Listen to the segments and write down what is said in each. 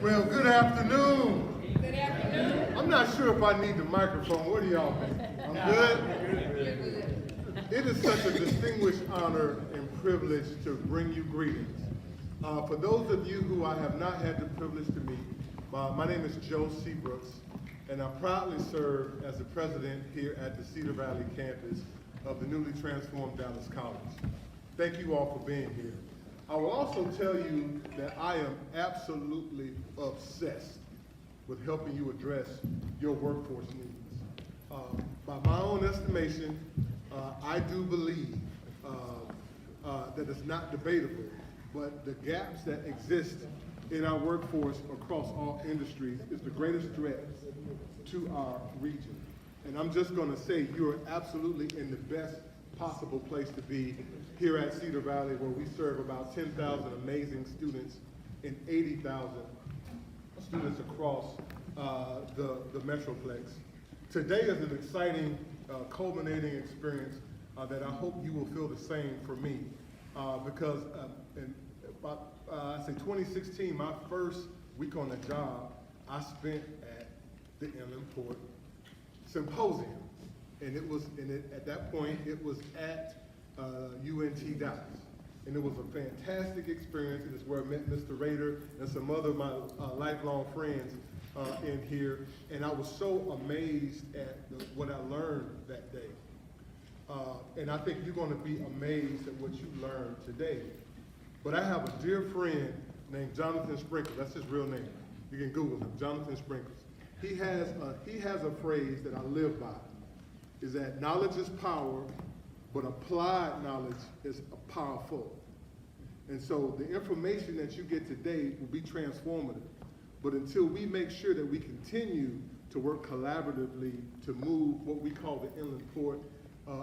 Well, good afternoon. Good afternoon. I'm not sure if I need the microphone. What do y'all think? I'm good? It is such a distinguished honor and privilege to bring you greetings. For those of you who I have not had the privilege to meet, my name is Joe Seabrooks, and I proudly serve as the president here at the Cedar Valley campus of the newly transformed Dallas College. Thank you all for being here. I will also tell you that I am absolutely obsessed with helping you address your workforce needs. By my own estimation, I do believe that it's not debatable, but the gaps that exist in our workforce across all industries is the greatest threat to our region. And I'm just gonna say you're absolutely in the best possible place to be here at Cedar Valley, where we serve about 10,000 amazing students and 80,000 students across the Metroplex. Today is an exciting, culminating experience that I hope you will feel the same for me, because in about, I say 2016, my first week on the job, I spent at the Inland Port Symposium. And at that point, it was at UNT Dallas. And it was a fantastic experience. It is where I met Mr. Rader and some other of my lifelong friends in here. And I was so amazed at what I learned that day. And I think you're gonna be amazed at what you learned today. But I have a dear friend named Jonathan Sprinkles. That's his real name. You can Google him, Jonathan Sprinkles. He has a phrase that I live by, is that knowledge is power, but applied knowledge is powerful. And so the information that you get today will be transformative. But until we make sure that we continue to work collaboratively to move what we call the Inland Port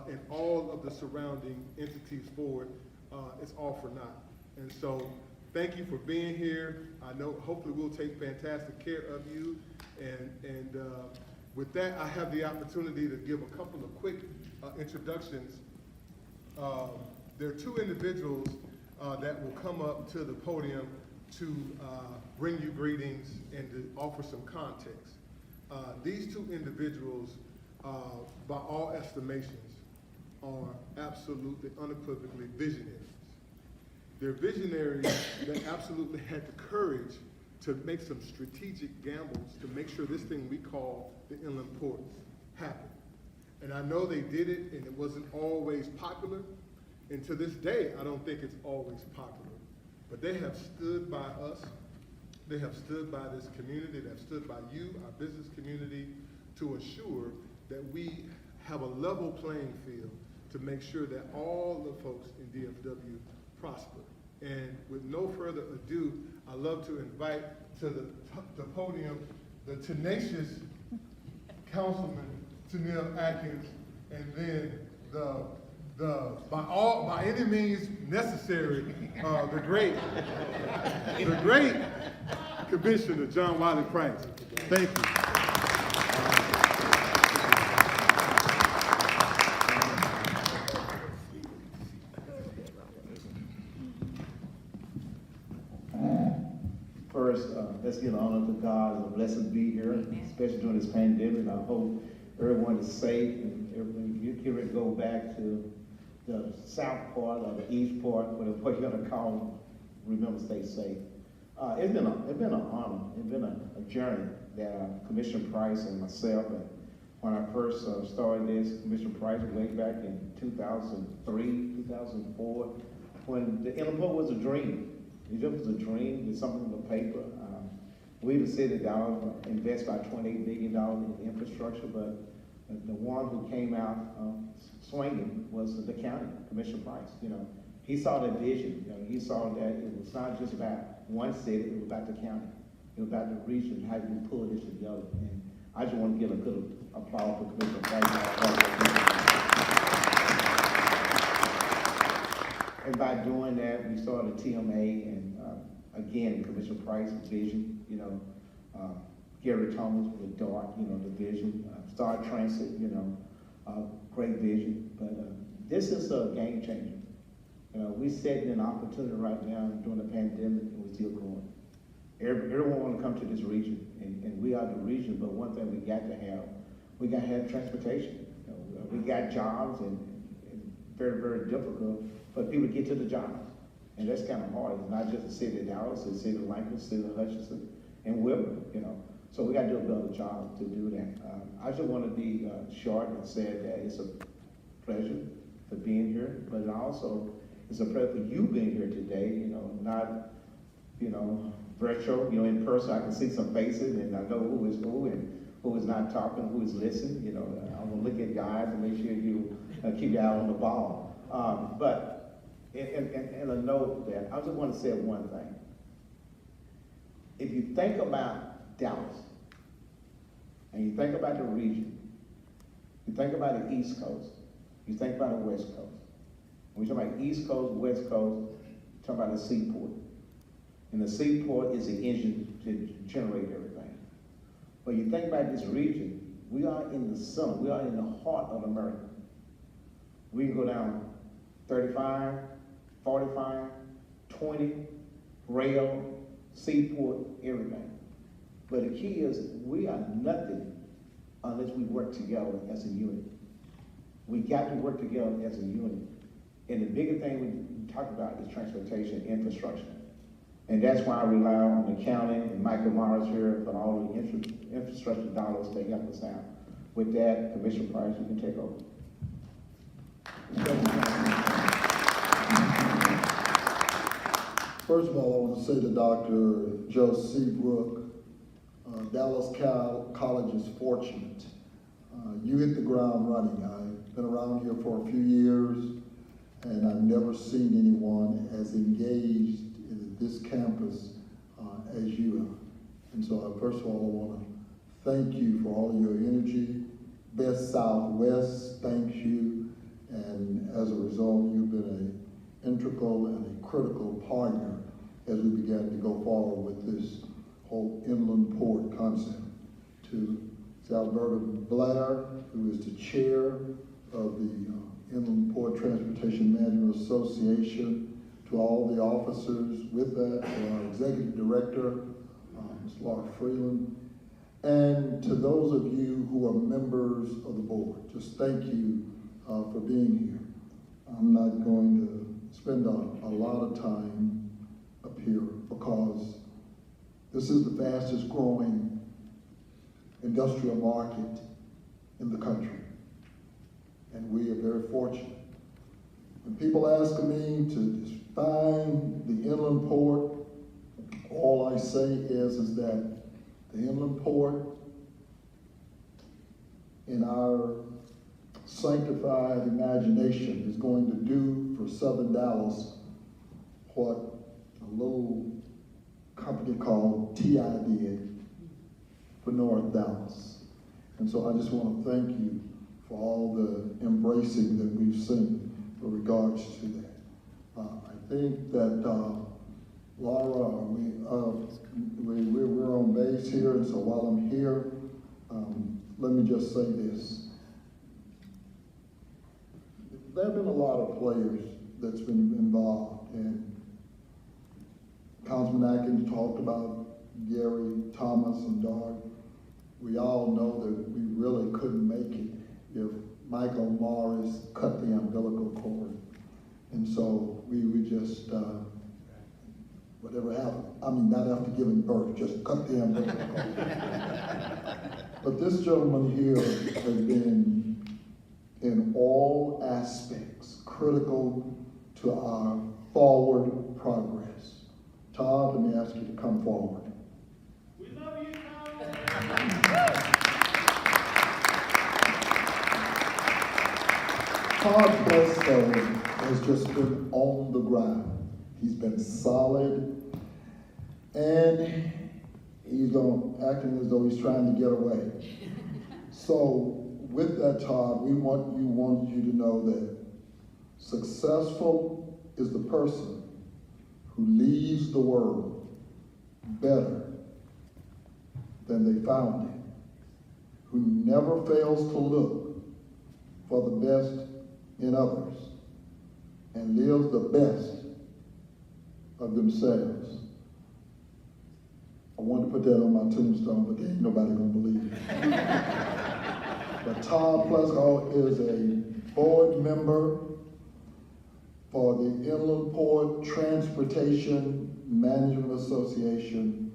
and all of the surrounding entities forward, it's all for naught. And so thank you for being here. I know hopefully we'll take fantastic care of you. And with that, I have the opportunity to give a couple of quick introductions. There are two individuals that will come up to the podium to bring you greetings and to offer some context. These two individuals, by all estimations, are absolutely, unequivocally visionaries. They're visionaries that absolutely had the courage to make some strategic gambles to make sure this thing we call the Inland Port happened. And I know they did it, and it wasn't always popular. And to this day, I don't think it's always popular. But they have stood by us. They have stood by this community. They have stood by you, our business community, to assure that we have a level playing field to make sure that all the folks in DFW prosper. And with no further ado, I'd love to invite to the podium the tenacious Councilman Tennille Atkins, and then by any means necessary, the great Commissioner John Wiley Price. Thank you. First, let's give honor to God. It's a blessing to be here, especially during this pandemic. I hope everyone is safe and everyone, you can go back to the south part or the east part, whatever you're gonna call them. Remember, stay safe. It's been an honor. It's been a journey that Commissioner Price and myself, when I first started this, Commissioner Price way back in 2003, 2004, when the Inland Port was a dream. It just was a dream, it's something on the paper. We even said that Dallas invest about $28 million in infrastructure, but the one who came out swinging was the county, Commissioner Price. You know, he saw that vision. You know, he saw that it was not just about one city, it was about the county. It was about the region, how you pull this together. And I just want to give a good applause for Commissioner Price. And by doing that, we started TMA, and again, Commissioner Price's vision, you know, Gary Thomas with DART, you know, the vision, Star Transit, you know, great vision. But this is a game changer. We're setting an opportunity right now during the pandemic, and we're still growing. Everyone want to come to this region, and we are the region, but one thing we got to have transportation. You know, we got jobs, and very, very difficult for people to get to the jobs. And that's kind of hard. It's not just the city of Dallas, it's the city of Lincoln, the city of Hutchinson, and Wilbur, you know. So we got to do a better job to do that. I just want to be short and say that it's a pleasure for being here, but it also it's a pleasure for you being here today, you know, not, you know, virtual, you know, in person. I can see some faces and I know who is who and who is not talking, who is listening, you know. I'm gonna look at your eyes and make sure you keep your eye on the ball. But and a note that I just want to say one thing. If you think about Dallas, and you think about the region, you think about the East Coast, you think about the West Coast. When we talk about East Coast, West Coast, talk about the seaport. And the seaport is the engine to generate everything. But you think about this region, we are in the center, we are in the heart of America. We can go down 35, 45, 20, rail, seaport, everything. But the key is we are nothing unless we work together as a unit. We got to work together as a unit. And the bigger thing we talk about is transportation infrastructure. And that's why I rely on the county and Michael Morris here for all the infrastructure dollars to help us out. With that, Commissioner Price, you can take over. First of all, I want to say to Dr. Joe Seabrook, Dallas College is fortunate. You hit the ground running. I've been around here for a few years, and I've never seen anyone as engaged in this campus as you are. And so first of all, I want to thank you for all of your energy. Best Southwest, thank you. And as a result, you've been an integral and a critical partner as we began to go forward with this whole inland port concept. To Alberta Blair, who is the chair of the Inland Port Transportation Management Association, to all the officers with that, to our executive director, Ms. Laura Freeland, and to those of you who are members of the board. Just thank you for being here. I'm not going to spend a lot of time up here because this is the fastest growing industrial market in the country. And we are very fortunate. When people ask me to define the inland port, all I say is that the inland port in our sanctified imagination is going to do for Southern Dallas what a little company called TI did for North Dallas. And so I just want to thank you for all the embracing that we've seen with regards to that. I think that Laura, we're on base here, and so while I'm here, let me just say this. There have been a lot of players that's been involved, and Councilman Atkins talked about Gary, Thomas, and Doug. We all know that we really couldn't make it if Michael Morris cut the umbilical cord. And so we just, whatever happened, I mean, not after giving birth, just cut the umbilical cord. But this gentleman here has been in all aspects critical to our forward progress. Todd, let me ask you to come forward. We love you, Todd. Todd Preston has just been on the ground. He's been solid, and he's acting as though he's trying to get away. So with that, Todd, we want you to know that successful is the person who leaves the world better than they found it, who never fails to look for the best in others and lives the best of themselves. wanted to put that on my tombstone, but there ain't nobody gonna believe it. But Todd Plesko is a board member for the Inland Port Transportation Management Association,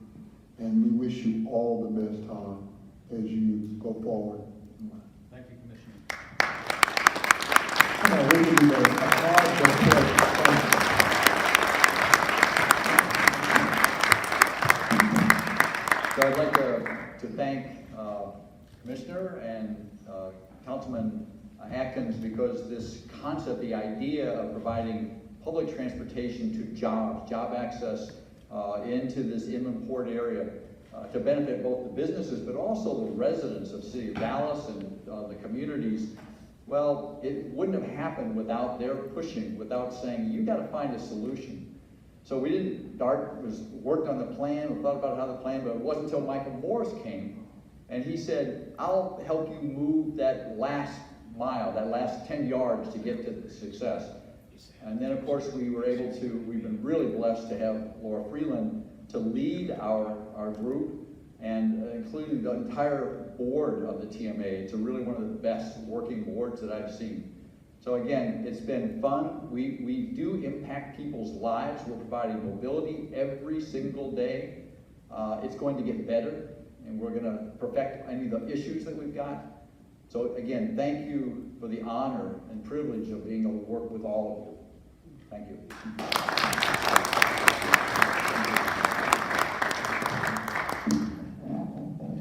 and we wish you all the best, Todd, as you go forward. Thank you, Commissioner. Come on, we can do that. So I'd like to thank Commissioner and Councilman Atkins, because this concept, the idea of providing public transportation to job access into this inland port area to benefit both the businesses but also the residents of the city of Dallas and the communities. Well, it wouldn't have happened without their pushing, without saying, you got to find a solution. So we didn't worked on the plan, we thought about how the plan, but it wasn't until Michael Morris came and he said, I'll help you move that last mile, that last 10 yards to get to success. And then of course we've been really blessed to have Laura Freeland to lead our group, and including the entire board of the TMA. It's really one of the best working boards that I've seen. So again, it's been fun. We do impact people's lives. We're providing mobility every single day. It's going to get better, and we're going to perfect any of the issues that we've got. So again, thank you for the honor and privilege of being able to work with all of you. Thank you.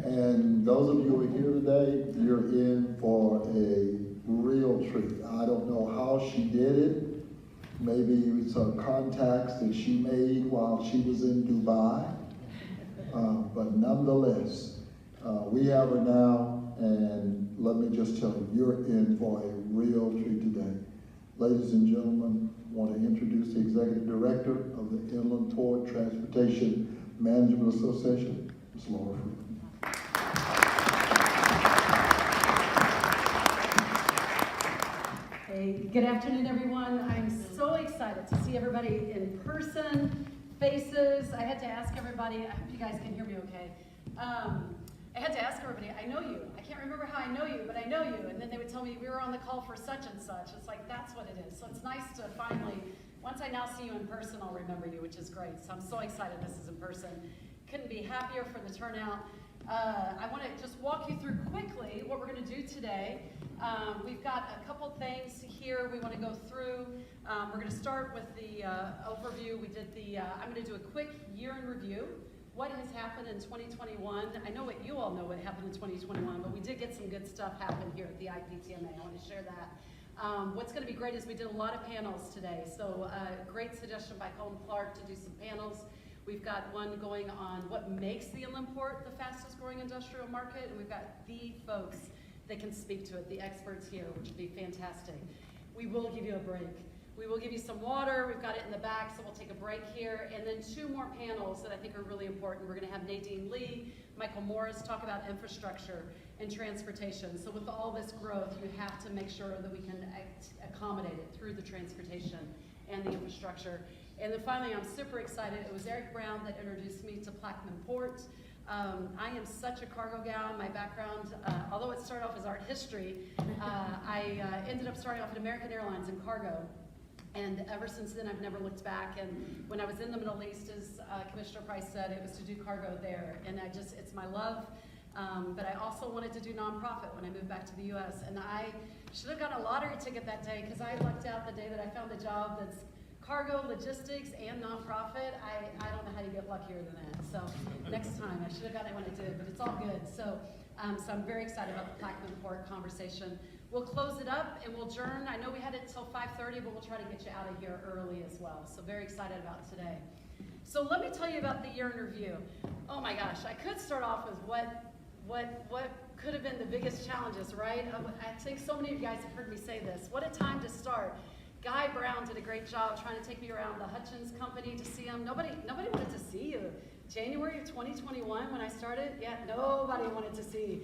And those of you who are here today, you're in for a real treat. I don't know how she did it. Maybe it's her contacts that she made while she was in Dubai. But nonetheless, we have her now, and let me just tell you, you're in for a real treat today. Ladies and gentlemen, I want to introduce the Executive Director of the Inland Port Transportation Management Association, Ms. Laura Freeland. Hey, good afternoon, everyone. I'm so excited to see everybody in person, faces. I had to ask everybody, I hope you guys can hear me okay. I had to ask everybody, I know you. I can't remember how I know you, but I know you. And then they would tell me, we were on the call for such and such. It's like, that's what it is. So it's nice to finally, once I now see you in person, I'll remember you, which is great. So I'm so excited this is in person. Couldn't be happier for the turnout. I want to just walk you through quickly what we're going to do today. We've got a couple things here we want to go through. We're going to start with the overview. We did I'm going to do a quick year in review. What has happened in 2021? I know what you all know what happened in 2021, but we did get some good stuff happen here at the IPTMA. I want to share that. What's going to be great is we did a lot of panels today. So great suggestion by Colin Clark to do some panels. We've got one going on what makes the inland port the fastest growing industrial market, and we've got the folks that can speak to it, the experts here, which would be fantastic. We will give you a break. We will give you some water. We've got it in the back, so we'll take a break here. And then two more panels that I think are really important. We're going to have Nadine Lee, Michael Morris talk about infrastructure and transportation. So with all this growth, you have to make sure that we can accommodate it through the transportation and the infrastructure. And then finally, I'm super excited. It was Eric Brown that introduced me to Plaquemine Port. I am such a cargo gal. My background, although it started off as art history, I ended up starting off at American Airlines in cargo. And ever since then, I've never looked back. And when I was in the Middle East, as Commissioner Price said, it was to do cargo there. And it's my love. But I also wanted to do nonprofit when I moved back to the U.S. And I should have gotten a lottery ticket that day, because I lucked out the day that I found a job that's cargo, logistics, and nonprofit. I don't know how you get luckier than that. So next time, I should have gotten it when I did, but it's all good. So I'm very excited about the Plaquemine Port conversation. We'll close it up and we'll adjourn. I know we had it till 5:30, but we'll try to get you out of here early as well. So very excited about today. So let me tell you about the year in review. Oh my gosh, I could start off with what could have been the biggest challenges, right? I think so many of you guys have heard me say this. What a time to start. Guy Brown did a great job trying to take me around the Hutchins Company to see him. Nobody wanted to see you. January of 2021 when I started, yeah, nobody wanted to see.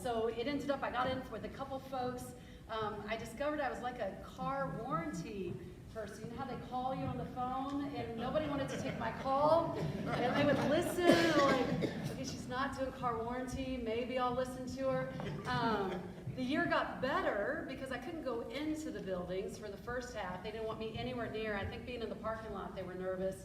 So it ended up, I got in with a couple folks. I discovered I was like a car warranty person. You know how they call you on the phone and nobody wanted to take my call? And they would listen, like, not doing car warranty. Maybe I'll listen to her. The year got better because I couldn't go into the buildings for the first half. They didn't want me anywhere near. I think being in the parking lot, they were nervous.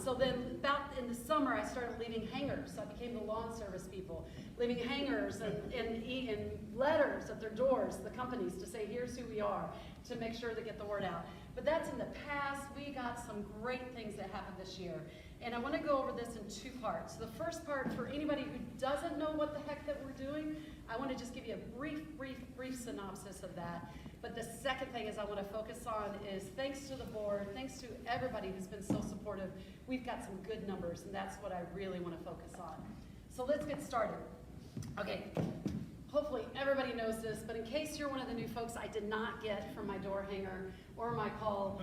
So then about in the summer, I started leaving hangers. So I became the lawn service people, leaving hangers and letters at their doors, the companies, to say, here's who we are, to make sure they get the word out. But that's in the past. We got some great things that happened this year. And I want to go over this in two parts. The first part, for anybody who doesn't know what the heck that we're doing, I want to just give you a brief synopsis of that. But the second thing is I want to focus on is thanks to the board, thanks to everybody who's been so supportive, we've got some good numbers, and that's what I really want to focus on. So let's get started. Okay, hopefully everybody knows this, but in case you're one of the new folks I did not get from my door hanger or my call,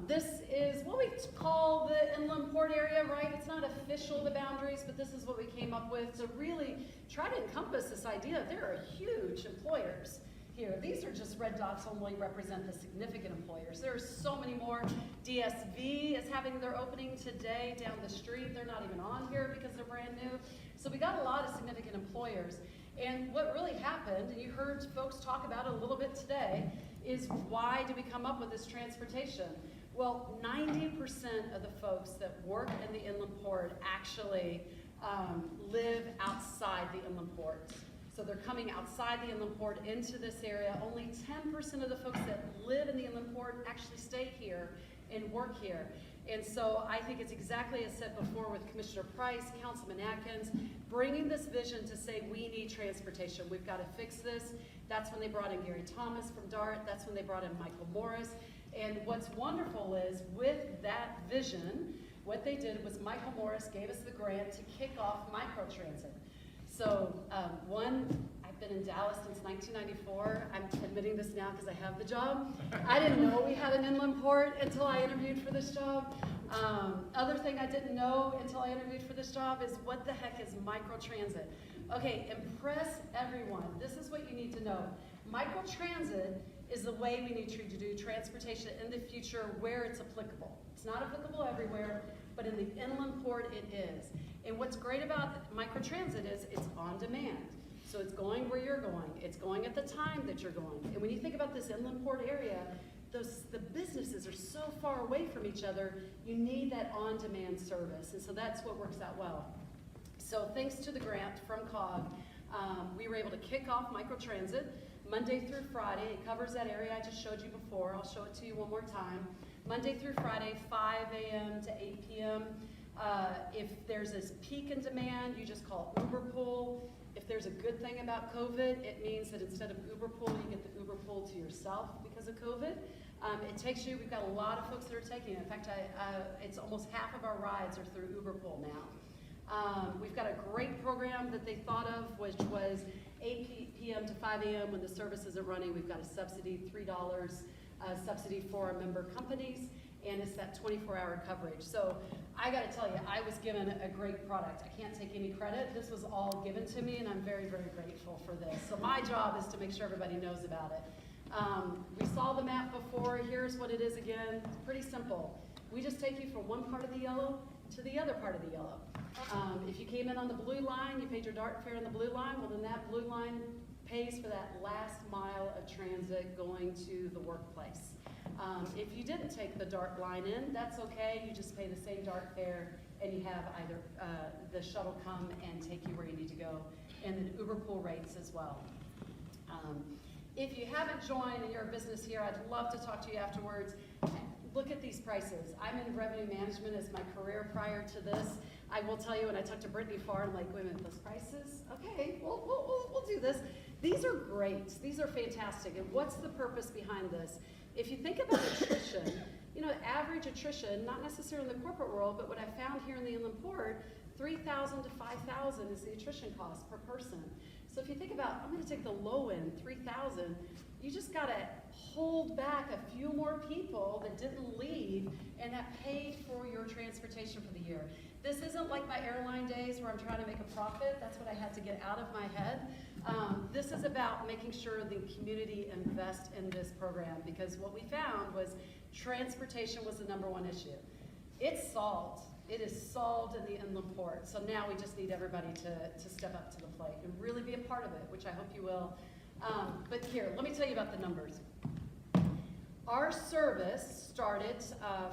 this is what we call the inland port area, right? It's not official, the boundaries, but this is what we came up with to really try to encompass this idea. There are huge employers here. These are just red dots only represent the significant employers. There are so many more. DSV is having their opening today down the street. They're not even on here because they're brand new. So we got a lot of significant employers. And what really happened, and you heard folks talk about it a little bit today, is why did we come up with this transportation? Well, 90% of the folks that work in the inland port actually live outside the inland port. So they're coming outside the inland port into this area. Only 10% of the folks that live in the inland port actually stay here and work here. And so I think it's exactly as said before with Commissioner Price, Councilman Atkins, bringing this vision to say we need transportation. We've got to fix this. That's when they brought in Gary Thomas from DART. That's when they brought in Michael Morris. And what's wonderful is with that vision, what they did was Michael Morris gave us the grant to kick off microtransit. So I've been in Dallas since 1994. I'm admitting this now because I have the job. I didn't know we had an inland port until I interviewed for this job. Other thing I didn't know until I interviewed for this job is what the heck is microtransit? Okay, impress everyone. This is what you need to know. Microtransit is the way we need to do transportation in the future where it's applicable. It's not applicable everywhere, but in the inland port it is. And what's great about microtransit is it's on demand. So it's going where you're going. It's going at the time that you're going. And when you think about this inland port area, the businesses are so far away from each other, you need that on-demand service. And so that's what works out well. So thanks to the grant from COG, we were able to kick off microtransit Monday through Friday. It covers that area I just showed you before. I'll show it to you one more time. Monday through Friday, 5 a.m. to 8 p.m. If there's this peak in demand, you just call Uber Pool. If there's a good thing about COVID, it means that instead of Uber Pool, you get the Uber Pool to yourself because of COVID. It takes you, we've got a lot of folks that are taking it. In fact, it's almost half of our rides are through Uber Pool now. We've got a great program that they thought of, which was 8 p.m. to 5 a.m. when the service isn't running. We've got a subsidy, $3 subsidy for our member companies, and it's that 24-hour coverage. So I got to tell you, I was given a great product. I can't take any credit. This was all given to me, and I'm very, very grateful for this. So my job is to make sure everybody knows about it. We saw the map before. Here's what it is again. It's pretty simple. We just take you from one part of the yellow to the other part of the yellow. If you came in on the blue line, you paid your DART fare on the blue line, well then that blue line pays for that last mile of transit going to the workplace. If you didn't take the DART line in, that's okay. You just pay the same DART fare and you have either the shuttle come and take you where you need to go, and then Uber Pool rates as well. If you haven't joined and you're a business here, I'd love to talk to you afterwards. Look at these prices. I'm in revenue management as my career prior to this. I will tell you, when I talked to Brittany Farr, I'm like, wait a minute, those prices? Okay, we'll do this. These are great. These are fantastic. And what's the purpose behind this? If you think about attrition, you know, average attrition, not necessarily in the corporate world, but what I found here in the inland port, $3,000 to $5,000 is the attrition cost per person. So if you think about, I'm going to take the low end, $3,000, you just got to hold back a few more people that didn't leave and that paid for your transportation for the year. This isn't like my airline days where I'm trying to make a profit. That's what I had to get out of my head. This is about making sure the community invests in this program, because what we found was transportation was the #1 issue. It's solved. It is solved in the inland port. So now we just need everybody to step up to the plate and really be a part of it, which I hope you will. But here, let me tell you about the numbers. Our service started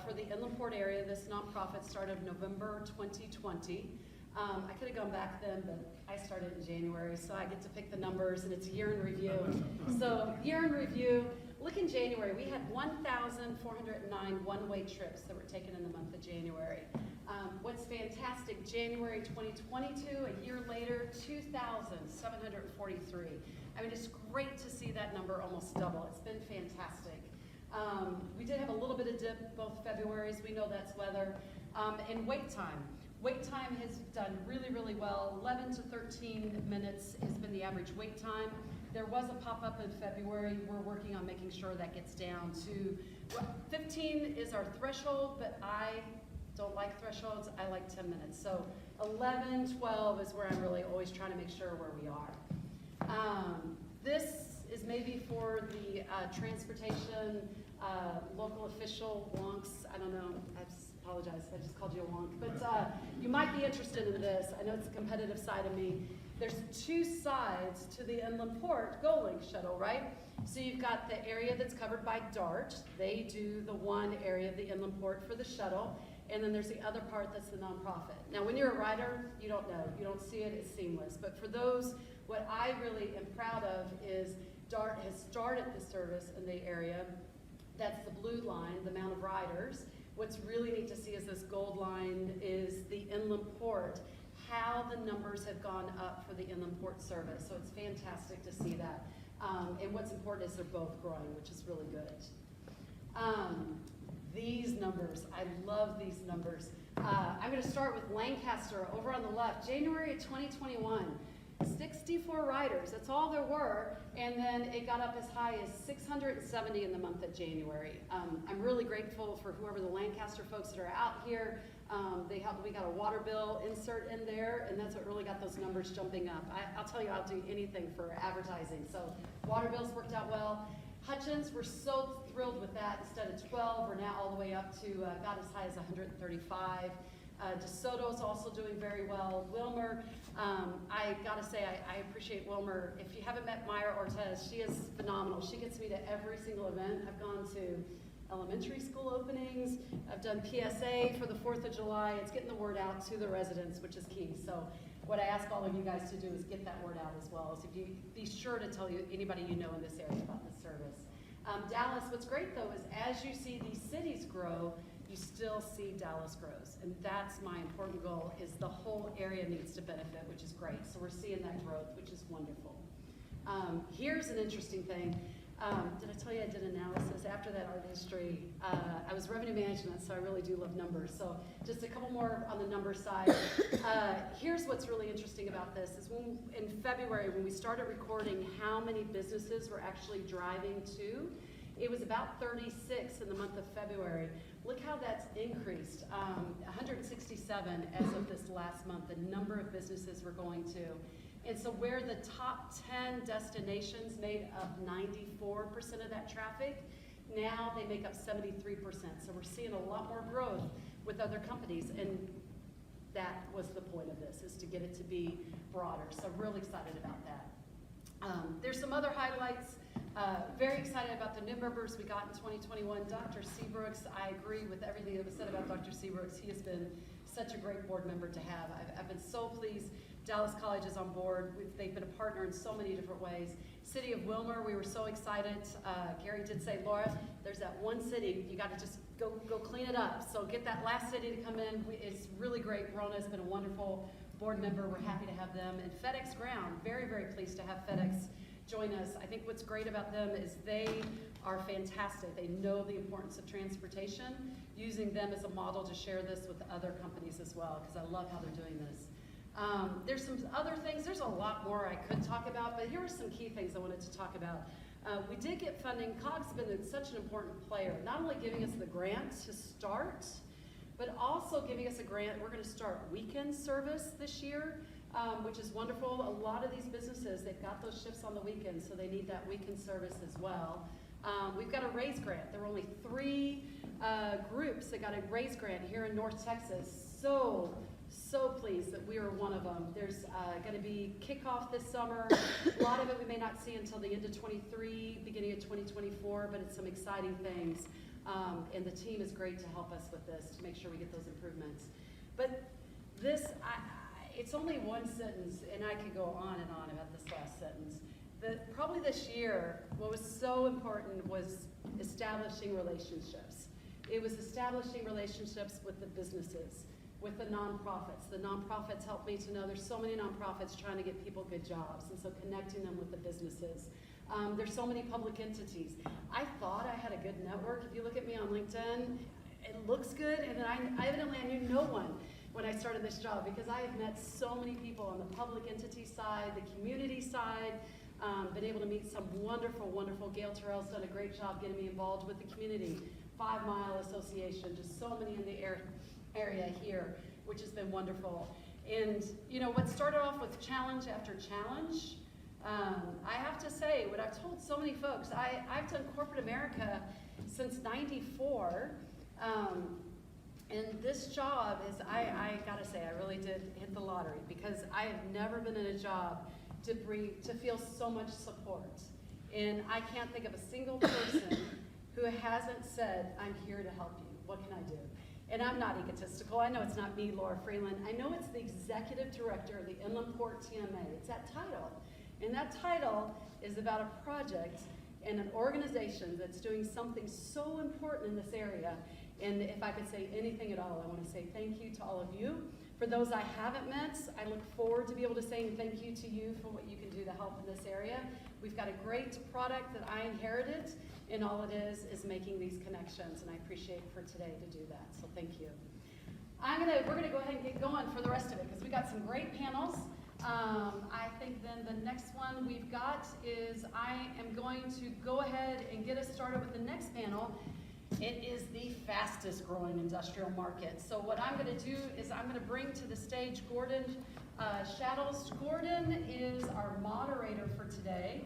for the inland port area. This nonprofit started November 2020. I could have gone back then, but I started in January, so I get to pick the numbers, and it's year in review. So year in review, look in January, we had 1,409 one-way trips that were taken in the month of January. What's fantastic, January 2022, a year later, 2,743. I mean, it's great to see that number almost double. It's been fantastic. We did have a little bit of dip both Februarys. We know that's weather. And wait time. Wait time has done really, really well. 11 to 13 minutes has been the average wait time. There was a pop-up in February. We're working on making sure that gets down to, well, 15 is our threshold, but I don't like thresholds. I like 10 minutes. So 11, 12 is where I'm really always trying to make sure where we are. This is maybe for the transportation local official wonks. I don't know. I apologize. I just called you a wonk. But you might be interested in this. I know it's a competitive side of me. There's two sides to the inland port GoLink shuttle, right? So you've got the area that's covered by DART. They do the one area of the inland port for the shuttle. And then there's the other part that's the nonprofit. Now, when you're a rider, you don't know. You don't see it. It's seamless. But for those, what I really am proud of is DART has started the service in the area. That's the blue line, the amount of riders. What's really neat to see is this gold line is the inland port, how the numbers have gone up for the inland port service. So it's fantastic to see that. And what's important is they're both growing, which is really good. These numbers, I love these numbers. I'm gonna start with Lancaster over on the left. January of 2021, 64 riders, that's all there were, and then it got up as high as 670 in the month of January. I'm really grateful for whoever the Lancaster folks that are out here. We got a water bill insert in there, and that's what really got those numbers jumping up. I'll tell you, I'll do anything for advertising. So water bills worked out well. Hutchins, we're so thrilled with that. Instead of 12, we're now all the way up to about as high as 135. DeSoto's also doing very well. Wilmer, I gotta say, I appreciate Wilmer. If you haven't met Myra Ortez, she is phenomenal. She gets me to every single event. I've gone to elementary school openings. I've done PSA for the 4th of July. It's getting the word out to the residents, which is key. So what I ask all of you guys to do is get that word out as well. So if you be sure to tell anybody you know in this area about this service. Dallas, what's great though is as you see these cities grow, you still see Dallas grows. And that's my important goal, is the whole area needs to benefit, which is great. So we're seeing that growth, which is wonderful. Here's an interesting thing. Did I tell you I did analysis after that art history? I was revenue management, so I really do love numbers. So just a couple more on the number side. Here's what's really interesting about this is in February, when we started recording how many businesses were actually driving to, it was about 36 in the month of February. Look how that's increased, 167 as of this last month, the number of businesses we're going to. And so where the top 10 destinations made up 94% of that traffic, now they make up 73%. So we're seeing a lot more growth with other companies, and that was the point of this, is to get it to be broader. So really excited about that. There's some other highlights. Very excited about the new members we got in 2021. Dr. Seabrooks, I agree with everything that was said about Dr. Seabrooks. He has been such a great board member to have. I've been so pleased. Dallas College is on board. They've been a partner in so many different ways. City of Wilmer, we were so excited. Gary did say, Laura, there's that one city, you gotta just go clean it up. So get that last city to come in. It's really great. Rona has been a wonderful board member. We're happy to have them. And FedEx Ground, very, very pleased to have FedEx join us. I think what's great about them is they are fantastic. They know the importance of transportation, using them as a model to share this with other companies as well, because I love how they're doing this. There's some other things, there's a lot more I could talk about, but here are some key things I wanted to talk about. We did get funding. COG's been such an important player, not only giving us the grant to start, but also giving us a grant. We're gonna start weekend service this year, which is wonderful. A lot of these businesses, they've got those shifts on the weekends, so they need that weekend service as well. We've got a RAISE grant. There were only 3 groups that got a RAISE grant here in North Texas. so pleased that we are one of them. There's going to be kickoff this summer. A lot of it we may not see until the end of 23, beginning of 2024, but it's some exciting things. And the team is great to help us with this, to make sure we get those improvements. But this, it's only one sentence, and I could go on and on about this last sentence. Probably this year, what was so important was establishing relationships. It was establishing relationships with the businesses, with the nonprofits. The nonprofits helped me to know there's so many nonprofits trying to get people good jobs, and so connecting them with the businesses. There's so many public entities. I thought I had a good network. If you look at me on LinkedIn, it looks good, and then I knew no one when I started this job, because I have met so many people on the public entity side, the community side, been able to meet some wonderful, wonderful. Gail Terrell's done a great job getting me involved with the community. 5 Mile Association, just so many in the area here, which has been wonderful. And you know, what started off with challenge after challenge, I have to say, what I've told so many folks, I've done corporate America since '94, and this job is, I gotta say, I really did hit the lottery, because I have never been in a job to feel so much support. And I can't think of a single person who hasn't said, I'm here to help you, what can I do? And I'm not egotistical. I know it's not me, Laura Freeland. I know it's the executive director of the Inland Port TMA. It's that title. And that title is about a project and an organization that's doing something so important in this area. And if I could say anything at all, I want to say thank you to all of you. For those I haven't met, I look forward to be able to say thank you to you for what you can do to help in this area. We've got a great product that I inherited, and all it is making these connections, and I appreciate for today to do that, so thank you. We're gonna go ahead and get going for the rest of it, because we got some great panels. I think then the next one we've got is, I am going to go ahead and get us started with the next panel. It is the fastest growing industrial market. So what I'm gonna do is I'm gonna bring to the stage Gordon Shaddles. Gordon is our moderator for today.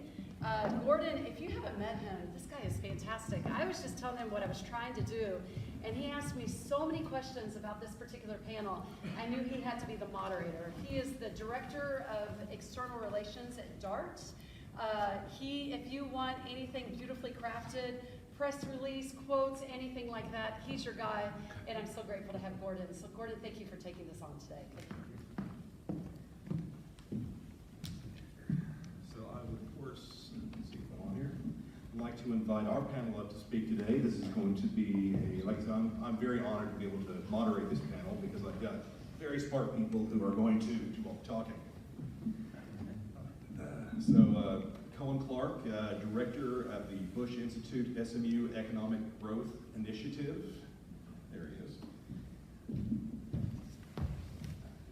Gordon, if you haven't met him, this guy is fantastic. I was just telling him what I was trying to do, and he asked me so many questions about this particular panel. I knew he had to be the moderator. He is the Director of External Relations at DART. If you want anything beautifully crafted, press release, quotes, anything like that, he's your guy, and I'm so grateful to have Gordon. So Gordon, thank you for taking this on today. So I would, of course, let's see if I'm on here. I'd like to invite our panel up to speak today. This is going to be like I said, I'm very honored to be able to moderate this panel, because I've got very smart people who are going to do all the talking. Cohen Clark, Director of the Bush Institute SMU Economic Growth Initiative. There he is.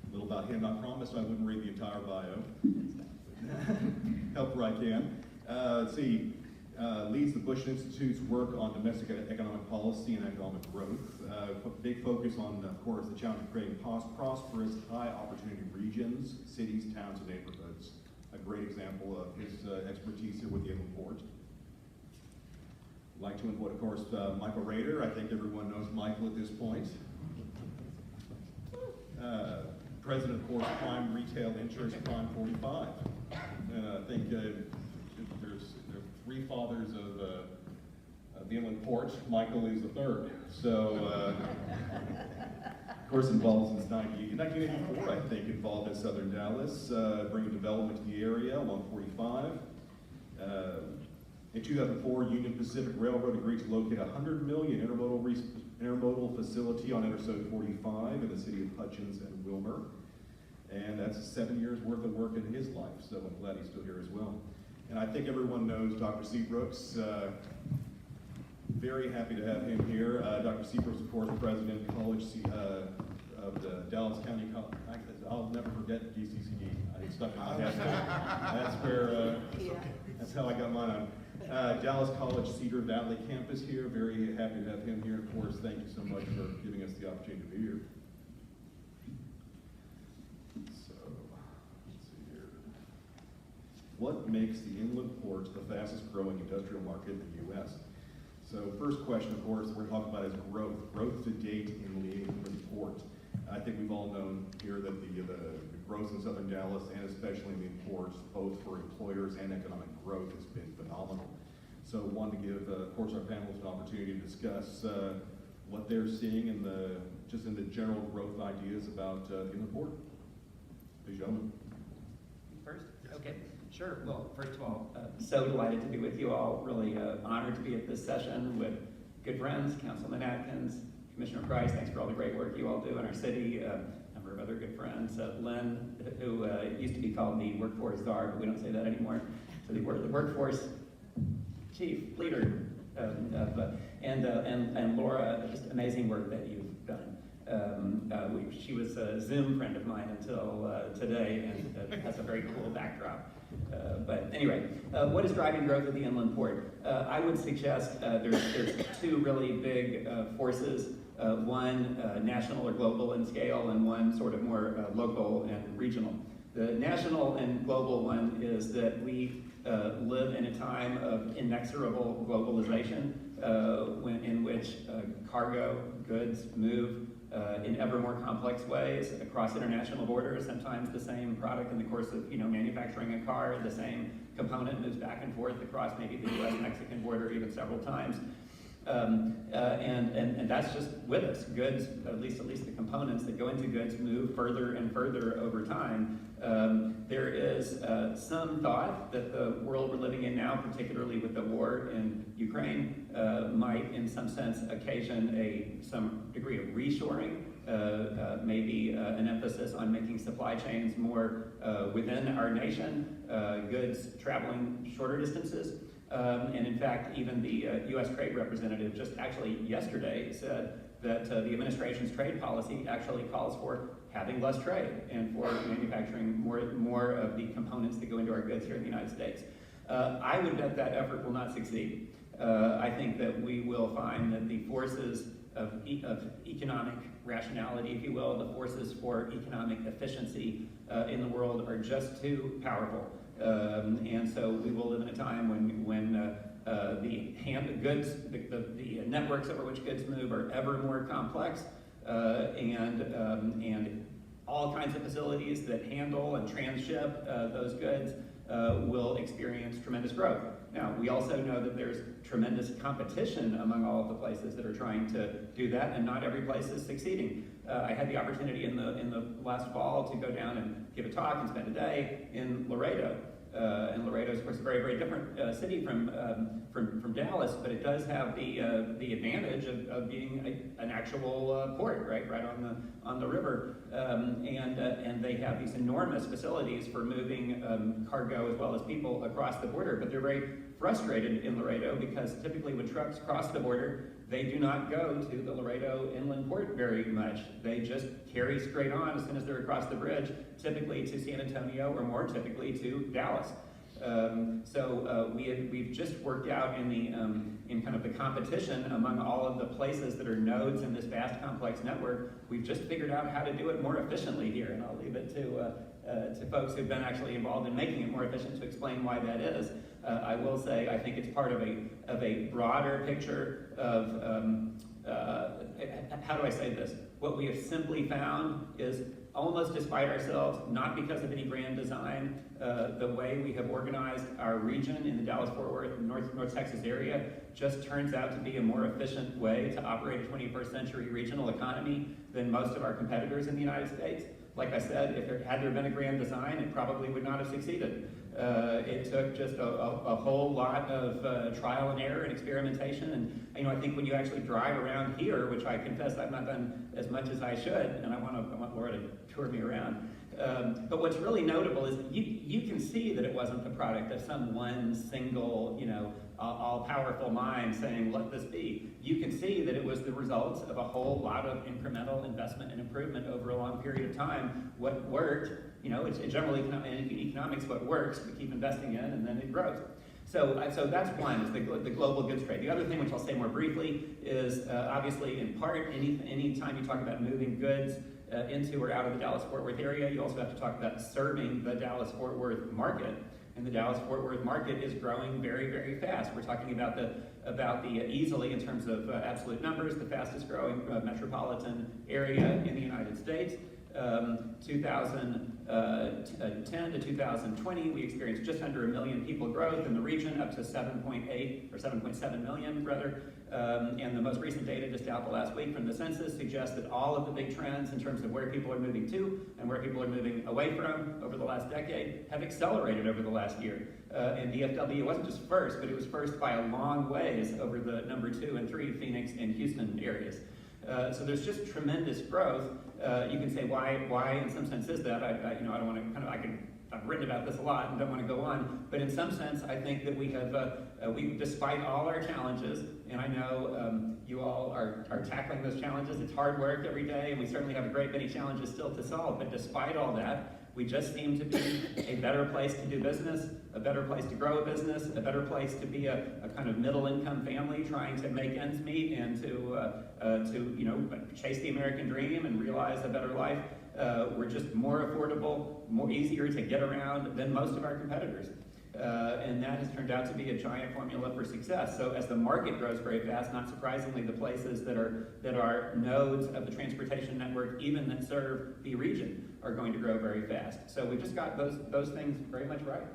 A little about him. I promised I wouldn't read the entire bio. Help where I can. Leads the Bush Institute's work on domestic economic policy and economic growth. Big focus on, of course, the challenge of creating prosperous, high-opportunity regions, cities, towns, and neighborhoods. A great example of his expertise here with the Inland Port. I'd like to invite, of course, Michael Rader. I think everyone knows Michael at this point. President, of course, Prime Retail Insurance, Prime 45. I think there are 3 fathers of the Inland Port. Michael is the 3rd. So, of course, involved since 1984, I think, involved in Southern Dallas, bringing development to the area along 45. In 2004, Union Pacific Railroad agreed to locate a $100 million intermodal facility on Interstate 45 in the city of Hutchins and Wilmer. And that's 7 years worth of work in his life, so I'm glad he's still here as well. And I think everyone knows Dr. Seabrooks. Very happy to have him here. Dr. Seabrooks, of course, President of the Dallas County College. I'll never forget DCCD. It stuck in my head. That's how I got mine on. Dallas College Cedar Valley campus here. Very happy to have him here. Of course, thank you so much for giving us the opportunity to be here. So, let's see here. What makes the Inland Port the fastest growing industrial market in the U.S.? So first question, of course, we're talking about is growth to date in the Inland Port. I think we've all known here that the growth in southern Dallas and especially in the imports, both for employers and economic growth, has been phenomenal. So wanted to give, of course, our panelists an opportunity to discuss what they're seeing in the general growth ideas about the inland port. Please, gentlemen. First? Okay, sure. Well, first of all, so delighted to be with you all. Really honored to be at this session with good friends, Councilman Atkins, Commissioner Price. Thanks for all the great work you all do in our city. A number of other good friends. Lynn, who used to be called the workforce czar, but we don't say that anymore. So the workforce chief leader, and Laura, just amazing work that you've done. She was a Zoom friend of mine until today, and has a very cool backdrop. But anyway, what is driving growth of the inland port? I would suggest there's two really big forces. One national or global in scale, and one sort of more local and regional. The national and global one is that we live in a time of inexorable globalization, in which cargo goods move in ever more complex ways across international borders. Sometimes the same product in the course of manufacturing a car, the same component moves back and forth across maybe the U.S.-Mexican border even several times. And that's just with us. Goods, at least the components that go into goods, move further and further over time. There is some thought that the world we're living in now, particularly with the war in Ukraine, might in some sense occasion some degree of reshoring, maybe an emphasis on making supply chains more within our nation, goods traveling shorter distances. And in fact, even the U.S. trade representative just actually yesterday said that the administration's trade policy actually calls for having less trade and for manufacturing more of the components that go into our goods here in the United States. I would bet that effort will not succeed. I think that we will find that the forces of economic rationality, if you will, the forces for economic efficiency in the world are just too powerful. And so we will live in a time when the networks over which goods move are ever more complex, and all kinds of facilities that handle and transship those goods will experience tremendous growth. Now, we also know that there's tremendous competition among all of the places that are trying to do that, and not every place is succeeding. I had the opportunity in the last fall to go down and give a talk and spend a day in Laredo. And Laredo is, of course, a very, very different city from Dallas, but it does have the advantage of being an actual port, right on the river, and they have these enormous facilities for moving cargo as well as people across the border. But they're very frustrated in Laredo because typically when trucks cross the border, they do not go to the Laredo inland port very much. They just carry straight on as soon as they're across the bridge, typically to San Antonio or more typically to Dallas. We've just worked out in kind of the competition among all of the places that are nodes in this vast complex network. We've just figured out how to do it more efficiently here, and I'll leave it to folks who've been actually involved in making it more efficient to explain why that is. I will say I think it's part of a broader picture of how do I say this? What we have simply found is, almost despite ourselves, not because of any grand design, the way we have organized our region in the Dallas-Fort Worth, North Texas area just turns out to be a more efficient way to operate a 21st century regional economy than most of our competitors in the United States. Like I said, had there been a grand design, it probably would not have succeeded. It took just a whole lot of trial and error and experimentation. And I think when you actually drive around here, which I confess I've not done as much as I should, and I want Laura to tour me around. But what's really notable is you can see that it wasn't the product of some one single, all-powerful mind saying, let this be. You can see that it was the results of a whole lot of incremental investment and improvement over a long period of time. What worked, it's generally in economics, what works, we keep investing in, and then it grows. So that's one, is the global goods trade. The other thing, which I'll say more briefly, is obviously in part, any time you talk about moving goods into or out of the Dallas-Fort Worth area, you also have to talk about serving the Dallas-Fort Worth market. And the Dallas-Fort Worth market is growing very, very fast. We're talking about the easily, in terms of absolute numbers, the fastest growing metropolitan area in the United States. 2010 to 2020, we experienced just under 1 million people growth in the region, up to 7.8 or 7.7 million rather. And the most recent data just out the last week from the census suggests that all of the big trends in terms of where people are moving to and where people are moving away from over the last decade have accelerated over the last year. And DFW wasn't just first, but it was first by a long ways over the number 2 and 3 Phoenix and Houston areas. So there's just tremendous growth. You can say why in some sense is that? I don't want to I've written about this a lot and don't want to go on, but in some sense I think that we have, despite all our challenges, and I know you all are tackling those challenges. It's hard work every day, and we certainly have a great many challenges still to solve, but despite all that, we just seem to be a better place to do business, a better place to grow a business, a better place to be a kind of middle-income family trying to make ends meet and to chase the American dream and realize a better life. We're just more affordable, more easier to get around than most of our competitors. And that has turned out to be a giant formula for success. So as the market grows very fast, not surprisingly, the places that are nodes of the transportation network, even that serve the region, are going to grow very fast. So we just got those things very much right.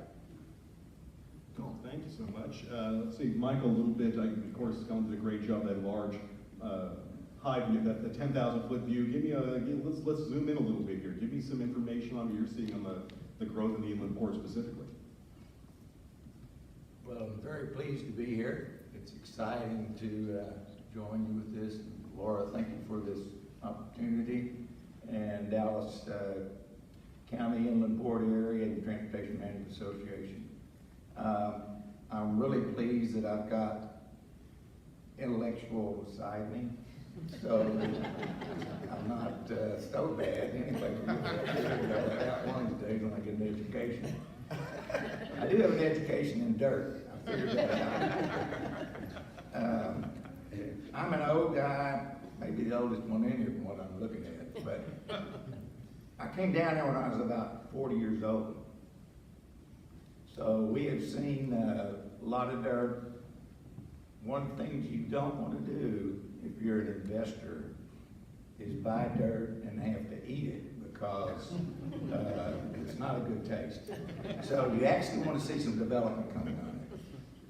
Cool, thank you so much. Let's see, Michael, a little bit, of course, Scott did a great job, that large high view, that the 10,000-foot view. Let's zoom in a little bit here. Give me some information on what you're seeing on the growth in the inland port specifically. Well, I'm very pleased to be here. It's exciting to join you with this. Laura, thank you for this opportunity. And Dallas County Inland Port Area and Transportation Management Association. I'm really pleased that I've got intellectual beside me. So I'm not so bad anyway. One of these days when I get an education. I do have an education in dirt. I figured that out. I'm an old guy, maybe the oldest one in here from what I'm looking at, but I came down here when I was about 40 years old. So we have seen a lot of dirt. One of the things you don't want to do if you're an investor is buy dirt and have to eat it because it's not a good taste. So you actually want to see some development coming on it.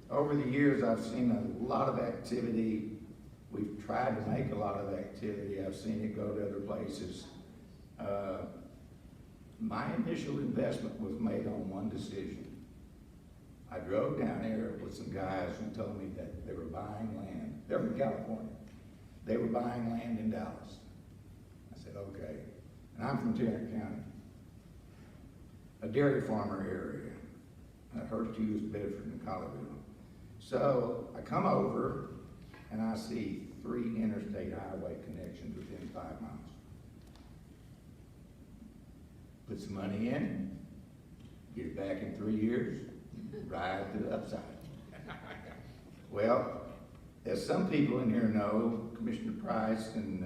Over the years, I've seen a lot of activity. We've tried to make a lot of activity. I've seen it go to other places. My initial investment was made on one decision. I drove down here with some guys who told me that they were buying land. They're from California. They were buying land in Dallas. I said, okay. And I'm from Tarrant County, a dairy farmer area. Hurst Hughes, Bedford, and Colleyville. So I come over and I see 3 interstate highway connections within 5 miles. Put some money in, get it back in 3 years, ride to the upside. Well, as some people in here know, Commissioner Price and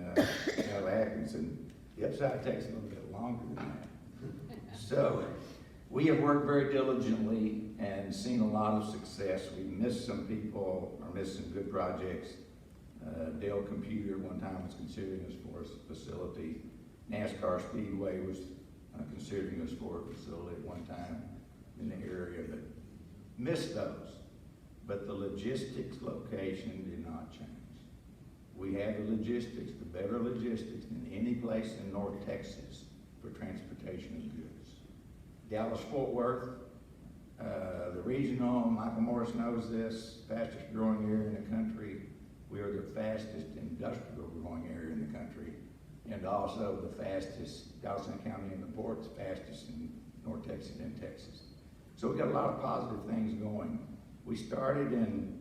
Atkinson, the upside takes a little bit longer than that. So we have worked very diligently and seen a lot of success. We missed some people or missed some good projects. Dell Computer one time was considering us for a facility. NASCAR Speedway was considering us for a facility at one time in the area, but missed those. But the logistics location did not change. We have the logistics, the better logistics than any place in North Texas for transportation of goods. Dallas-Fort Worth, the regional, Michael Morris knows this, fastest growing area in the country. We are the fastest industrial growing area in the country, and also the fastest, Dallas County in the ports, fastest in North Texas and Texas. So we got a lot of positive things going. We started in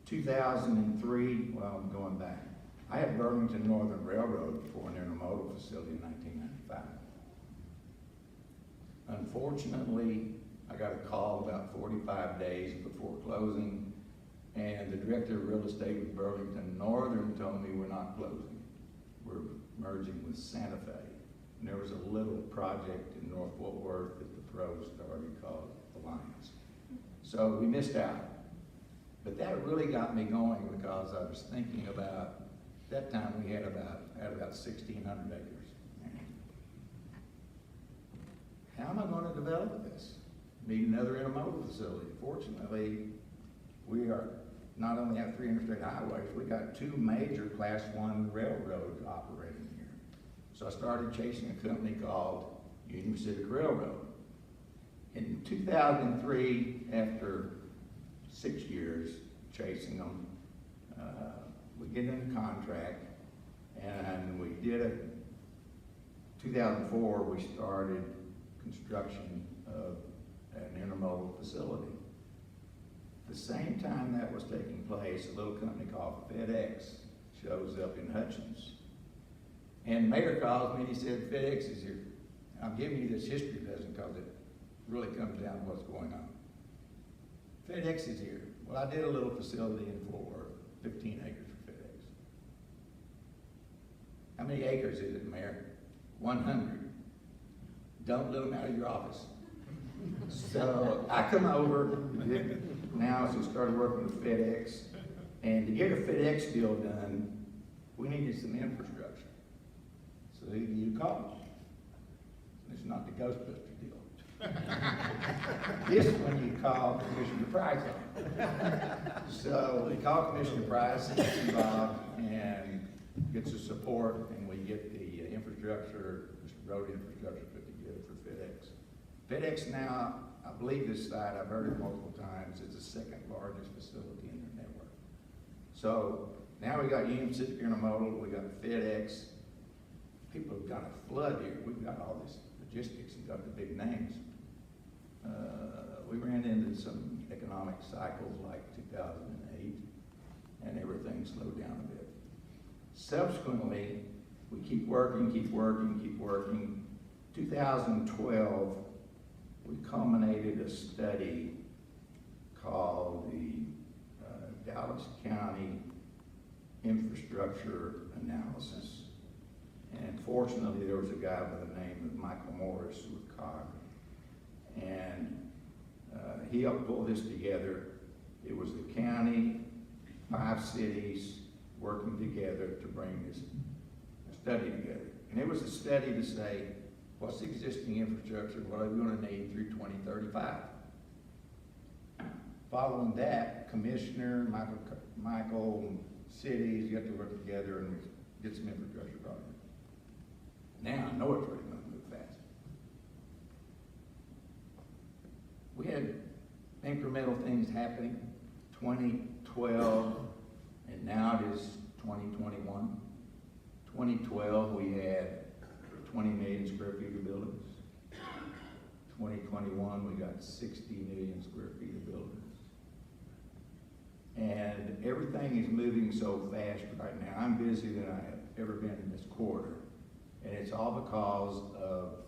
2003, well, I'm going back. I had Burlington Northern Railroad for an intermodal facility in 1995. Unfortunately, I got a call about 45 days before closing, and the director of real estate with Burlington Northern told me we're not closing. We're merging with Santa Fe. And there was a little project in North Fort Worth that the pros started called Alliance. So we missed out. But that really got me going because I was thinking about, that time we had about 1,600 acres. How am I going to develop this? Need another intermodal facility. Fortunately, we are not only have 3 interstate highways, we got 2 major Class 1 railroads operating here. So I started chasing a company called Union Pacific Railroad. In 2003, after 6 years chasing them, we get in a contract, and we did 2004, we started construction of an intermodal facility. The same time that was taking place, a little company called FedEx shows up in Hutchins. And the mayor calls me and he said, FedEx is here. I'm giving you this history lesson because it really comes down to what's going on. FedEx is here. Well, I did a little facility in Fort Worth, 15 acres for FedEx. How many acres is it, Mayor? 100. Don't let them out of your office. So I come over now, so started working with FedEx, and to get a FedEx deal done, we needed some infrastructure. So you call me. It's not the Ghostbuster deal. This one you call Commissioner Price on. So we call Commissioner Price, and gets involved, and gets the support, and we get the infrastructure, road infrastructure put together for FedEx. FedEx now, I believe this site, I've heard it multiple times, is the 2nd largest facility in their network. So now we got Union Pacific Intermodal, we got FedEx. People have got a flood here. We've got all this logistics and got the big names. We ran into some economic cycles like 2008, and everything slowed down a bit. Subsequently, we keep working. 2012, we culminated a study called the Dallas County Infrastructure Analysis. And fortunately, there was a guy by the name of Michael Morris with COG. And he helped pull this together. It was the county, 5 cities working together to bring this study together. And it was a study to say, what's the existing infrastructure, what are we going to need through 2035? Following that, Commissioner, Michael, cities get to work together and get some infrastructure brought in. Now I know it's really going to move fast. We had incremental things happening, 2012, and now it is 2021. 2012, we had 20 million square feet of buildings. 2021, we got 60 million square feet of buildings. And everything is moving so fast right now. I'm busier than I have ever been in this quarter. And it's all because of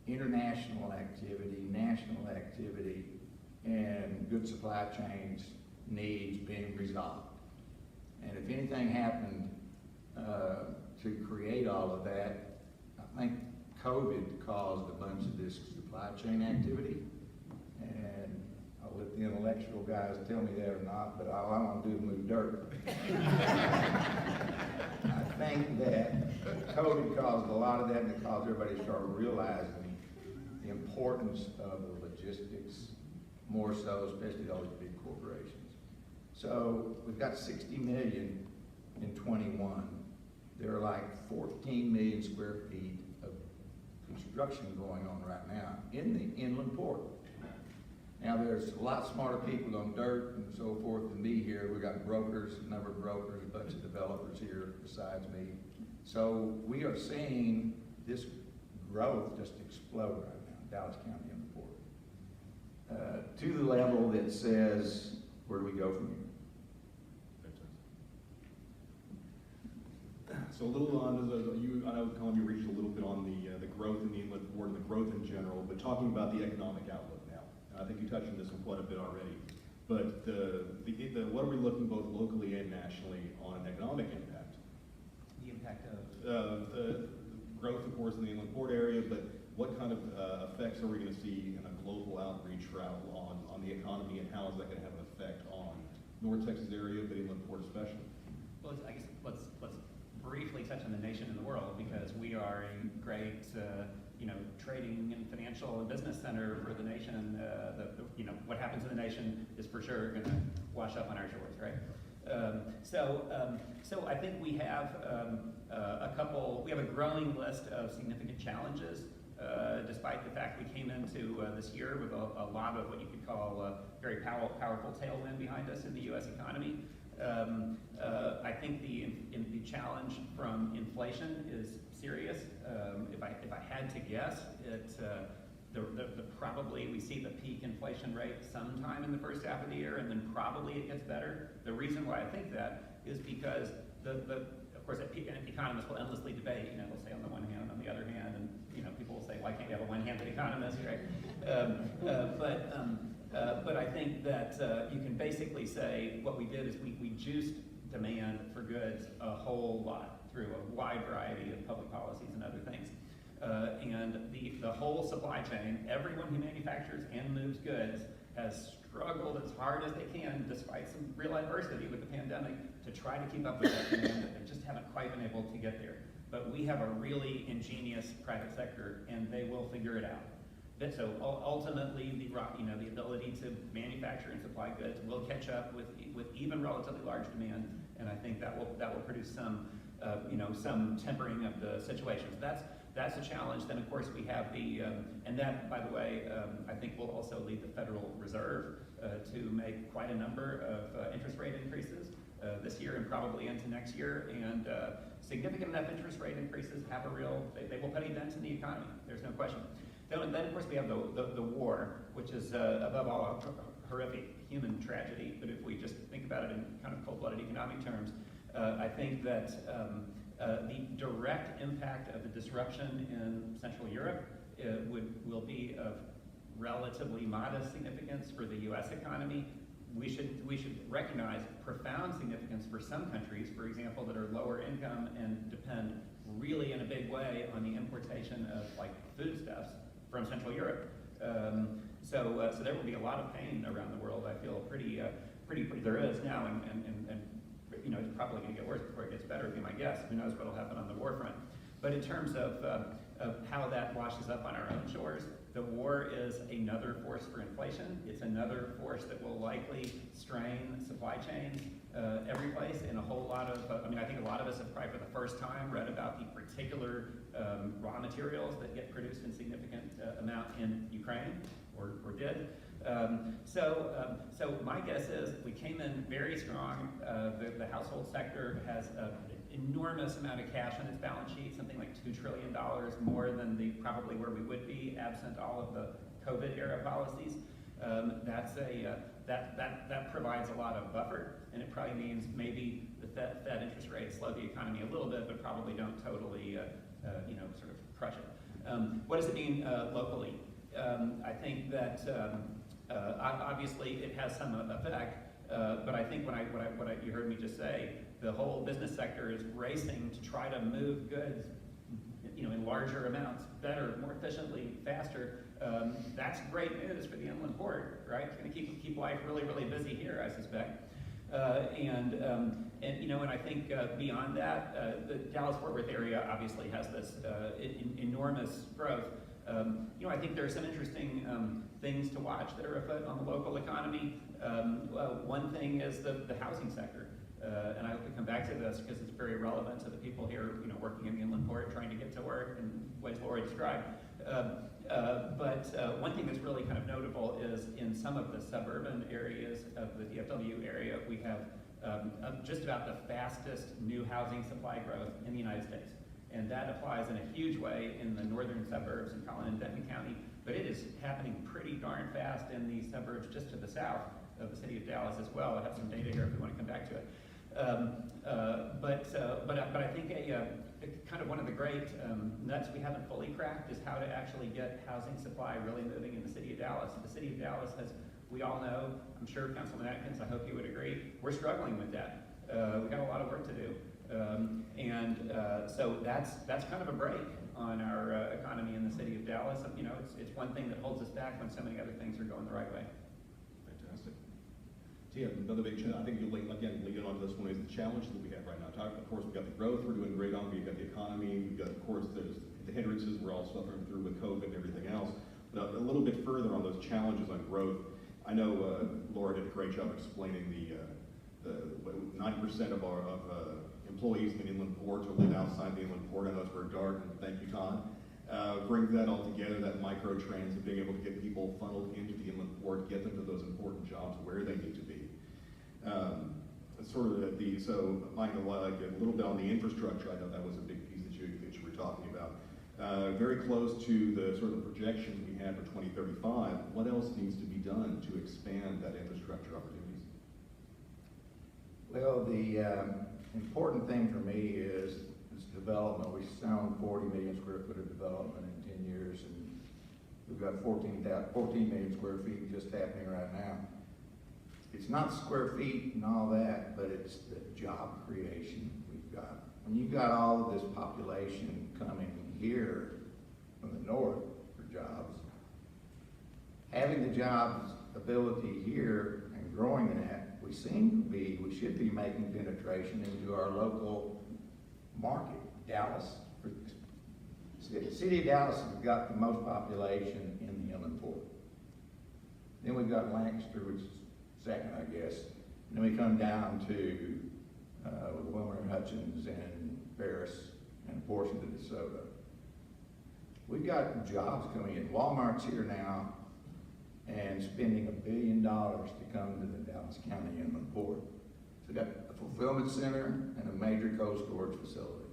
international activity, national activity, and good supply chains needs being resolved. And if anything happened to create all of that, I think COVID caused a bunch of this supply chain activity. And I'll let the intellectual guys tell me that or not, but all I want to do is move dirt. I think that COVID caused a lot of that, and it caused everybody to start realizing the importance of the logistics, more so, especially all these big corporations. So we've got 60 million in 21. There are like 14 million square feet of construction going on right now in the inland port. Now there's a lot smarter people on dirt and so forth than me here. We got brokers, a number of brokers, a bunch of developers here besides me. So we are seeing this growth just explode right now in Dallas County and the port. To the level that says, where do we go from here? So a little on, I know Colin, you reached a little bit on the growth in the inland port and the growth in general, but talking about the economic outlook now. I think you touched on this one quite a bit already. But what are we looking both locally and nationally on an economic impact? The impact of? growth, of course, in the Inland Port area, but what kind of effects are we going to see in a global outreach route on the economy, and how is that going to have an effect on North Texas area, but Inland Port especially? Well, I guess let's briefly touch on the nation and the world, because we are a great, trading and financial and business center for the nation. What happens in the nation is for sure going to wash up on our shores, right? So I think we have we have a growing list of significant challenges, despite the fact we came into this year with a lot of what you could call very powerful tailwind behind us in the U.S. economy. I think the challenge from inflation is serious. If I had to guess, probably we see the peak inflation rate sometime in the first half of the year, and then probably it gets better. The reason why I think that is because of course, economists will endlessly debate. They'll say on the one hand, on the other hand, and people will say, why can't you have a one-handed economist, right? But I think that you can basically say what we did is we juiced demand for goods a whole lot through a wide variety of public policies and other things. And the whole supply chain, everyone who manufactures and moves goods, has struggled as hard as they can, despite some real adversity with the pandemic, to try to keep up with that demand, that they just haven't quite been able to get there. But we have a really ingenious private sector, and they will figure it out. So ultimately, the ability to manufacture and supply goods will catch up with even relatively large demand, and I think that will produce some tempering of the situations. That's a challenge. Then of course we have and that, by the way, I think will also lead the Federal Reserve to make quite a number of interest rate increases this year and probably into next year. And significant enough interest rate increases have they will put a dent in the economy. There's no question. Then of course we have the war, which is above all a horrific human tragedy. But if we just think about it in kind of cold-blooded economic terms, I think that the direct impact of the disruption in Central Europe will be of relatively modest significance for the U.S. economy. We should recognize profound significance for some countries, for example, that are lower income and depend really in a big way on the importation of foodstuffs from Central Europe. So there will be a lot of pain around the world. I feel pretty there is now, and it's probably going to get worse before it gets better, would be my guess. Who knows what will happen on the war front. But in terms of how that washes up on our own shores, the war is another force for inflation. It's another force that will likely strain supply chains every place in a whole lot of, I think a lot of us have probably for the first time read about the particular raw materials that get produced in significant amount in Ukraine, or did. So my guess is we came in very strong. The household sector has an enormous amount of cash on its balance sheet, something like $2 trillion more than probably where we would be absent all of the COVID era policies. That provides a lot of buffer, and it probably means maybe the Fed interest rates slow the economy a little bit, but probably don't totally sort of crush it. What does it mean locally? I think that obviously it has some effect, but I think what you heard me just say, the whole business sector is racing to try to move goods, in larger amounts, better, more efficiently, faster. That's great news for the inland port, right? It's going to keep life really, really busy here, I suspect. And I think beyond that, the Dallas-Fort Worth area obviously has this enormous growth. I think there are some interesting things to watch that are afoot on the local economy. One thing is the housing sector. And I hope to come back to this because it's very relevant to the people here, working in the inland port, trying to get to work in ways Lori described. But one thing that's really kind of notable is in some of the suburban areas of the DFW area, we have just about the fastest new housing supply growth in the United States. And that applies in a huge way in the northern suburbs in Collin and Denton County, but it is happening pretty darn fast in the suburbs just to the south of the city of Dallas as well. I have some data here if we want to come back to it. But I think kind of one of the great nuts we haven't fully cracked is how to actually get housing supply really moving in the city of Dallas. The city of Dallas has, we all know, I'm sure Councilman Atkins, I hope you would agree, we're struggling with that. We've got a lot of work to do. So that's kind of a break on our economy in the city of Dallas. You know, it's one thing that holds us back when so many other things are going the right way. Fantastic. So yeah, another big challenge, I think you'll lean on this one, is the challenges that we have right now. Of course, we've got the growth we're doing great on, we've got the economy, we've got, of course, there's the hindrances we're all suffering through with COVID and everything else. But a little bit further on those challenges on growth, I know Laura did a great job explaining the 90% of our employees in the inland port or live outside the inland port. I know it's very dark, and thank you, Todd. Bring that all together, that micro-trans, and being able to get people funneled into the inland port, get them to those important jobs where they need to be. So Michael, like a little bit on the infrastructure, I know that was a big piece that you were talking about. Very close to the sort of projections we had for 2035. What else needs to be done to expand that infrastructure opportunities? Well, the important thing for me is development. We sound 40 million square foot of development in 10 years, and we've got 14 million square feet just happening right now. It's not square feet and all that, but it's the job creation we've got. When you've got all of this population coming here from the north for jobs, having the jobs ability here and growing that, we should be making penetration into our local market. Dallas, the city of Dallas has got the most population in the inland port. Then we've got Lancaster, which is second, I guess. And then we come down to Wilmer and Hutchins and Paris and a portion of DeSoto. We've got jobs coming in. Walmart's here now and spending $1 billion to come to the Dallas County Inland Port. So we've got a fulfillment center and a major cold storage facility.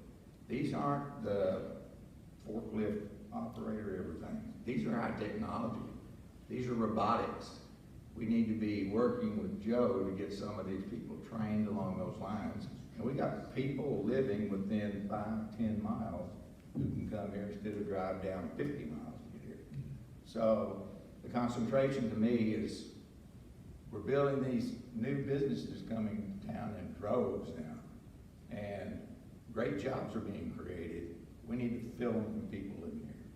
These aren't the forklift operator everything. These are high technology. These are robotics. We need to be working with Joe to get some of these people trained along those lines. And we got people living within 5-10 miles who can come here instead of drive down 50 miles to get here. So the concentration to me is we're building these new businesses coming to town in droves now. And great jobs are being created. We need to fill them with people living here.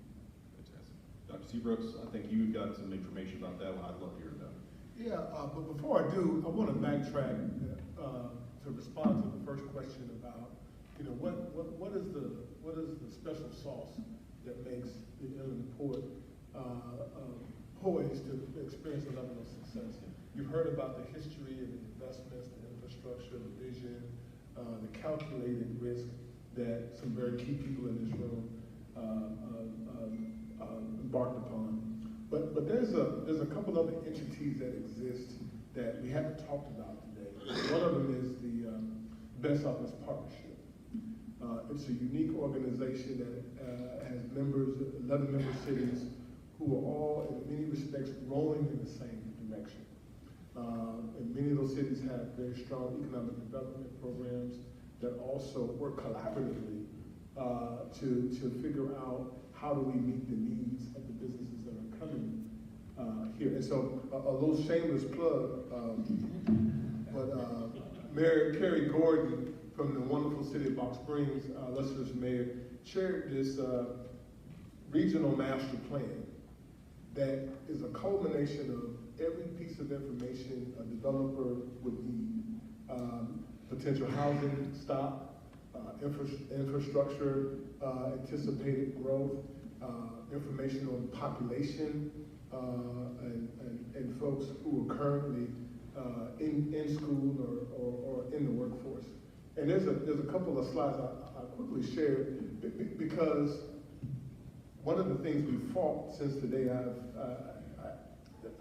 Fantastic. Dr. Seabrooks, I think you got some information about that one. I'd love to hear about it. Yeah, but before I do, I want to backtrack to respond to the first question about, you know, what is the special sauce that makes the inland port poised to experience a level of success? You've heard about the history and the investments, the infrastructure, the vision, the calculated risk that some very key people in this room embarked upon. But there's a couple other entities that exist that we haven't talked about today. One of them is the Best Office Partnership. It's a unique organization that has members, 11 member cities, who are all, in many respects, rowing in the same direction. And many of those cities have very strong economic development programs that also work collaboratively to figure out how do we meet the needs of the businesses that are coming here. And so a little shameless plug, but Mayor Kerry Gordon from the wonderful city of Box Springs, Lester's mayor, shared this regional master plan that is a culmination of every piece of information a developer would need. Potential housing stock, infrastructure, anticipated growth, information on population, and folks who are currently in school or in the workforce. And there's a couple of slides I'll quickly share because one of the things we fought since the day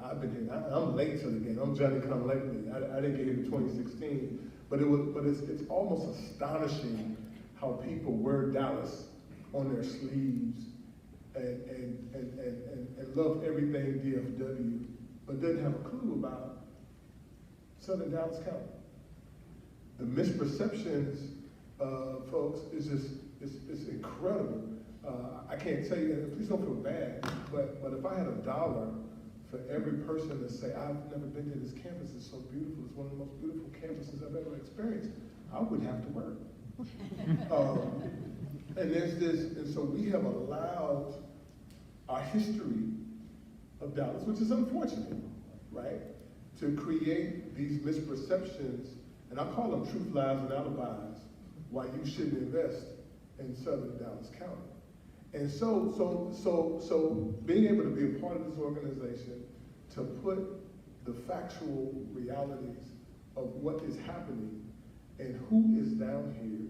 I've been here. I'm late to the game. I'm Johnny come lately. I didn't get here in 2016, but it's almost astonishing how people wear Dallas on their sleeves and love everything DFW, but didn't have a clue about Southern Dallas County. The misperceptions, folks, is just it's incredible. I can't tell you, please don't feel bad, but if I had $1 for every person to say, I've never been to this campus, it's so beautiful, it's one of the most beautiful campuses I've ever experienced, I wouldn't have to work. And there's this, and so we have allowed our history of Dallas, which is unfortunate, right? To create these misperceptions, and I call them truth, lies, and alibis, why you shouldn't invest in Southern Dallas County. And so being able to be a part of this organization, to put the factual realities of what is happening and who is down here,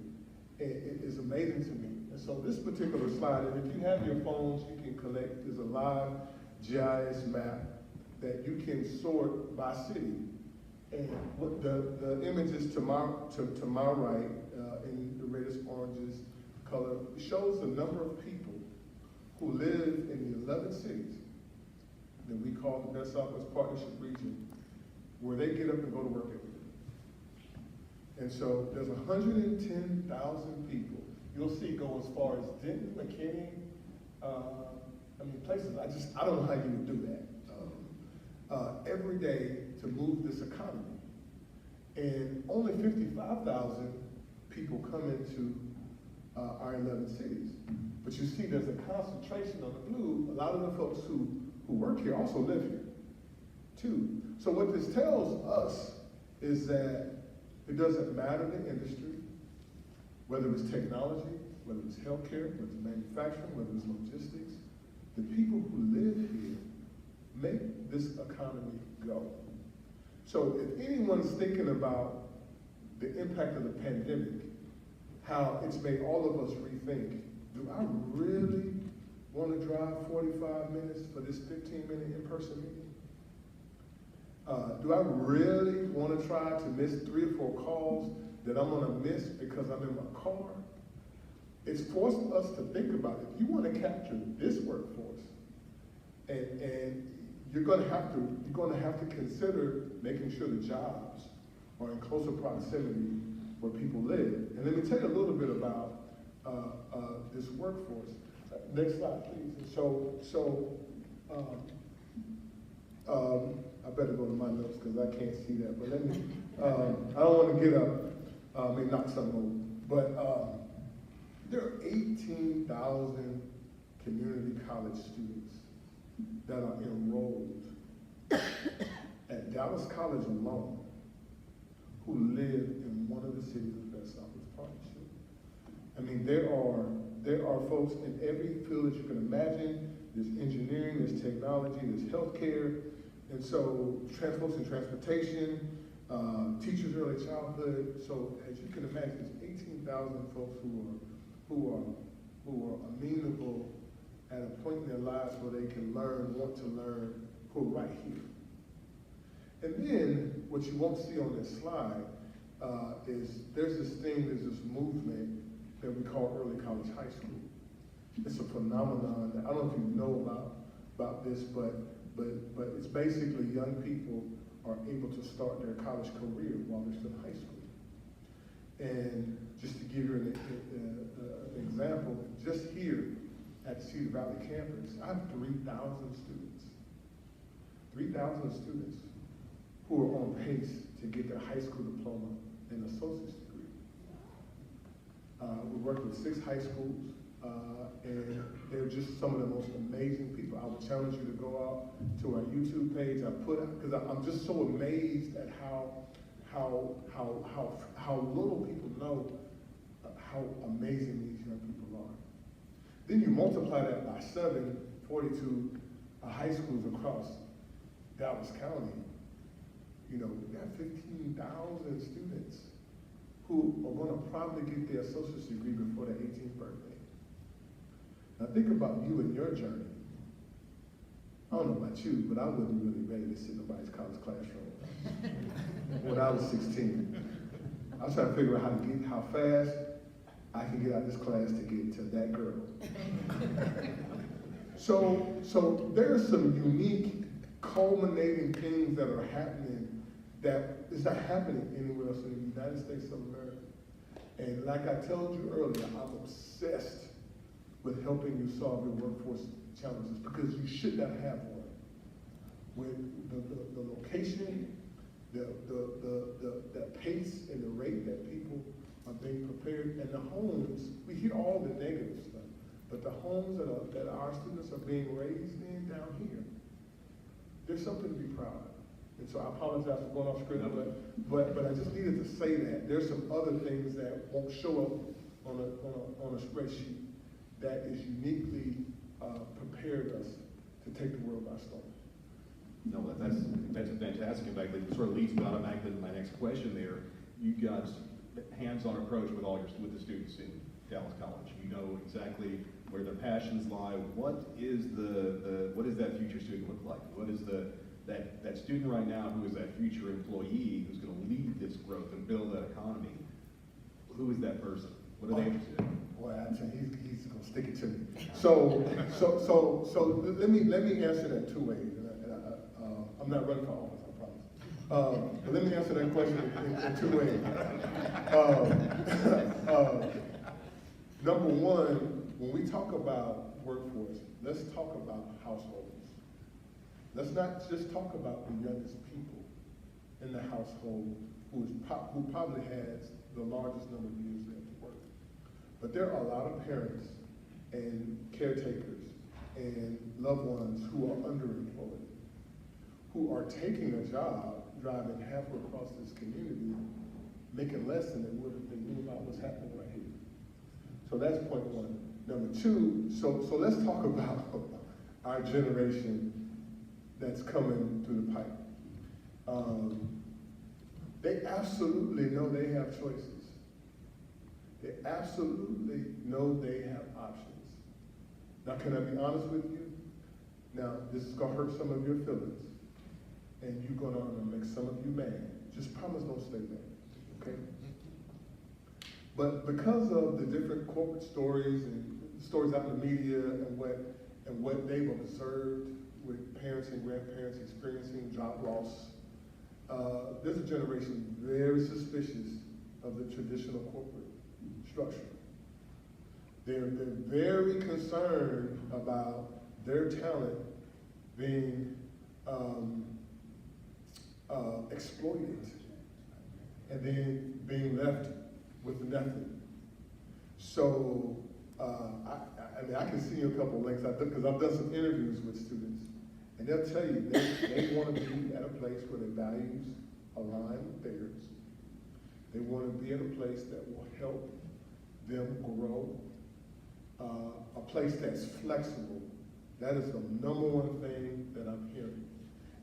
it is amazing to me. And so this particular slide, and if you have your phones, you can collect, there's a live GIS map that you can sort by city. And what the images to my right, in the reddest oranges color, shows the number of people who live in the 11 cities that we call the Best Southwest Partnership Region, where they get up and go to work every day. And so there's 110,000 people. You'll see go as far as Denton, McKinney, places. I don't know how you would do that. Every day to move this economy. And only 55,000 people come into our 11 cities. But you see there's a concentration on the blue. A lot of the folks who work here also live here, too. So what this tells us is that it doesn't matter the industry, whether it's technology, whether it's healthcare, whether it's manufacturing, whether it's logistics, the people who live here make this economy go. So if anyone's thinking about the impact of the pandemic, how it's made all of us rethink, do I really want to drive 45 minutes for this 15-minute in-person meeting? Do I really want to try to miss 3 or 4 calls that I'm going to miss because I'm in my car? It's forced us to think about it. If you want to capture this workforce, and you're going to have to consider making sure the jobs are in closer proximity where people live. And let me tell you a little bit about this workforce. Next slide, please. I better go to my notes because I can't see that. But let me. I don't want to get up and knock something over. But there are 18,000 community college students that are enrolled at Dallas College alone who live in one of the cities of the Best Southwest Partnership. I mean, there are folks in every field that you can imagine. There's engineering, there's technology, there's healthcare, and so folks in transportation, teachers early childhood. So as you can imagine, there's 18,000 folks who are amenable at a point in their lives where they can learn, want to learn, who are right here. And then what you won't see on this slide is there's this movement that we call early college high school. It's a phenomenon that I don't know if you know about this, but it's basically young people are able to start their college career while they're still in high school. And just to give you an example, just here at Cedar Valley campus, I have 3,000 students. 3,000 students who are on pace to get their high school diploma and associate's degree. We work with 6 high schools, and they're just some of the most amazing people. I would challenge you to go out to our YouTube page. Because I'm just so amazed at how little people know how amazing these young people are. Then you multiply that by 42 high schools across Dallas County. You know, we got 15,000 students who are going to probably get their associate's degree before their 18th birthday. Now think about you and your journey. I don't know about you, but I wasn't really ready to sit in nobody's college classroom when I was 16. I was trying to figure out how fast I can get out of this class to get to that girl. So there's some unique culminating things that are happening that is not happening anywhere else in the United States of America. And like I told you earlier, I'm obsessed with helping you solve your workforce challenges because you should not have one. With the location, the pace and the rate that people are being prepared, and the homes, we hear all the negative stuff, but the homes that our students are being raised in down here, there's something to be proud of. And so I apologize for going off script, but I just needed to say that. There's some other things that won't show up on a spreadsheet that is uniquely prepared us to take the world by storm. No, that's fantastic. In fact, it sort of leads me automatically to my next question there. You got hands-on approach with the students in Dallas College. You know exactly where their passions lie. What is what does that future student look like? What is that student right now who is that future employee who's going to lead this growth and build that economy? Who is that person? What are they interested in? Boy, I tell you, he's gonna stick it to me. So let me answer that two ways. I'm not running for office, I promise. But let me answer that question in two ways. Number one, when we talk about workforce, let's talk about households. Let's not just talk about the youngest people in the household who probably has the largest number of years left to work. But there are a lot of parents and caretakers and loved ones who are underemployed, who are taking a job, driving halfway across this community, making less than they would if they knew about what's happening right here. So that's point one. Number two, so let's talk about our generation that's coming through the pipe. They absolutely know they have choices. They absolutely know they have options. Now, can I be honest with you? Now, this is gonna hurt some of your feelings, and you're gonna make some of you mad. Just promise don't stay mad, okay? But because of the different corporate stories and stories out in the media and what they've observed with parents and grandparents experiencing job loss, there's a generation very suspicious of the traditional corporate structure. They're very concerned about their talent being exploited and then being left with nothing. So I can see a couple links because I've done some interviews with students, and they'll tell you they want to be at a place where their values align with theirs. They want to be at a place that will help them grow, a place that's flexible. That is the number one thing that I'm hearing.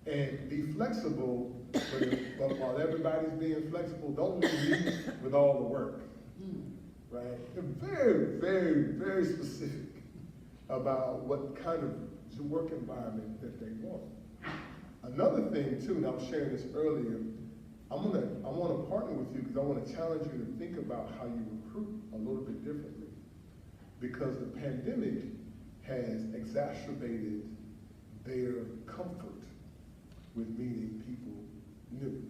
And be flexible, but while everybody's being flexible, don't leave with all the work, right? They're very, very, very specific about what kind of work environment that they want. Another thing too, and I was sharing this earlier, I want to partner with you because I want to challenge you to think about how you recruit a little bit differently, because the pandemic has exacerbated their comfort with meeting people new.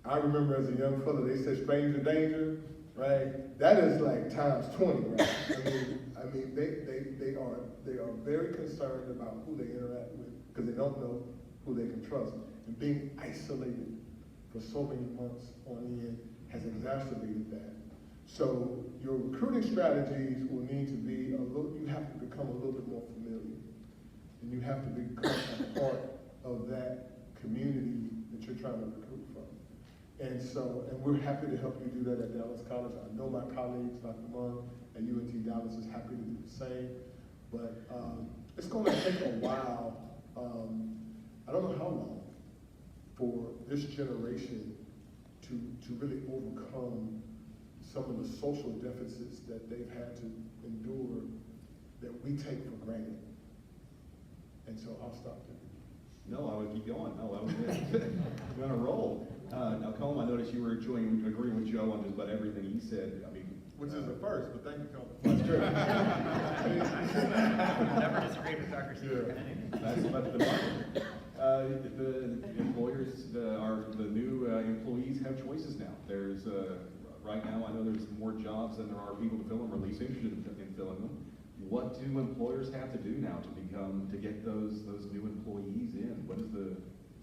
I remember as a young fella, they said stranger danger, right? That is like times 20, right? I mean, they are very concerned about who they interact with because they don't know who they can trust. And being isolated for so many months on end has exacerbated that. So your recruiting strategies will need to be you have to become a little bit more familiar. And you have to become a part of that community that you're trying to recruit from. And we're happy to help you do that at Dallas College. I know my colleagues, Dr. Munn at UNT Dallas is happy to do the same. But it's going to take a while, I don't know how long, for this generation to really overcome some of the social deficits that they've had to endure that we take for granted. And so I'll stop there. No, I would keep going. No, that was it. We're on a roll. Now, Colm, I noticed you were agreeing with Joe on just about everything he said. I mean, Which is the first, but thank you, Colm. that's true. Never disagreed with Dr. Seaver. That's the market. The employers, the new employees have choices now. There's right now, I know there's more jobs than there are people to fill them, or at least interested in filling them. What do employers have to do now to get those new employees in? What is the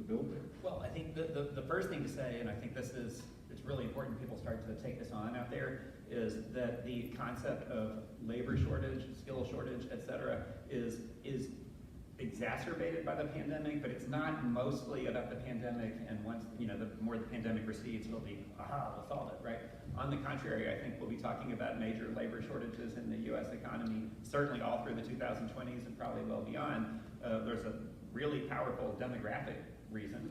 build there? Well, I think the first thing to say, and I think this is it's really important people start to take this on out there, is that the concept of labor shortage, skill shortage, et cetera, is exacerbated by the pandemic, but it's not mostly about the pandemic, and once, the more the pandemic recedes, it'll be, we'll solve it, right? On the contrary, I think we'll be talking about major labor shortages in the US economy, certainly all through the 2020s and probably well beyond. There's a really powerful demographic reason,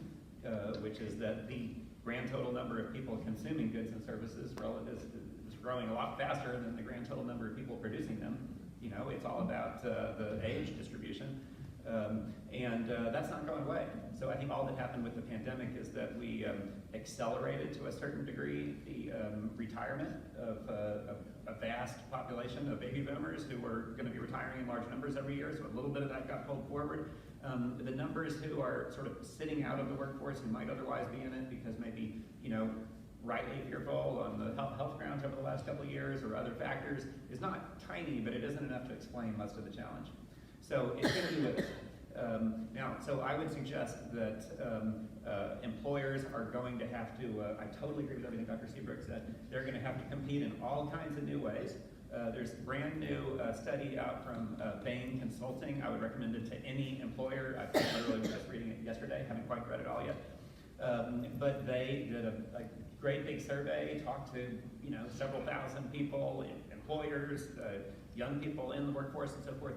which is that the grand total number of people consuming goods and services is growing a lot faster than the grand total number of people producing them. It's all about the age distribution. And that's not going away. So I think all that happened with the pandemic is that we accelerated to a certain degree the retirement of a vast population of baby boomers who were going to be retiring in large numbers every year. So a little bit of that got pulled forward. The numbers who are sort of sitting out of the workforce and might otherwise be in it because maybe, rightly fearful on the health grounds over the last couple of years or other factors is not tiny, but it isn't enough to explain most of the challenge. So it's going to be with us. Now, so I would suggest that employers are going to have to, I totally agree with everything Dr. Seabrook said, they're going to have to compete in all kinds of new ways. There's a brand new study out from Bain Consulting. I would recommend it to any employer. I literally was just reading it yesterday, haven't quite read it all yet. But they did a great big survey, talked to several thousand people, employers, young people in the workforce and so forth.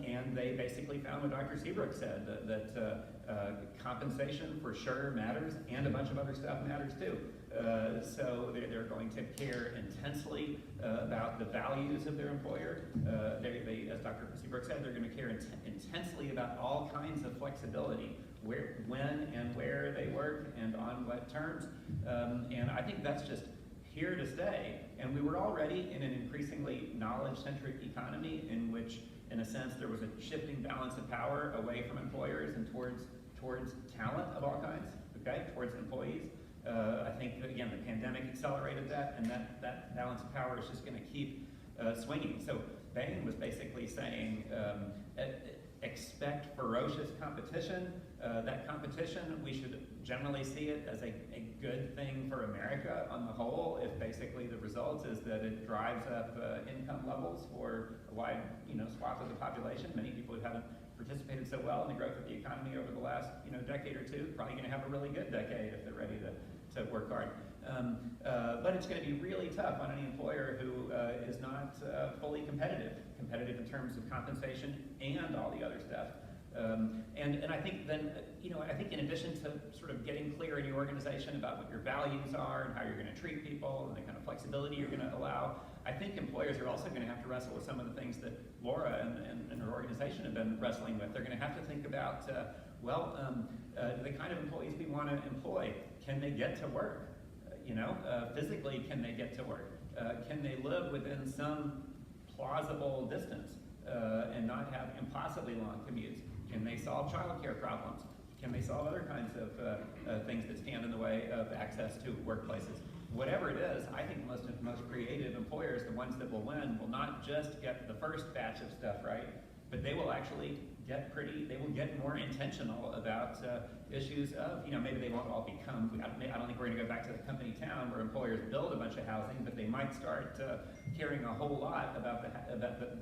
And they basically found what Dr. Seabrook said, that compensation for sure matters, and a bunch of other stuff matters too. So they're going to care intensely about the values of their employer. They, as Dr. Seabrook said, they're going to care intensely about all kinds of flexibility, when and where they work and on what terms. And I think that's just here to stay. And we were already in an increasingly knowledge-centric economy in which, in a sense, there was a shifting balance of power away from employers and towards talent of all kinds, okay, towards employees. I think, again, the pandemic accelerated that, and that balance of power is just going to keep swinging. So Bain was basically saying, expect ferocious competition. That competition, we should generally see it as a good thing for America on the whole, if basically the result is that it drives up income levels for a wide swath of the population. Many people who haven't participated so well in the growth of the economy over the last decade or two, probably going to have a really good decade if they're ready to work hard. But it's going to be really tough on any employer who is not fully competitive in terms of compensation and all the other stuff. And I think then, I think in addition to sort of getting clear in your organization about what your values are and how you're going to treat people and the kind of flexibility you're going to allow, I think employers are also going to have to wrestle with some of the things that Laura and her organization have been wrestling with. They're going to have to think about, the kind of employees we want to employ. Can they get to work? Physically, can they get to work? Can they live within some plausible distance and not have impossibly long commutes? Can they solve childcare problems? Can they solve other kinds of things that stand in the way of access to workplaces? Whatever it is, I think most creative employers, the ones that will win, will not just get the first batch of stuff right, but they will actually get more intentional about issues of, maybe they won't all become, I don't think we're going to go back to the company town where employers build a bunch of housing, but they might start caring a whole lot about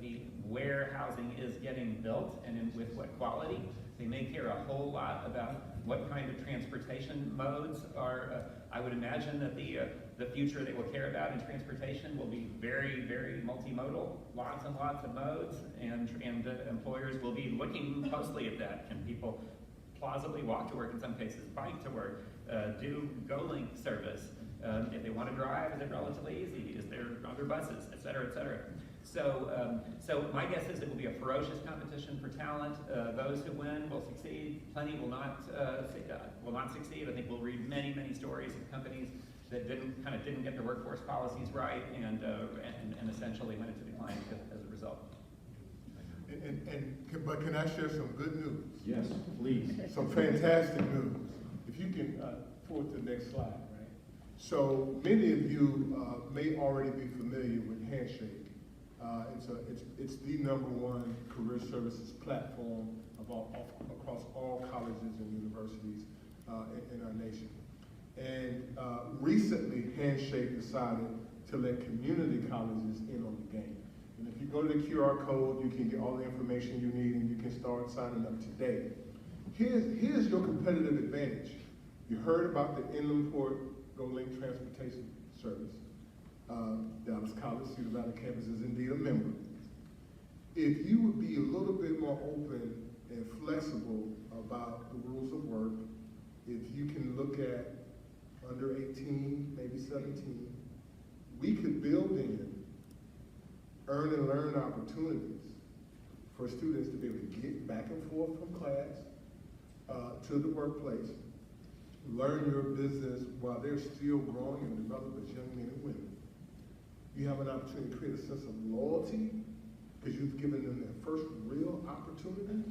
the where housing is getting built and with what quality. They may care a whole lot about what kind of transportation modes are. I would imagine that the future they will care about in transportation will be very, very multimodal, lots and lots of modes, and employers will be looking closely at that. Can people plausibly walk to work, in some cases bike to work, do GoLink service? If they want to drive, is it relatively easy? Is there other buses, et cetera, et cetera? So my guess is it will be a ferocious competition for talent. Those who win will succeed. Plenty will not succeed. I think we'll read many, many stories of companies that didn't get their workforce policies right and essentially went into decline as a result. But can I share some good news? Yes, please. Some fantastic news. If you can forward to the next slide, right? So many of you may already be familiar with Handshake. It's the #1 career services platform across all colleges and universities in our nation. And recently, Handshake decided to let community colleges in on the game. And if you go to the QR code, you can get all the information you need and you can start signing up today. Here's your competitive advantage. You heard about the Inland Port GoLink Transportation Service. Dallas College, Cedar Valley campus is indeed a member. If you would be a little bit more open and flexible about the rules of work, if you can look at under 18, maybe 17, we could build in earn and learn opportunities for students to be able to get back and forth from class to the workplace, learn your business while they're still growing and developing as young men and women. You have an opportunity to create a sense of loyalty because you've given them their first real opportunity.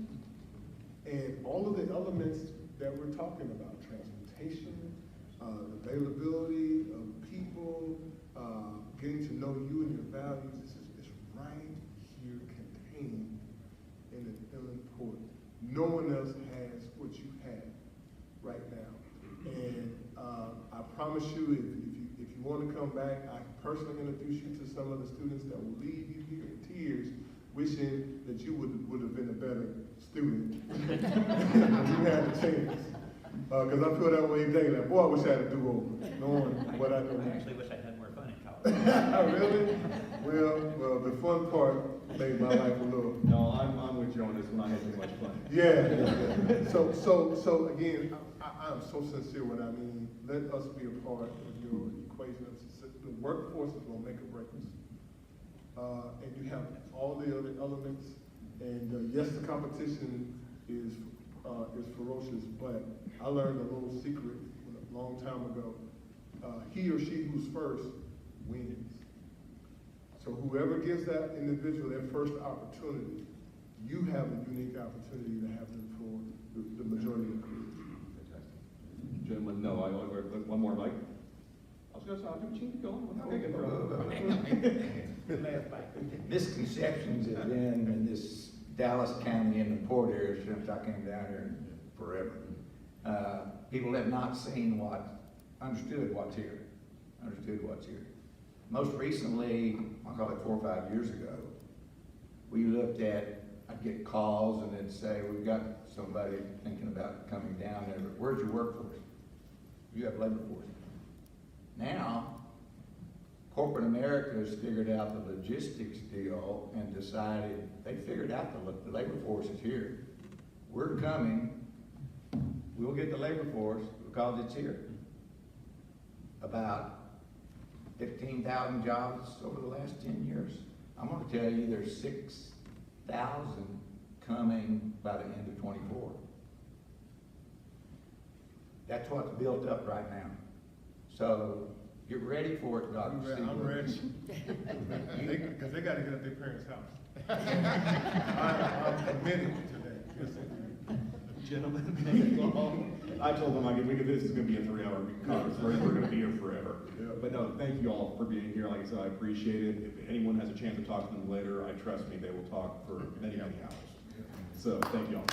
And all of the elements that we're talking about, transportation, the availability of people, getting to know you and your values, is right here contained in the Inland Port. No one else has what you have right now. And I promise you, if you want to come back, I personally introduce you to some of the students that will leave you here in tears, wishing that you would have been a better student if you had the chance. Because I feel that way daily. Boy, I wish I had a do-over, knowing what I know. I actually wish I had more fun in college. Really? Well, the fun part made my life a little. No, I'm with you on this one. I had too much fun. Yeah. So again, I'm so sincere what I mean. Let us be a part of your equation of success. The workforce is going to make or break us. And you have all the other elements. And yes, the competition is ferocious, but I learned a little secret a long time ago. He or she who's first wins. So whoever gives that individual their first opportunity, you have a unique opportunity to have them for the majority of the career. Fantastic. Gentlemen, no, one more, Mike. I was going to say, I'll give you a go. Misconceptions have been in this Dallas County and the port area since I came down here forever. People have not seen understood what's here. Most recently, I'll call it 4 or 5 years ago, we looked at, I'd get calls and they'd say, we've got somebody thinking about coming down there, but where's your workforce? You have labor force. Now, corporate America has figured out the logistics deal and decided, they figured out the labor force is here. We're coming, we'll get the labor force because it's here. About 15,000 jobs over the last 10 years. I'm going to tell you there's 6,000 coming by the end of 24. That's what's built up right now. So get ready for it, Dr. Steve. I'm ready. Because they got to get up their parents' house. I'm committed to that. Yes, Gentlemen, thank you all. I told them this is going to be a 3-hour conference. We're going to be here forever. Yeah. But no, thank you all for being here. Like I said, I appreciate it. If anyone has a chance to talk to them later, trust me, they will talk for many, many hours. So thank you all.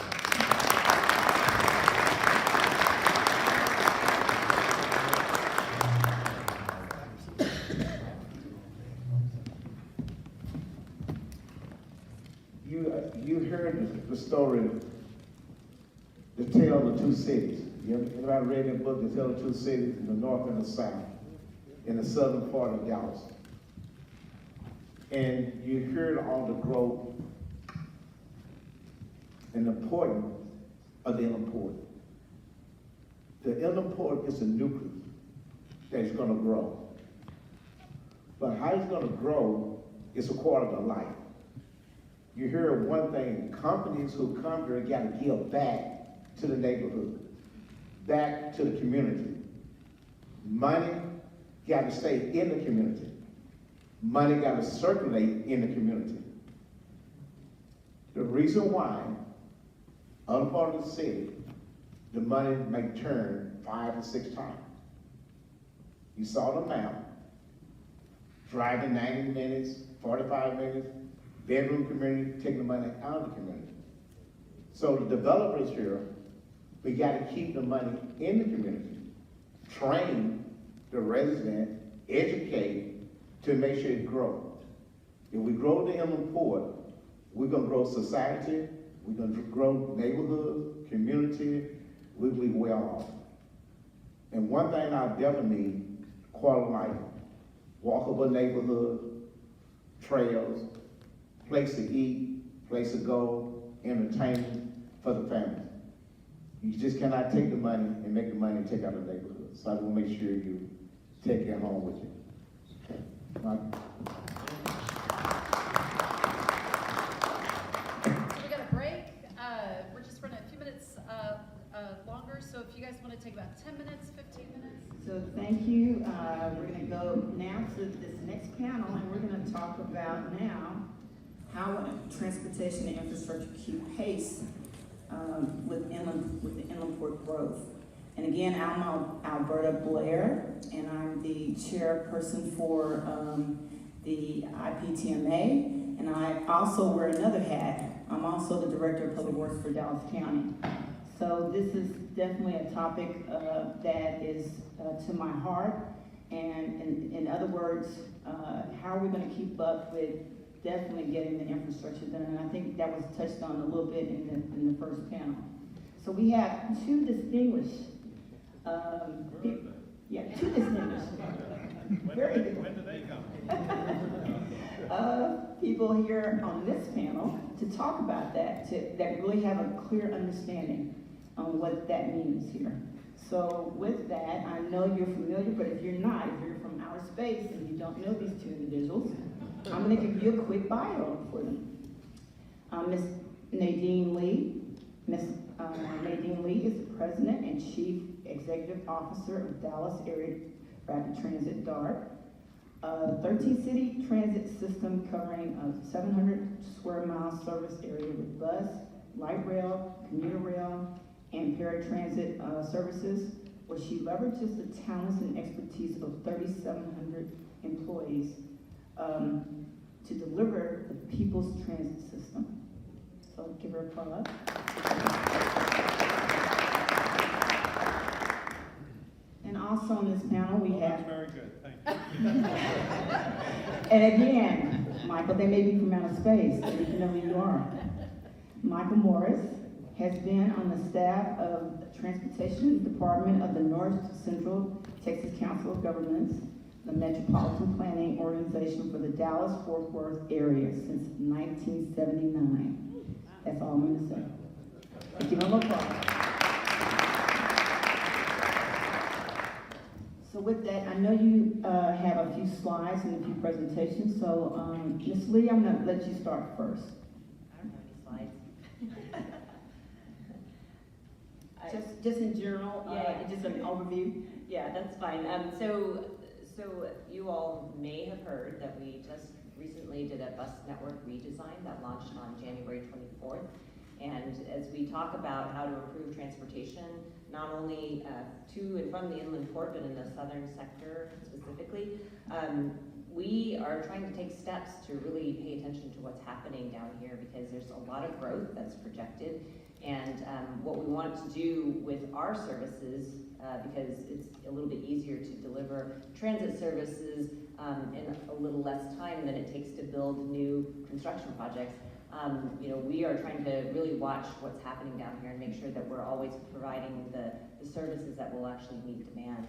You heard the story, The Tale of the Two Cities. Anybody read that book, The Tale of the Two Cities, in the north and the south, in the southern part of Dallas? And you heard all the growth and the importance of the Inland Port. The Inland Port is a nucleus that is going to grow. But how it's going to grow is a part of the life. You hear one thing, companies who come here got to give back to the neighborhood, back to the community. Money got to stay in the community. Money got to circulate in the community. The reason why, other part of the city, the money may turn 5 or 6 times. You saw the map, driving 90 minutes, 45 minutes, bedroom community, taking the money out of the community. So the developers here, we got to keep the money in the community, train the resident, educate to make sure it grows. If we grow the inland port, we're gonna grow society, we're gonna grow neighborhood, community, we'll be well off. And one thing I definitely need, quality of life, walkable neighborhood, trails, place to eat, place to go, entertainment for the family. You just cannot take the money and make the money and take out the neighborhood. So I want to make sure you take it home with you. Okay. Mike? We got a break. We're just running a few minutes longer, so if you guys want to take about 10 minutes, 15 minutes. So thank you. We're going to go now to this next panel, and we're going to talk about now how transportation and infrastructure keep pace with the inland port growth. And again, I'm Alberta Blair, and I'm the chairperson for the IPTMA, and I also wear another hat. I'm also the director of public works for Dallas County. So this is definitely a topic that is to my heart. And in other words, how are we going to keep up with definitely getting the infrastructure done? And I think that was touched on a little bit in the first panel. So we have two distinguished, two distinguished, very good. When do they come? People here on this panel to talk about that, that really have a clear understanding on what that means here. So with that, I know you're familiar, but if you're not, if you're from outer space and you don't know these two individuals, I'm going to give you a quick bio for them. Miss Nadine Lee. Miss Nadine Lee is the President and Chief Executive Officer of Dallas Area Rapid Transit DART, a 13-city transit system covering a 700 square mile service area with bus, light rail, commuter rail, and paratransit services, where she leverages the talents and expertise of 3,700 employees to deliver the people's transit system. So give her a applause. And also on this panel we have... That's very good, thank you. And again, Michael, they may be from outer space, so you know who you are. Michael Morris has been on the staff of the Transportation Department of the North Central Texas Council of Governments, the Metropolitan Planning Organization for the Dallas-Fort Worth area since 1979. That's all I'm going to say. Give him a applause. So with that, I know you have a few slides and a few presentations, so Ms. Lee, I'm going to let you start first. I don't have any slides. Just in general, just an overview. Yeah, that's fine. So you all may have heard that we just recently did a bus network redesign that launched on January 24th. And as we talk about how to improve transportation, not only to and from the inland port, but in the southern sector specifically, we are trying to take steps to really pay attention to what's happening down here, because there's a lot of growth that's projected. And what we want to do with our services, because it's a little bit easier to deliver transit services in a little less time than it takes to build new construction projects. We are trying to really watch what's happening down here and make sure that we're always providing the services that will actually meet demand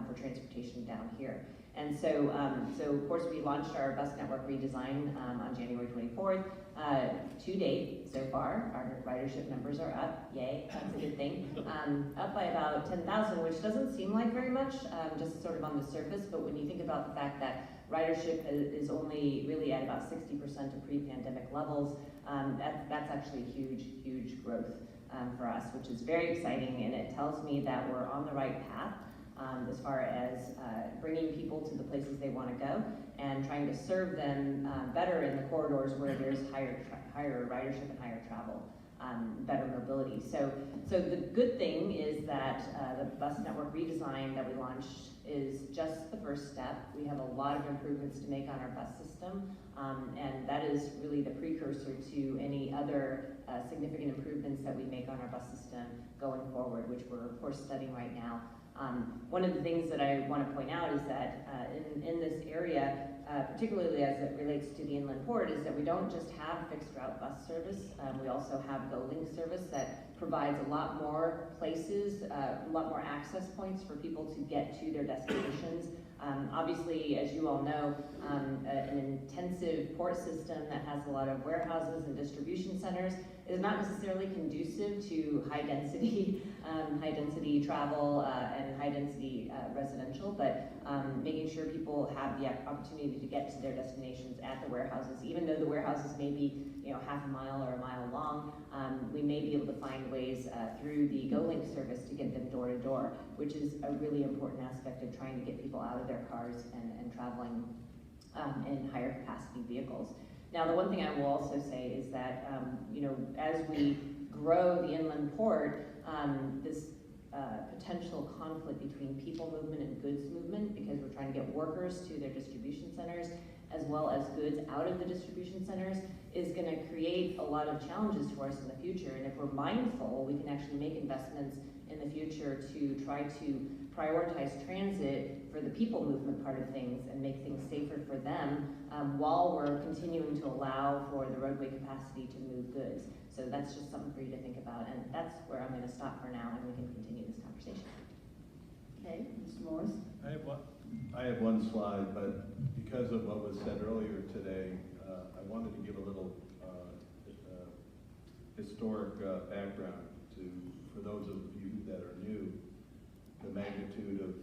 for transportation down here. And so of course, we launched our bus network redesign on January 24th. To date, so far, our ridership numbers are up. Yay, that's a good thing. Up by about 10,000, which doesn't seem like very much, just sort of on the surface, but when you think about the fact that ridership is only really at about 60% of pre-pandemic levels, that's actually huge, huge growth for us, which is very exciting, and it tells me that we're on the right path as far as bringing people to the places they want to go and trying to serve them better in the corridors where there's higher ridership and higher travel, better mobility. So the good thing is that the bus network redesign that we launched is just the first step. We have a lot of improvements to make on our bus system, and that is really the precursor to any other significant improvements that we make on our bus system going forward, which we're of course studying right now One of the things that I want to point out is that in this area, particularly as it relates to the inland port, is that we don't just have fixed route bus service, we also have GoLink service that provides a lot more places, a lot more access points for people to get to their destinations. Obviously, as you all know, an intensive port system that has a lot of warehouses and distribution centers is not necessarily conducive to high density travel and high density residential, but making sure people have the opportunity to get to their destinations at the warehouses, even though the warehouses may be half a mile or a mile long, we may be able to find ways through the GoLink service to get them door to door, which is a really important aspect of trying to get people out of their cars and traveling in higher capacity vehicles. Now, the one thing I will also say is that, as we grow the inland port, this potential conflict between people movement and goods movement, because we're trying to get workers to their distribution centers, as well as goods out of the distribution centers, is going to create a lot of challenges for us in the future. And if we're mindful, we can actually make investments in the future to try to prioritize transit for the people movement part of things and make things safer for them, while we're continuing to allow for the roadway capacity to move goods. So that's just something for you to think about, and that's where I'm going to stop for now, and we can continue this conversation. Okay, Mr. Morris? I have one slide, but because of what was said earlier today, I wanted to give a little historic background for those of you that are new, the magnitude of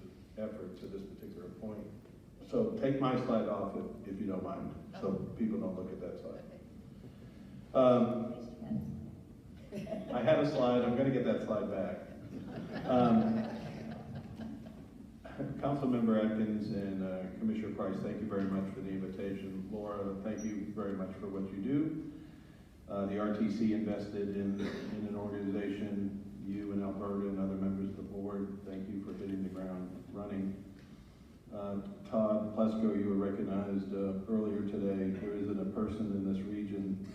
effort to this particular point. So take my slide off if you don't mind, so people don't look at that slide. I had a slide, I'm going to get that slide back. Councilmember Atkins and Commissioner Price, thank you very much for the invitation. Laura, thank you very much for what you do. The RTC invested in an organization, you and Alberta and other members of the board, thank you for hitting the ground running. Todd Plesko, you were recognized earlier today. There isn't a person in this region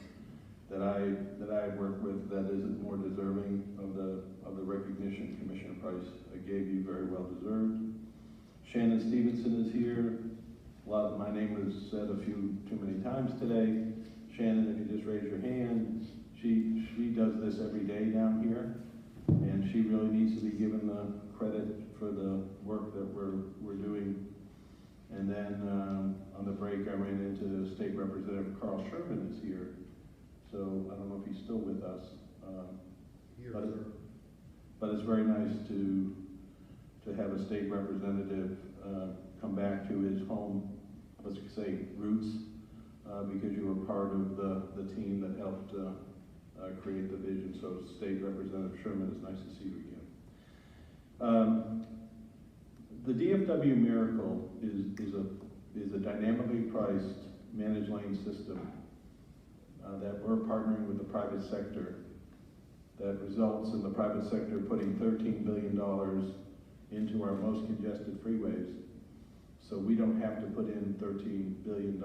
that I work with that isn't more deserving of the recognition Commissioner Price gave you, very well deserved. Shannon Stevenson is here. My name was said a few too many times today. Shannon, if you just raise your hand, she does this every day down here, and she really needs to be given the credit for the work that we're doing. And then on the break, I ran into State Representative Carl Sherman is here. So I don't know if he's still with us, but it's very nice to have a state representative come back to his home, let's say roots, because you were part of the team that helped create the vision. So State Representative Sherman, it's nice to see you again. The DFW Miracle is a dynamically priced managed lane system that we're partnering with the private sector that results in the private sector putting $13 billion into our most congested freeways. So we don't have to put in $13 billion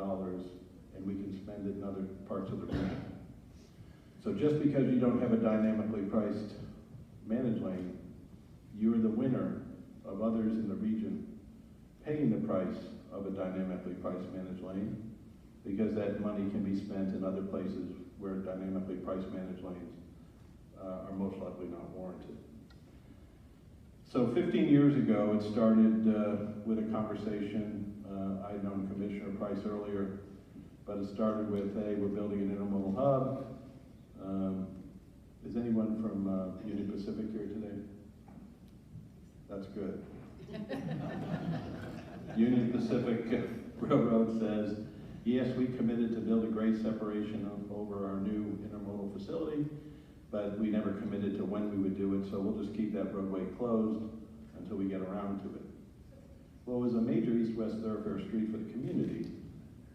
and we can spend it in other parts of the region. So just because you don't have a dynamically priced managed lane, you are the winner of others in the region paying the price of a dynamically priced managed lane, because that money can be spent in other places where dynamically priced managed lanes are most likely not warranted. So 15 years ago, it started with a conversation. I'd known Commissioner Price earlier, but it started with, hey, we're building an intermodal hub. Is anyone from Union Pacific here today? That's good. Union Pacific Railroad says, yes, we committed to build a grade separation over our new intermodal facility, but we never committed to when we would do it, so we'll just keep that roadway closed until we get around to it. Well, it was a major east-west thoroughfare street for the community.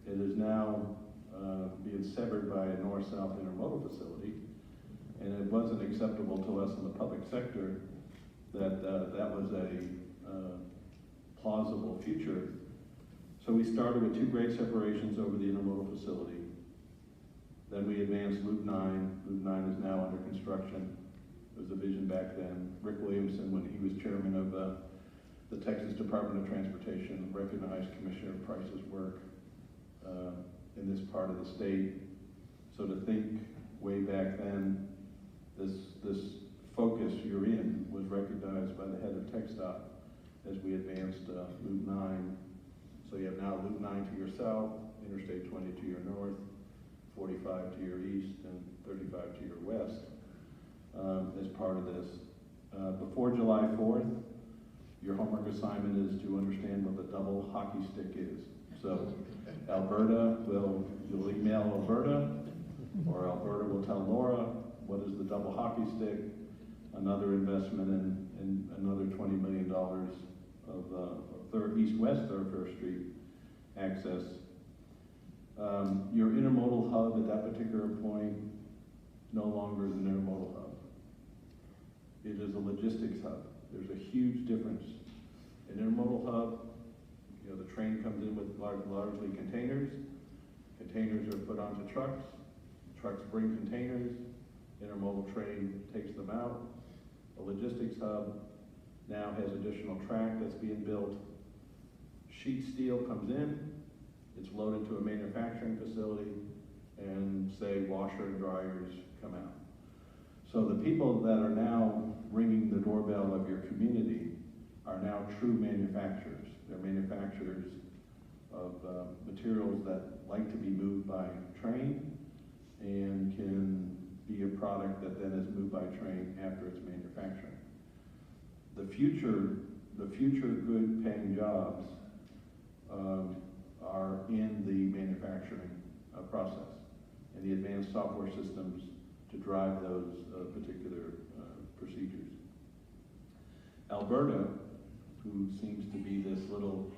It is now being severed by a north-south intermodal facility, and it wasn't acceptable to us in the public sector that that was a plausible future. So we started with 2 grade separations over the intermodal facility. Then we advanced Loop 9. Loop 9 is now under construction. There was a vision back then. Rick Williamson, when he was chairman of the Texas Department of Transportation recognized Commissioner Price's work in this part of the state. So to think way back then, this focus you're in was recognized by the head of TxDOT as we advanced Loop 9. So you have now Loop 9 to your south, Interstate 20 to your north, 45 to your east, and 35 to your west as part of this. Before July 4th, your homework assignment is to understand what the double hockey stick is. So Alberta you'll email Alberta, or Alberta will tell Laura what is the double hockey stick, another investment in another $20 million of east-west Thoroughfare Street access. Your intermodal hub at that particular point no longer is an intermodal hub. It is a logistics hub. There's a huge difference. An intermodal hub, the train comes in with largely containers. Containers are put onto trucks. Trucks bring containers. Intermodal train takes them out. A logistics hub now has additional track that's being built. Sheet steel comes in. It's loaded to a manufacturing facility, and say washer and dryers come out. So the people that are now ringing the doorbell of your community are now true manufacturers. They're manufacturers of materials that like to be moved by train and can be a product that then is moved by train after it's manufacturing. The future good paying jobs are in the manufacturing process and the advanced software systems to drive those particular procedures. Alberta, who seems to be this little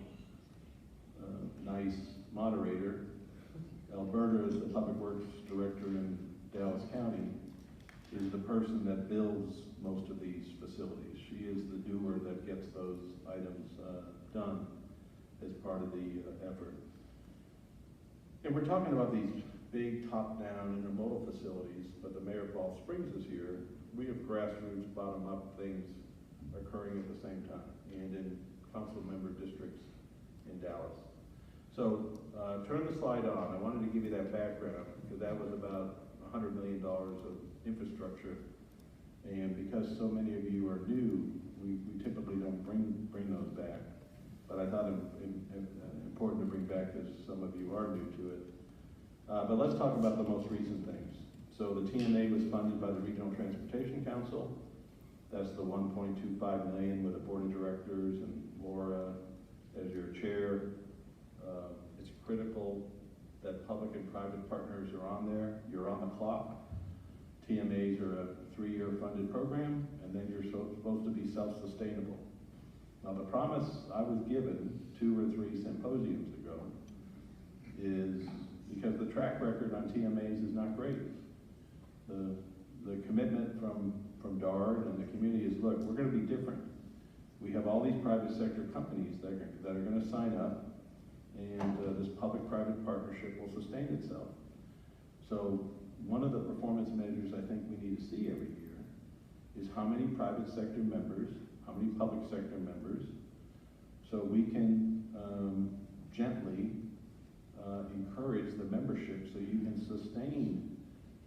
nice moderator, Alberta is the Public Works Director in Dallas County, is the person that builds most of these facilities. She is the doer that gets those items done as part of the effort. And we're talking about these big top-down intermodal facilities, but the mayor of Ball Springs is here. We have grassroots, bottom-up things occurring at the same time, and in council member districts in Dallas. So turn the slide on. I wanted to give you that background because that was about $100 million of infrastructure. And because so many of you are new, we typically don't bring those back. But I thought it important to bring back because some of you are new to it. But let's talk about the most recent things. So the TMA was funded by the Regional Transportation Council. That's the $1.25 million with a board of directors and Laura as your chair. It's critical that public and private partners are on there. You're on the clock. TMAs are a 3-year funded program, and then you're supposed to be self-sustainable. Now the promise I was given 2 or 3 symposiums ago is because the track record on TMAs is not great. The commitment from DARD and the community is, look, we're going to be different. We have all these private sector companies that are going to sign up, and this public-private partnership will sustain itself. So one of the performance measures I think we need to see every year is how many private sector members, how many public sector members, so we can gently encourage the membership so you can sustain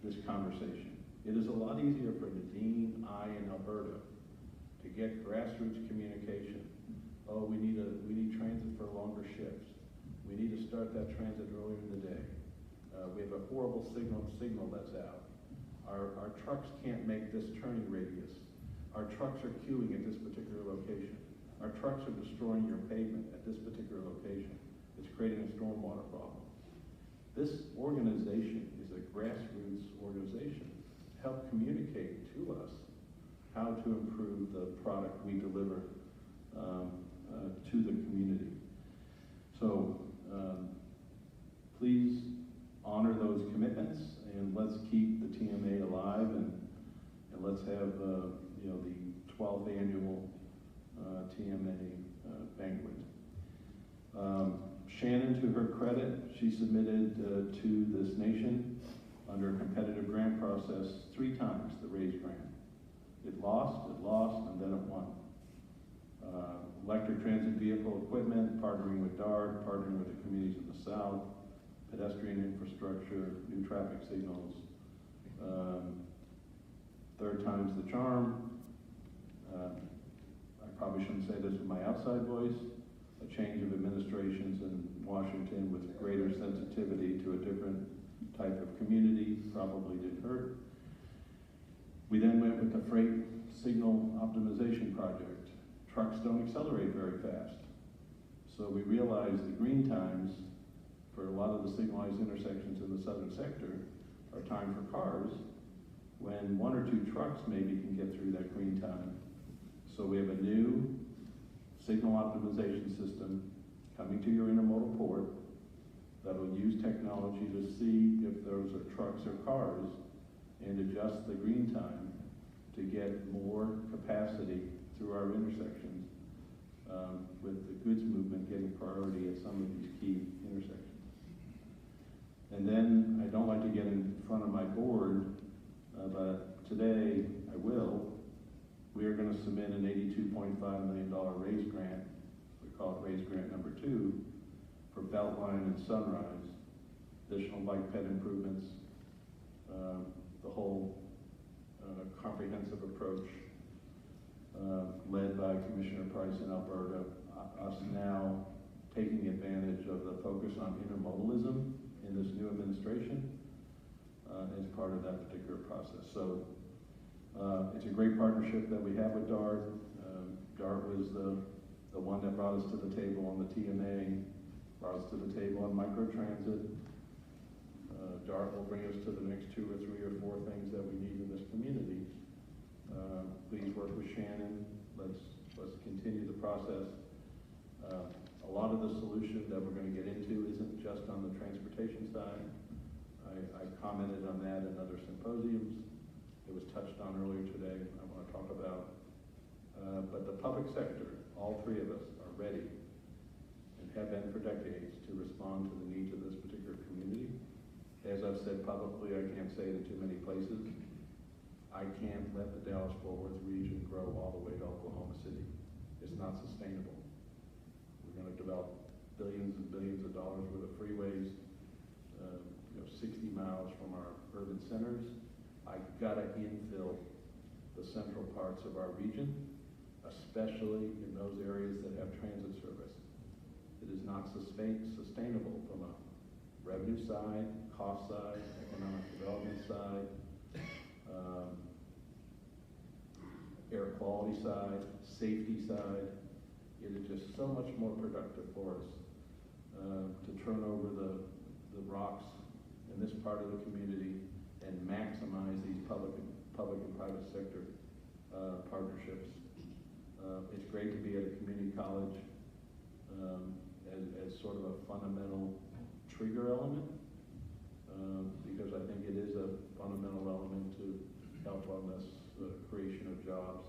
this conversation. It is a lot easier for Nadine, I, and Alberta to get grassroots communication. Oh, we need transit for longer shifts. We need to start that transit earlier in the day. We have a horrible signal that's out. Our trucks can't make this turning radius. Our trucks are queuing at this particular location. Our trucks are destroying your pavement at this particular location. It's creating a stormwater problem. This organization is a grassroots organization to help communicate to us how to improve the product we deliver to the community. So please honor those commitments, and let's keep the TMA alive, and let's have the 12th annual TMA banquet. Shannon, to her credit, she submitted to this nation under a competitive grant process 3 times the RAISE grant. It lost, and then it won. Electric transit vehicle equipment, partnering with DART, partnering with the communities in the south, pedestrian infrastructure, new traffic signals. Third time's the charm. I probably shouldn't say this with my outside voice. A change of administrations in Washington with greater sensitivity to a different type of community probably didn't hurt. We then went with the freight signal optimization project. Trucks don't accelerate very fast. So we realized the green times for a lot of the signalized intersections in the southern sector are time for cars, when 1 or 2 trucks maybe can get through that green time. So we have a new signal optimization system coming to your intermodal port that'll use technology to see if those are trucks or cars and adjust the green time to get more capacity through our intersections, with the goods movement getting priority at some of these key intersections. And then, I don't like to get in front of my board, but today I will. We are going to submit an $82.5 million raise grant. We call it raise grant number 2 for Beltline and Sunrise, additional bike ped improvements, the whole comprehensive approach led by Commissioner Price in Alberta, us now taking advantage of the focus on intermodalism in this new administration as part of that particular process. So it's a great partnership that we have with DART. DART was the one that brought us to the table on the TMA, brought us to the table on microtransit. DART will bring us to the next 2 or 3 or 4 things that we need in this community. Please work with Shannon. Let's continue the process. A lot of the solution that we're going to get into isn't just on the transportation side. I commented on that in other symposiums. It was touched on earlier today. I want to talk about. But the public sector, all 3 of us are ready and have been for decades to respond to the needs of this particular community. As I've said publicly, I can't say it in too many places. I can't let the Dallas-Fort Worth region grow all the way to Oklahoma City. It's not sustainable. We're going to develop billions and billions of dollars worth of freeways, 60 miles from our urban centers. I gotta infill the central parts of our region, especially in those areas that have transit service. It is not sustainable from a revenue side, cost side, economic development side, air quality side, safety side. It is just so much more productive for us to turn over the rocks in this part of the community and maximize these public and private sector partnerships. It's great to be at a community college as sort of a fundamental trigger element, because I think it is a fundamental element to help on this creation of jobs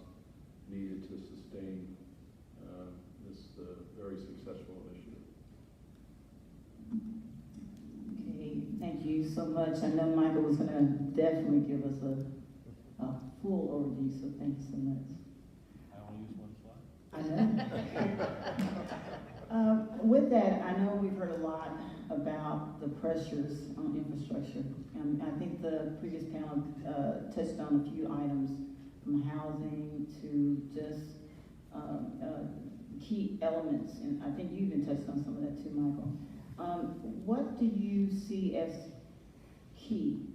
needed to sustain this very successful initiative. Okay, thank you so much. I know Michael was going to definitely give us a full overview, so thank you so much. I only use 1 slide. I know. With that, I know we've heard a lot about the pressures on infrastructure. I think the previous panel touched on a few items, from housing to just key elements, and I think you even touched on some of that too, Michael. What do you see as key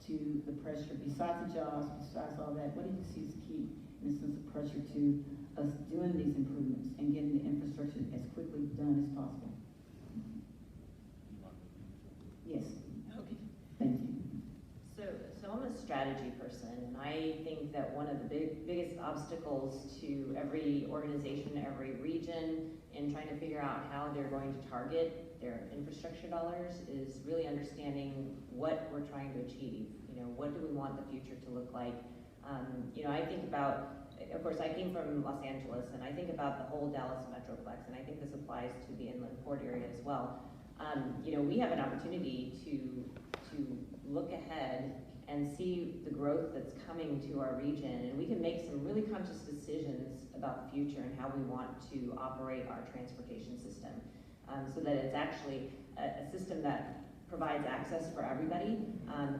to the pressure, besides the jobs, besides all that? What do you see as key in the sense of pressure to us doing these improvements and getting the infrastructure as quickly done as possible? Yes. Okay. Thank you. So I'm a strategy person, and I think that one of the biggest obstacles to every organization, every region, in trying to figure out how they're going to target their infrastructure dollars is really understanding what we're trying to achieve. What do we want the future to look like? I think about, of course, I came from Los Angeles, and I think about the whole Dallas Metroplex, and I think this applies to the inland port area as well. We have an opportunity to look ahead and see the growth that's coming to our region, and we can make some really conscious decisions about the future and how we want to operate our transportation system, so that it's actually a system that provides access for everybody,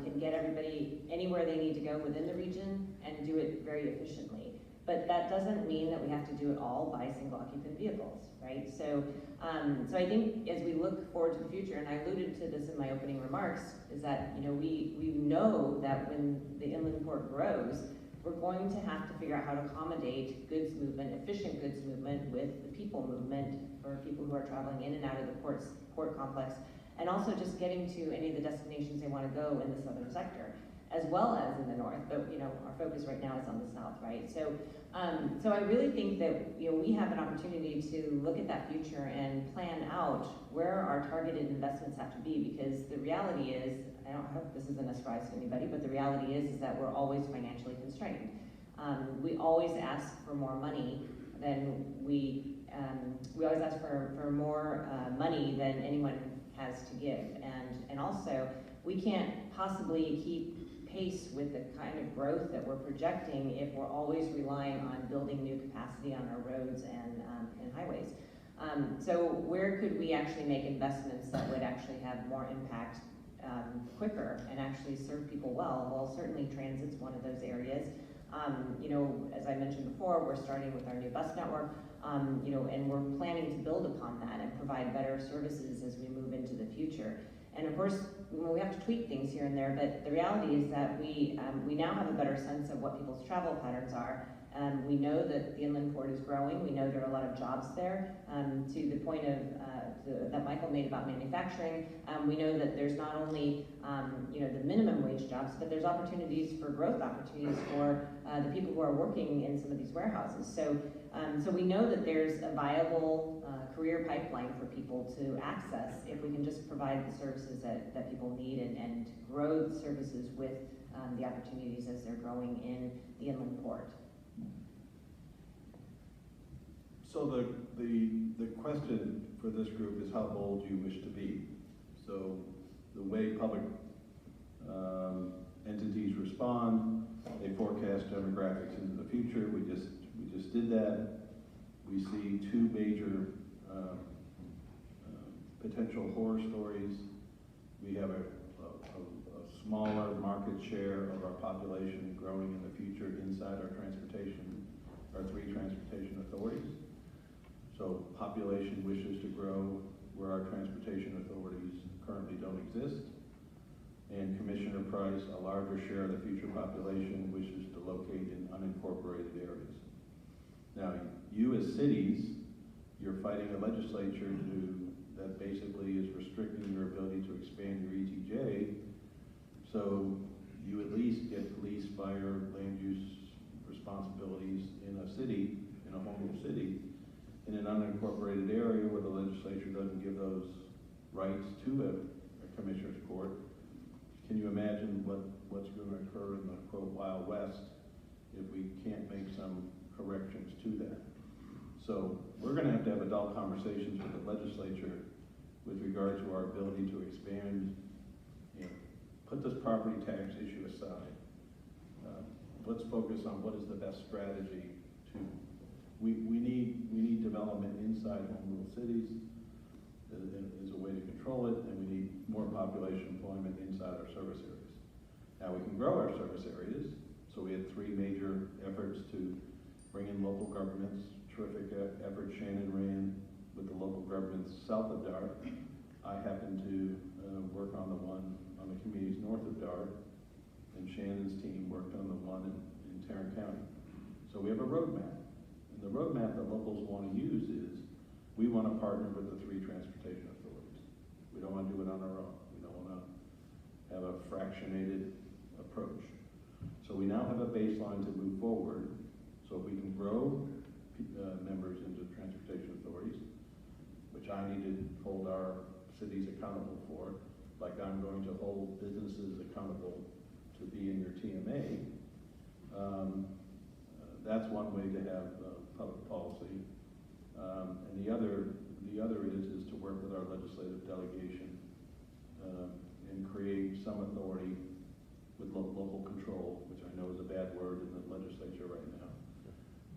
can get everybody anywhere they need to go within the region, and do it very efficiently. But that doesn't mean that we have to do it all by single occupant vehicles, right? So I think as we look forward to the future, and I alluded to this in my opening remarks, is that, you know, we know that when the inland port grows, we're going to have to figure out how to accommodate goods movement, efficient goods movement with the people movement for people who are traveling in and out of the port complex, and also just getting to any of the destinations they want to go in the southern sector, as well as in the north. But, you know, our focus right now is on the south, right? So I really think that, you know, we have an opportunity to look at that future and plan out where our targeted investments have to be, because the reality is, I don't hope this isn't a surprise to anybody, but the reality is that we're always financially constrained. We always ask for more money than we always ask for more money than anyone has to give, and also we can't possibly keep pace with the kind of growth that we're projecting if we're always relying on building new capacity on our roads and highways. So where could we actually make investments that would actually have more impact quicker and actually serve people well? Well, certainly transit's one of those areas. You know, as I mentioned before, we're starting with our new bus network, you know, and we're planning to build upon that and provide better services as we move into the future. And of course, we have to tweak things here and there, but the reality is that we now have a better sense of what people's travel patterns are. We know that the inland port is growing. We know there are a lot of jobs there. To the point of that Michael made about manufacturing, we know that there's not only you know, the minimum wage jobs, but there's opportunities for growth opportunities for the people who are working in some of these warehouses. So we know that there's a viable career pipeline for people to access if we can just provide the services that people need and grow the services with the opportunities as they're growing in the inland port. So the question for this group is how bold you wish to be. So the way public entities respond, they forecast demographics into the future. We just did that. We see two major potential horror stories. We have a smaller market share of our population growing in the future inside our three transportation authorities. So population wishes to grow where our transportation authorities currently don't exist. And Commissioner Price, a larger share of the future population wishes to locate in unincorporated areas. Now, you as cities, you're fighting a legislature that basically is restricting your ability to expand your ETJ, so you at least get police, fire, land use responsibilities in a city, in a home rule city, in an unincorporated area where the legislature doesn't give those rights to a commissioner's court. Can you imagine what's going to occur in the quote Wild West if we can't make some corrections to that? So we're going to have adult conversations with the legislature with regard to our ability to expand. You know, put this property tax issue aside. Let's focus on what is the best strategy to. We need development inside home rule cities as a way to control it, and we need more population employment inside our service areas. Now we can grow our service areas. So we had three major efforts to bring in local governments. Terrific effort Shannon ran with the local governments south of Dart. I happened to work on the one on the communities north of Dart, and Shannon's team worked on the one in Tarrant County. So we have a roadmap. And the roadmap that locals want to use is, we want to partner with the three transportation authorities. We don't want to do it on our own. We don't want to have a fractionated approach. So we now have a baseline to move forward. So if we can grow members into transportation authorities, which I need to hold our cities accountable for, like I'm going to hold businesses accountable to be in your TMA, that's one way to have public policy. And the other is to work with our legislative delegation and create some authority with local control, which I know is a bad word in the legislature right now.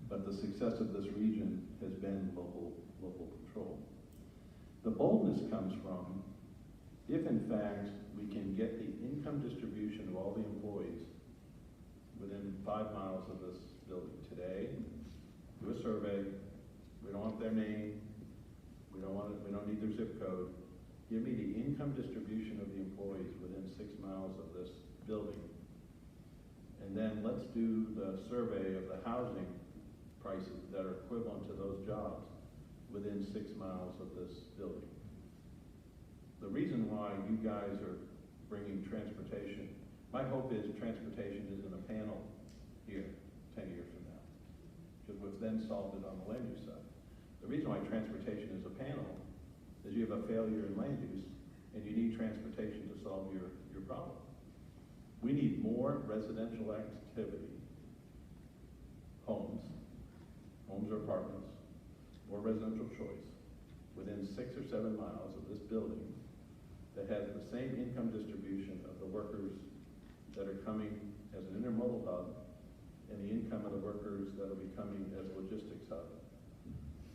But the success of this region has been local control. The boldness comes from if in fact we can get the income distribution of all the employees within 5 miles of this building today, do a survey, we don't want their name, we don't need their zip code, give me the income distribution of the employees within 6 miles of this building. And then let's do the survey of the housing prices that are equivalent to those jobs within 6 miles of this building. The reason why you guys are bringing transportation, my hope is transportation is in a panel here 10 years from now, because we've then solved it on the land use side. The reason why transportation is a panel is you have a failure in land use and you need transportation to solve your problem. We need more residential activity, homes or apartments, more residential choice within 6 or 7 miles of this building that has the same income distribution of the workers that are coming as an intermodal hub and the income of the workers that will be coming as a logistics hub.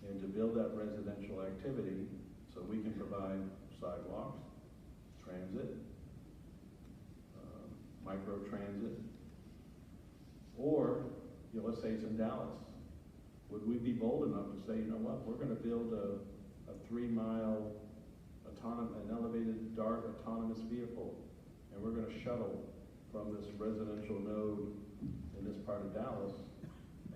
And to build that residential activity so we can provide sidewalks, transit, micro transit, or let's say it's in Dallas. Would we be bold enough to say, you know what, we're going to build a 3-mile an elevated dark autonomous vehicle, and we're going to shuttle from this residential node in this part of Dallas,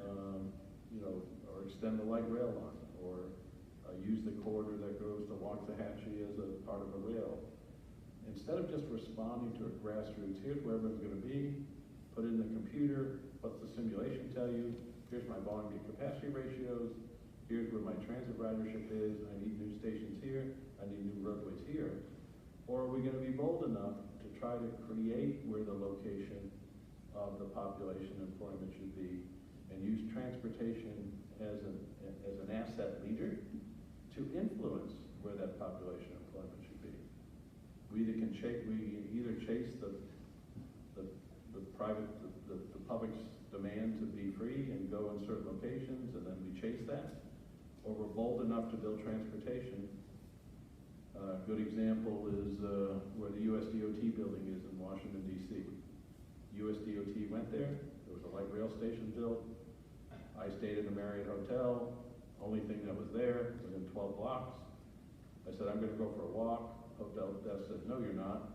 or extend the light rail line, or use the corridor that goes to Waxahachie as a part of a rail. Instead of just responding to a grassroots, here's where everyone's going to be, put it in the computer, what's the simulation tell you, here's my volume to capacity ratios, here's where my transit ridership is, I need new stations here, I need new roadways here. Or are we going to be bold enough to try to create where the location of the population employment should be and use transportation as an asset leader to influence where that population employment should be? We either chase the public's demand to be free and go in certain locations, and then we chase that, or we're bold enough to build transportation. A good example is where the USDOT building is in Washington, D.C. USDOT went there was a light rail station built. I stayed in a Marriott hotel, only thing that was there within 12 blocks. I said, I'm going to go for a walk. Hotel desk said, no, you're not.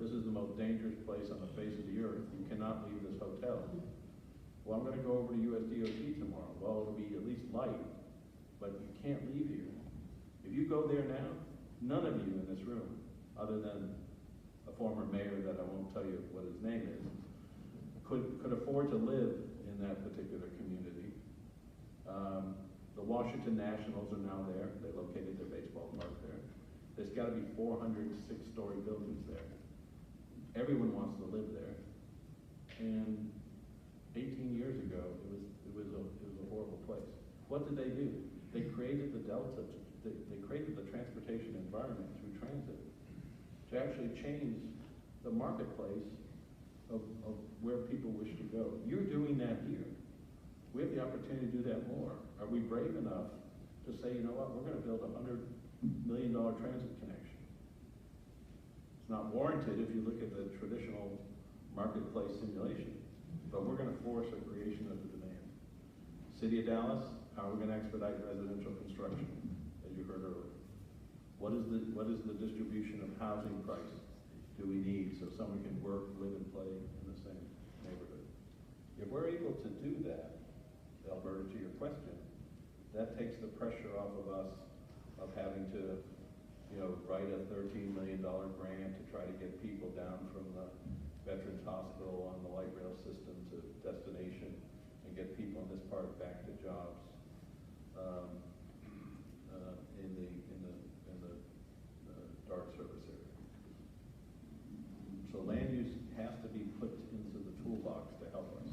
This is the most dangerous place on the face of the earth. You cannot leave this hotel. Well, I'm going to go over to USDOT tomorrow. Well, it'll be at least light, but you can't leave here. If you go there now, none of you in this room, other than a former mayor that I won't tell you what his name is, could afford to live in that particular community. The Washington Nationals are now there. They located their baseball park there. There's got to be 400 6-story buildings there. Everyone wants to live there. And 18 years ago, it was a horrible place. What did they do? They created the Delta. They created the transportation environment through transit to actually change the marketplace of where people wish to go. You're doing that here. We have the opportunity to do that more. Are we brave enough to say, you know what, we're going to build a $100 million transit connection? It's not warranted if you look at the traditional marketplace simulation, but we're going to force a creation of the demand. City of Dallas, how are we going to expedite residential construction, as you heard earlier? What is the distribution of housing price do we need so someone can work, live, and play in the same neighborhood? If we're able to do that, Alberta, to your question, that takes the pressure off of us of having to, write a $13 million grant to try to get people down from the Veterans Hospital on the light rail system to destination and get people in this part back to jobs in the dark service area. So land use has to be put into the toolbox to help us.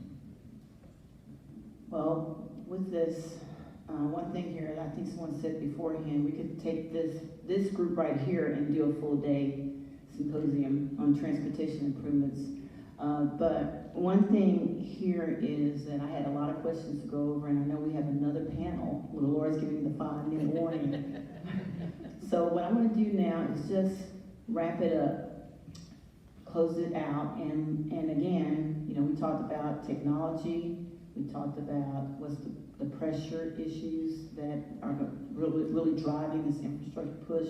Well, with this, one thing here, and I think someone said beforehand, we could take this group right here and do a full day symposium on transportation improvements. But one thing here is, and I had a lot of questions to go over, and I know we have another panel. Well, the Lord's giving me the 5-minute warning. So what I'm gonna do now is just wrap it up, close it out, and again, you know, we talked about technology, we talked about what's the pressure issues that are really driving this infrastructure push.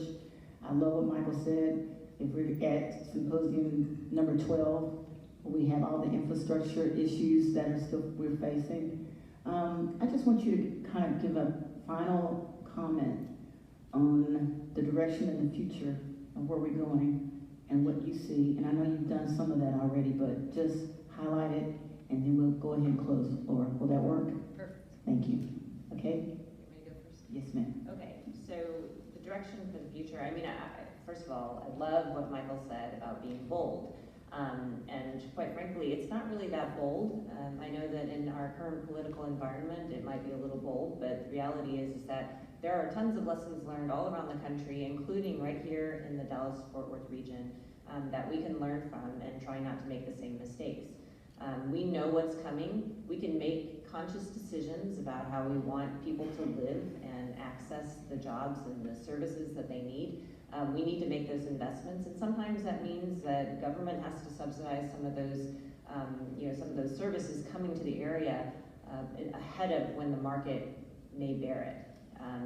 I love what Michael said. If we're at Symposium number 12, we have all the infrastructure issues that are still we're facing. I just want you to kind of give a final comment on the direction in the future of where we're going and what you see. And I know you've done some of that already, but just highlight it, and then we'll go ahead and close. Laura, will that work? Perfect. Thank you. Okay? You want me to go first? Yes, ma'am. Okay, so the direction for the future, I mean, first of all, I love what Michael said about being bold. And quite frankly, it's not really that bold. I know that in our current political environment, it might be a little bold, but the reality is that there are tons of lessons learned all around the country, including right here in the Dallas-Fort Worth region, that we can learn from and try not to make the same mistakes. We know what's coming. We can make conscious decisions about how we want people to live and access the jobs and the services that they need. We need to make those investments, and sometimes that means that government has to subsidize some of those, some of those services coming to the area ahead of when the market may bear it.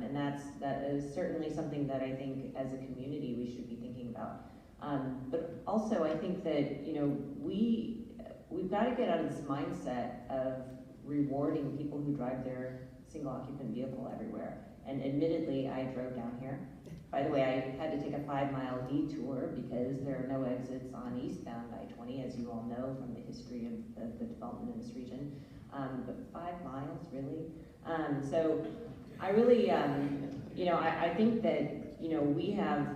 And that is certainly something that I think as a community we should be thinking about. But also I think that, you know, we've got to get out of this mindset of rewarding people who drive their single occupant vehicle everywhere. And admittedly, I drove down here. By the way, I had to take a 5-mile detour because there are no exits on eastbound I-20, as you all know from the history of the development in this region. But 5 miles, really? So I really, I think that, you know, we have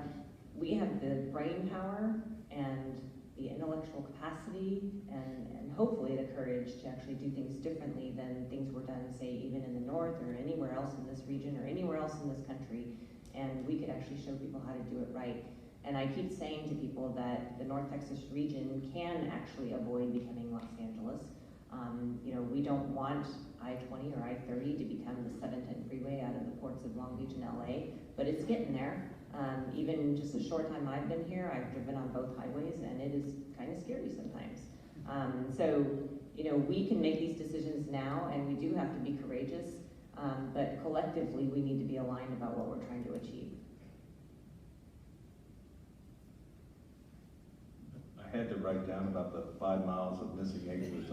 the brain power and the intellectual capacity and hopefully the courage to actually do things differently than things were done, say, even in the north or anywhere else in this region or anywhere else in this country. And we could actually show people how to do it right. And I keep saying to people that the North Texas region can actually avoid becoming Los Angeles. We don't want I-20 or I-30 to become the 710 freeway out of the ports of Long Beach and LA, but it's getting there. Even just a short time I've been here, I've driven on both highways, and it is kind of scary sometimes. So, you know, we can make these decisions now, and we do have to be courageous, but collectively we need to be aligned about what we're trying to achieve. I had to write down about the 5 miles of missing exits.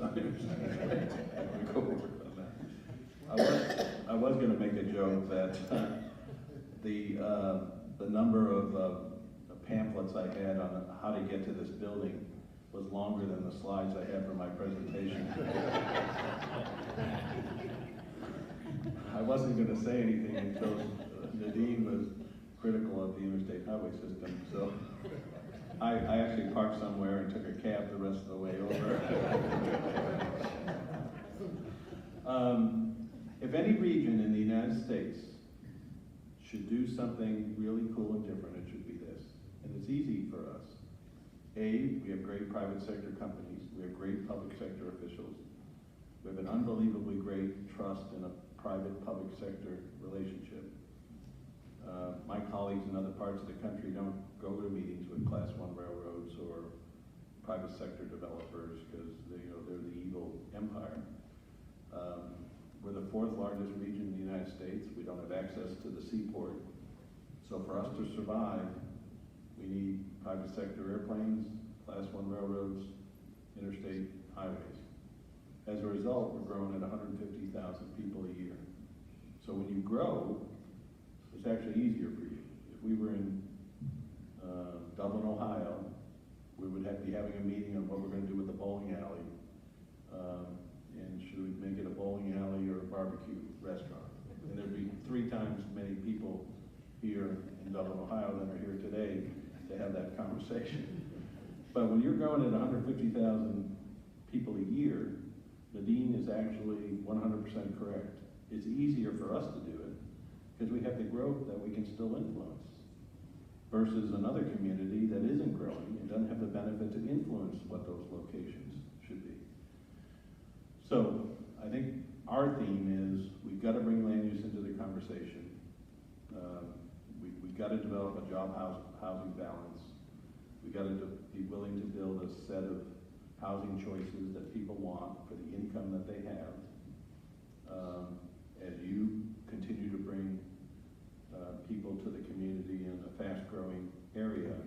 I was going to make a joke that the number of pamphlets I had on how to get to this building was longer than the slides I had for my presentation. I wasn't going to say anything until Nadine was critical of the interstate highway system, so I actually parked somewhere and took a cab the rest of the way over. If any region in the United States should do something really cool and different, it should be this. And it's easy for us. A, we have great private sector companies. We have great public sector officials. We have an unbelievably great trust in a private-public sector relationship. My colleagues in other parts of the country don't go to meetings with Class 1 railroads or private sector developers because they're the evil empire. We're the 4th largest region in the United States. We don't have access to the seaport. So for us to survive, we need private sector airplanes, Class 1 railroads, interstate highways. As a result, we're growing at 150,000 people a year. So when you grow, it's actually easier for you. If we were in Dublin, Ohio, we would be having a meeting on what we're going to do with the bowling alley. And should we make it a bowling alley or a barbecue restaurant? And there'd be 3 times as many people here in Dublin, Ohio than are here today to have that conversation. But when you're growing at 150,000 people a year, Nadine is actually 100% correct. It's easier for us to do it because we have the growth that we can still influence versus another community that isn't growing and doesn't have the benefit to influence what those locations So I think our theme is we've got to bring land use into the conversation. We've got to develop a job housing balance. We've got to be willing to build a set of housing choices that people want for the income that they have. As you continue to bring people to the community in a fast-growing area,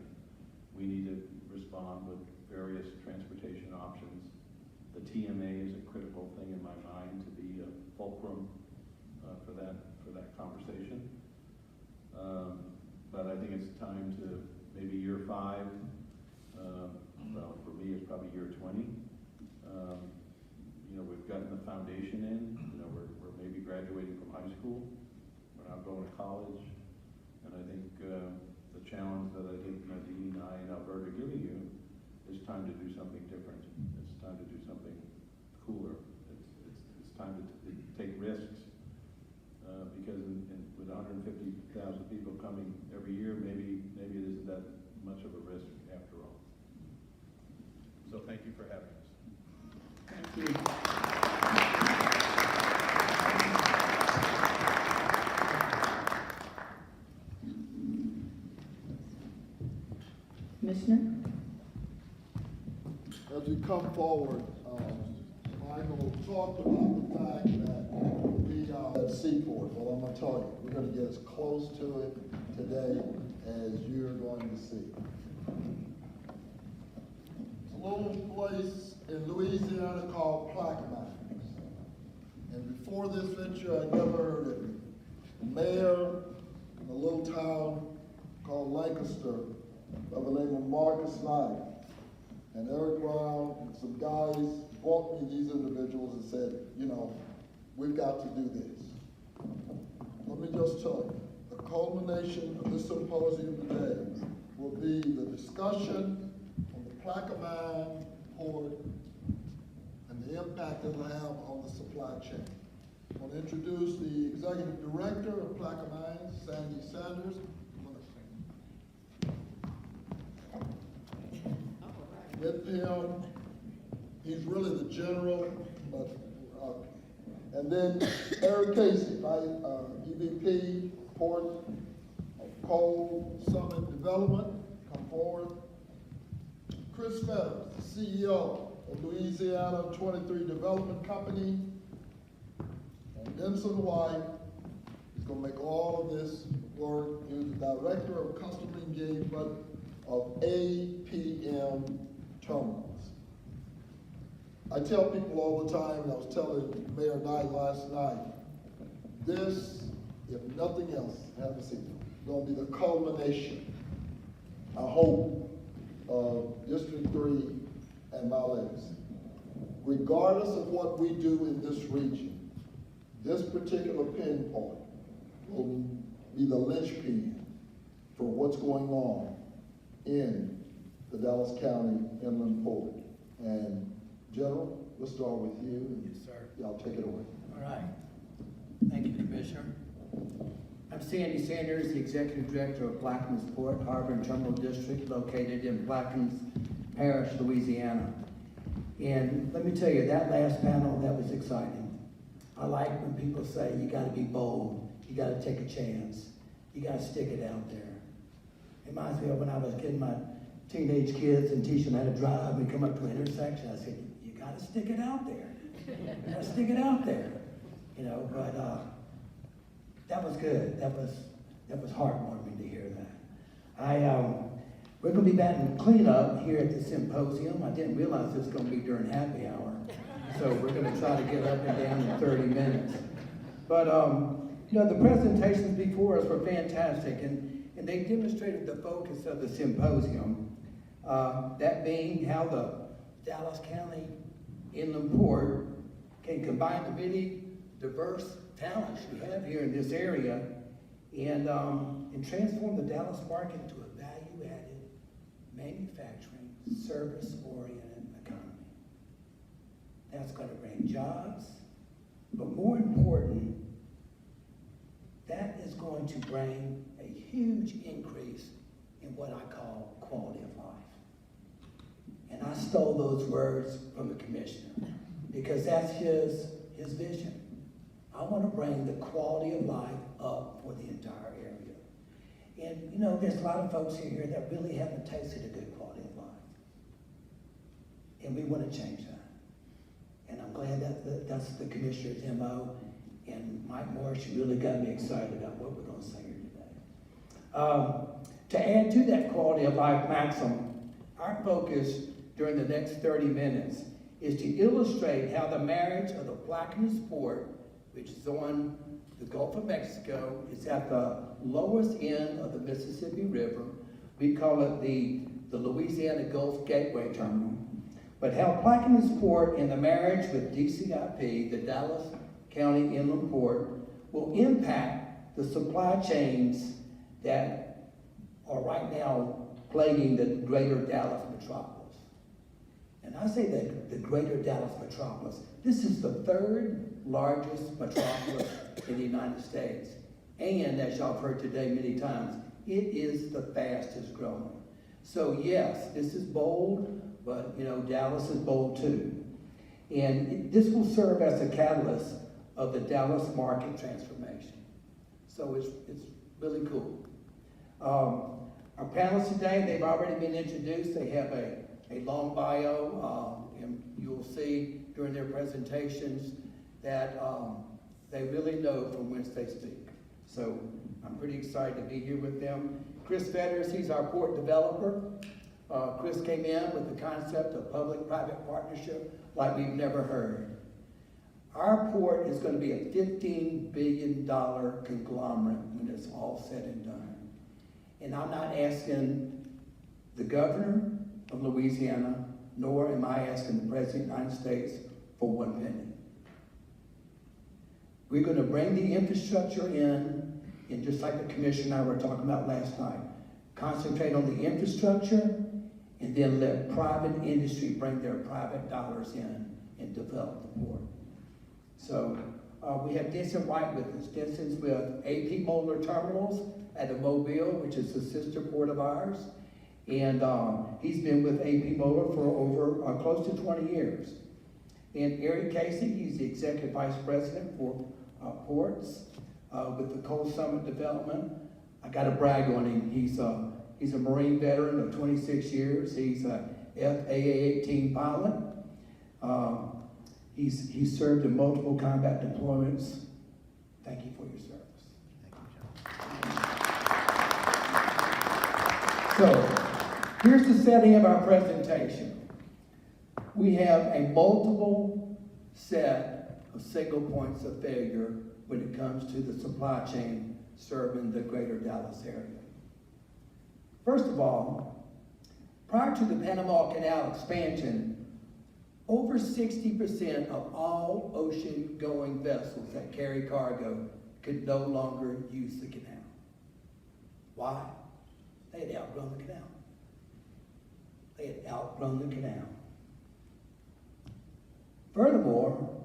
we need to respond with various transportation options. The TMA is a critical thing in my mind to be a fulcrum for that conversation. But I think it's time to maybe year 5. Well, for me, it's probably year 20. You know, we've gotten the foundation in. You know, we're maybe graduating from high school. We're not going to college. And I think the challenge that I think Nadine, I, and Alberta are giving you is time to do something different. It's time to do something cooler. It's time to take risks. Because with 150,000 people coming every year, maybe it isn't that much of a risk after all. So thank you for having us. Thank you. Commissioner? As we come forward, Michael talked about the fact that we are at Seaport. Well, I'm going to tell you, we're going to get as close to it today as you're going to see. It's a little place in Louisiana called Plaquemines. And before this venture, I'd never heard of it. The mayor in a little town called Lancaster by the name of Marcus Knight and Eric Brown and some guys brought me these individuals and said, you know, we've got to do this. Let me just tell you, the culmination of this symposium today will be the discussion on the Plaquemine port and the impact it will have on the supply chain. I want to introduce the executive director of Plaquemine, Sandy Sanders. With him, he's really the general, but, and then Eric Casey, EVP, Port Coal Summit Development, come forward. Chris Fetters, CEO of Louisiana 23 Development Company. And Denson White is going to make all of this work. He's the Director of Customer Engagement of APM Terminals. I tell people all the time, and I was telling Mayor Knight last night, this, if nothing else, have a seat, is going to be the culmination, I hope, of District 3 and my legacy. Regardless of what we do in this region, this particular pinpoint will be the linchpin for what's going on in the Dallas County Inland Port. And General, we'll start with you. Yes, sir. Y'all take it away. All right. Thank you, Commissioner. I'm Sandy Sanders, the Executive Director of Plaquemines Port Harbor and Terminal District located in Plaquemines Parish, Louisiana. And let me tell you, that last panel, that was exciting. I like when people say you gotta be bold, you gotta take a chance, you gotta stick it out there. It reminds me of when I was getting my teenage kids and teaching them how to drive and come up to an intersection. I said, you gotta stick it out there. You gotta stick it out there. You know, but that was good. That was heartwarming to hear that. We're gonna be batting cleanup here at the symposium. I didn't realize it was gonna be during happy hour. So we're gonna try to get up and down in 30 minutes. But you know, the presentations before us were fantastic, and they demonstrated the focus of the symposium, that being how the Dallas County Inland Port can combine the many diverse talents we have here in this area and transform the Dallas market into a value-added, manufacturing, service-oriented economy. That's going to bring jobs, but more important, that is going to bring a huge increase in what I call quality of life. And I stole those words from the commissioner. because that's his vision. I want to bring the quality of life up for the entire area. And you know, there's a lot of folks here that really haven't tasted a good quality of life. And we want to change that. And I'm glad that's the commissioner's MO. And Mike Morris, you really got me excited about what we're going to say here today. To add to that quality of life maxim, our focus during the next 30 minutes is to illustrate how the marriage of the Plaquemines Port, which is on the Gulf of Mexico, is at the lowest end of the Mississippi River. We call it the Louisiana Gulf Gateway Terminal. But how Plaquemines Port and the marriage with DCIP, the Dallas County Inland Port, will impact the supply chains that are right now plaguing the greater Dallas metropolis. And I say that the greater Dallas metropolis, this is the third largest metropolis in the United States. And as y'all have heard today many times, it is the fastest growing. So yes, this is bold, but you know, Dallas is bold too. And this will serve as a catalyst of the Dallas market transformation. So it's really cool. Our panelists today, they've already been introduced. They have a long bio, and you'll see during their presentations that they really know from whence they speak. So I'm pretty excited to be here with them. Chris Fetters, he's our port developer. Chris came in with the concept of public-private partnership like we've never heard. Our port is going to be a $15 billion conglomerate when it's all said and done. And I'm not asking the governor of Louisiana, nor am I asking the President of the United States for 1 penny. We're going to bring the infrastructure in, and just like the commissioner and I were talking about last night, concentrate on the infrastructure, and then let private industry bring their private dollars in and develop the port. So we have Denson White with us. Denson's with AP Moeller Terminals at the Mobile, which is a sister port of ours. And he's been with AP Moeller for over close to 20 years. And Eric Casey, he's the Executive Vice President for Ports with the Coal Summit Development. I got to brag on him. He's a Marine veteran of 26 years. He's a FAA-18 pilot. He's served in multiple combat deployments. Thank you for your service. Thank you, John. So, here's the setting of our presentation. We have a multiple set of single points of failure when it comes to the supply chain serving the greater Dallas area. First of all, prior to the Panama Canal expansion, over 60% of all ocean-going vessels that carry cargo could no longer use the canal. Why? They had outgrown the canal. They had outgrown the canal. Furthermore,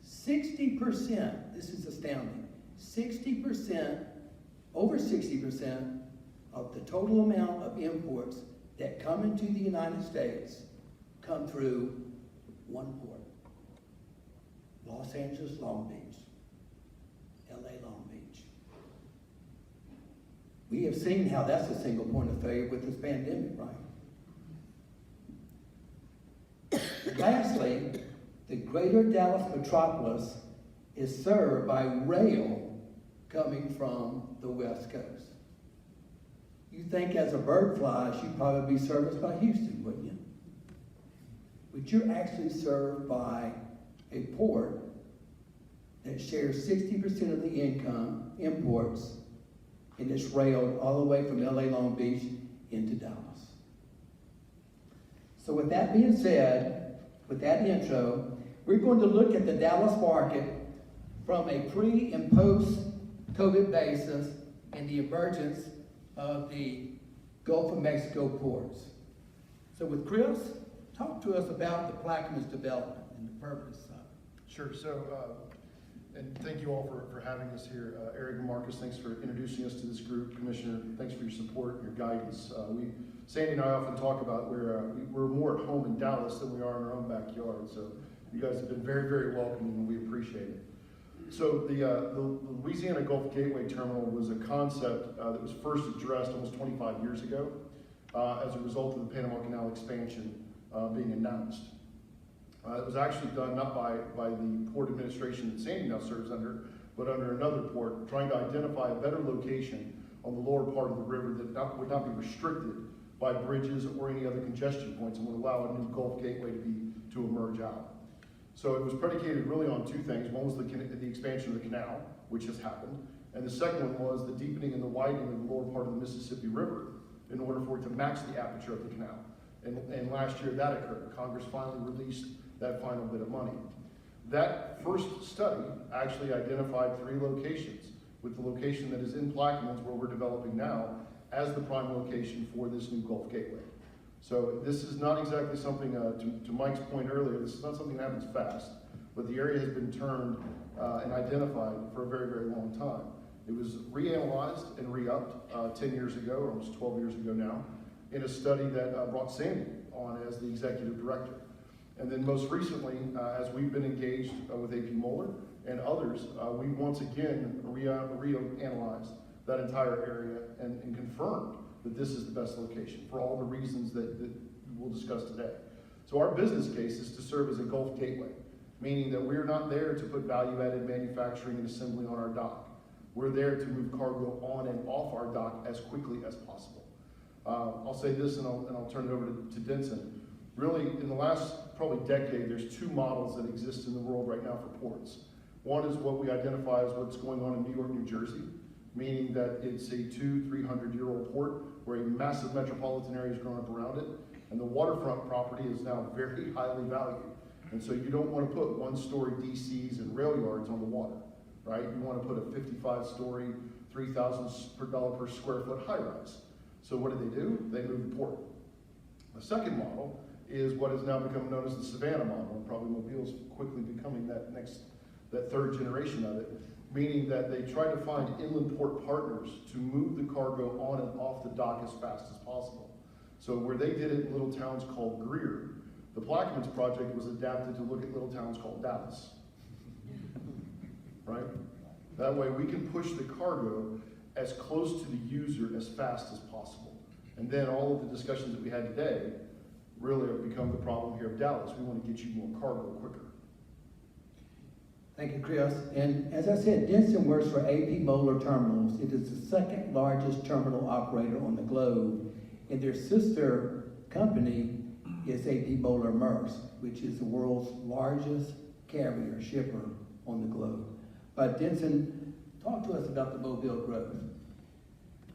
60%, this is astounding, 60%, over 60% of the total amount of imports that come into the United States come through one port. Los Angeles, Long Beach. LA, Long Beach. We have seen how that's a single point of failure with this pandemic, right? Lastly, the greater Dallas metropolis is served by rail coming from the West Coast. You think as a bird flies, you'd probably be serviced by Houston, wouldn't you? But you're actually served by a port that shares 60% of the income, imports, and it's railed all the way from LA Long Beach into Dallas. So with that being said, with that intro, we're going to look at the Dallas market from a pre- and post-COVID basis and the emergence of the Gulf of Mexico ports. So with Chris, talk to us about the Plaquemines development and the purpose of it. Sure. So, and thank you all for having us here. Eric and Marcus, thanks for introducing us to this group. Commissioner, thanks for your support and your guidance. Sandy and I often talk about we're more at home in Dallas than we are in our own backyard. So You guys have been very, very welcoming, and we appreciate it. So the Louisiana Gulf Gateway Terminal was a concept that was first addressed almost 25 years ago as a result of the Panama Canal expansion being announced. It was actually done not by the port administration that Sandy now serves under, but under another port, trying to identify a better location on the lower part of the river that would not be restricted by bridges or any other congestion points and would allow a new Gulf Gateway to emerge out. So it was predicated really on two things. One was the expansion of the canal, which has happened, and the second one was the deepening and the widening of the lower part of the Mississippi River in order for it to match the aperture of the canal. And last year that occurred. Congress finally released that final bit of money. That first study actually identified 3 locations, with the location that is in Plaquemines, where we're developing now, as the prime location for this new Gulf Gateway. So this is not exactly something, to Mike's point earlier, this is not something that happens fast, but the area has been turned and identified for a very, very long time. It was reanalyzed and re-upped 10 years ago, or almost 12 years ago now, in a study that brought Sandy on as the executive director. And then most recently, as we've been engaged with AP Moeller and others, we once again reanalyzed that entire area and confirmed that this is the best location for all the reasons that we'll discuss today. So our business case is to serve as a Gulf Gateway, meaning that we're not there to put value-added manufacturing and assembly on our dock. We're there to move cargo on and off our dock as quickly as possible. I'll say this and I'll turn it over to Denson. Really, in the last probably decade, there's 2 models that exist in the world right now for ports. One is what we identify as what's going on in New York, New Jersey, meaning that it's a 200-300-year-old port where a massive metropolitan area has grown up around it, and the waterfront property is now very highly valued. And so you don't want to put 1-story DCs and rail yards on the water, right? You want to put a 55-story, $3,000 per square foot high-rise. So what do? They move the port. The second model is what has now become known as the Savannah model, and probably Mobile's quickly becoming that 3rd generation of it, meaning that they try to find inland port partners to move the cargo on and off the dock as fast as possible. So where they did it in little towns called Greer, the Plaquemines project was adapted to look at little towns called Dallas, right? That way we can push the cargo as close to the user as fast as possible. And then all of the discussions that we had today really have become the problem here of Dallas. We want to get you more cargo quicker. Thank you, Chris. And as I said, Denson works for AP Moeller Terminals. It is the 2nd largest terminal operator on the globe. And their sister company is AP Moeller Maersk, which is the world's largest carrier shipper on the globe. But Denson, talk to us about the Mobile growth.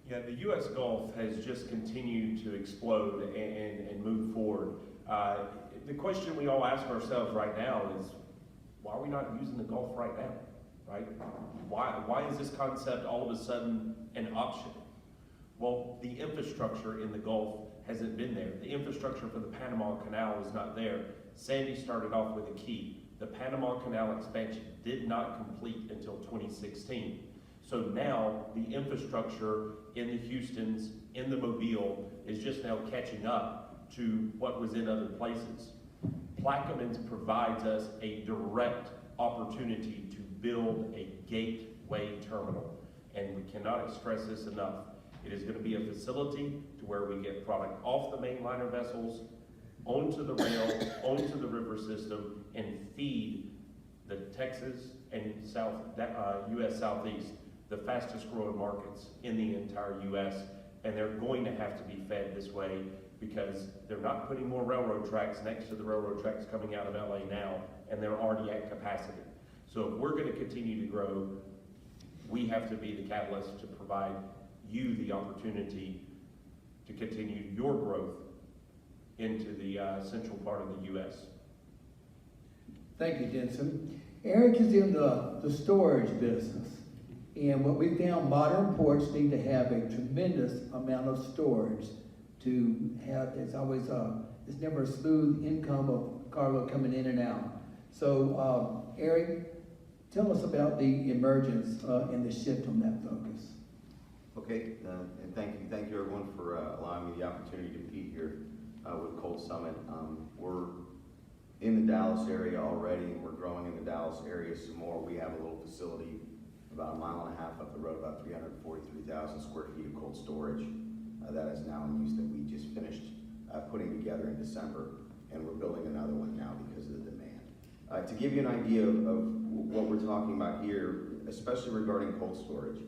Yeah, the U.S. Gulf has just continued to explode and move forward. The question we all ask ourselves right now is, why are we not using the Gulf right now, right? Why is this concept all of a sudden an option? Well, the infrastructure in the Gulf hasn't been there. The infrastructure for the Panama Canal is not there. Sandy started off with a key. The Panama Canal expansion did not complete until 2016. So now the infrastructure in the Houstons, in the Mobile, is just now catching up to what was in other places. Plaquemines provides us a direct opportunity to build a gateway terminal, and we cannot express this enough. It is going to be a facility to where we get product off the mainliner vessels, onto the rail, onto the river system, and feed the Texas and U.S. Southeast, the fastest growing markets in the entire U.S., and they're going to have to be fed this way because they're not putting more railroad tracks next to the railroad tracks coming out of LA now, and they're already at capacity. So if we're going to continue to grow, we have to be the catalyst to provide you the opportunity to continue your growth into the central part of the U.S. Thank you, Denson. Eric is in the storage business. And what we found, modern ports need to have a tremendous amount of storage to have, it's never a smooth income of cargo coming in and out. So, Eric, tell us about the emergence and the shift on that focus. Okay, and thank you everyone for allowing me the opportunity to be here with Cold Summit. We're in the Dallas area already, and we're growing in the Dallas area some more. We have a little facility about 1.5 miles up the road, about 343,000 square feet of cold storage that is now in use, that we just finished putting together in December, and we're building another one now because of the demand. To give you an idea of what we're talking about here, especially regarding cold storage,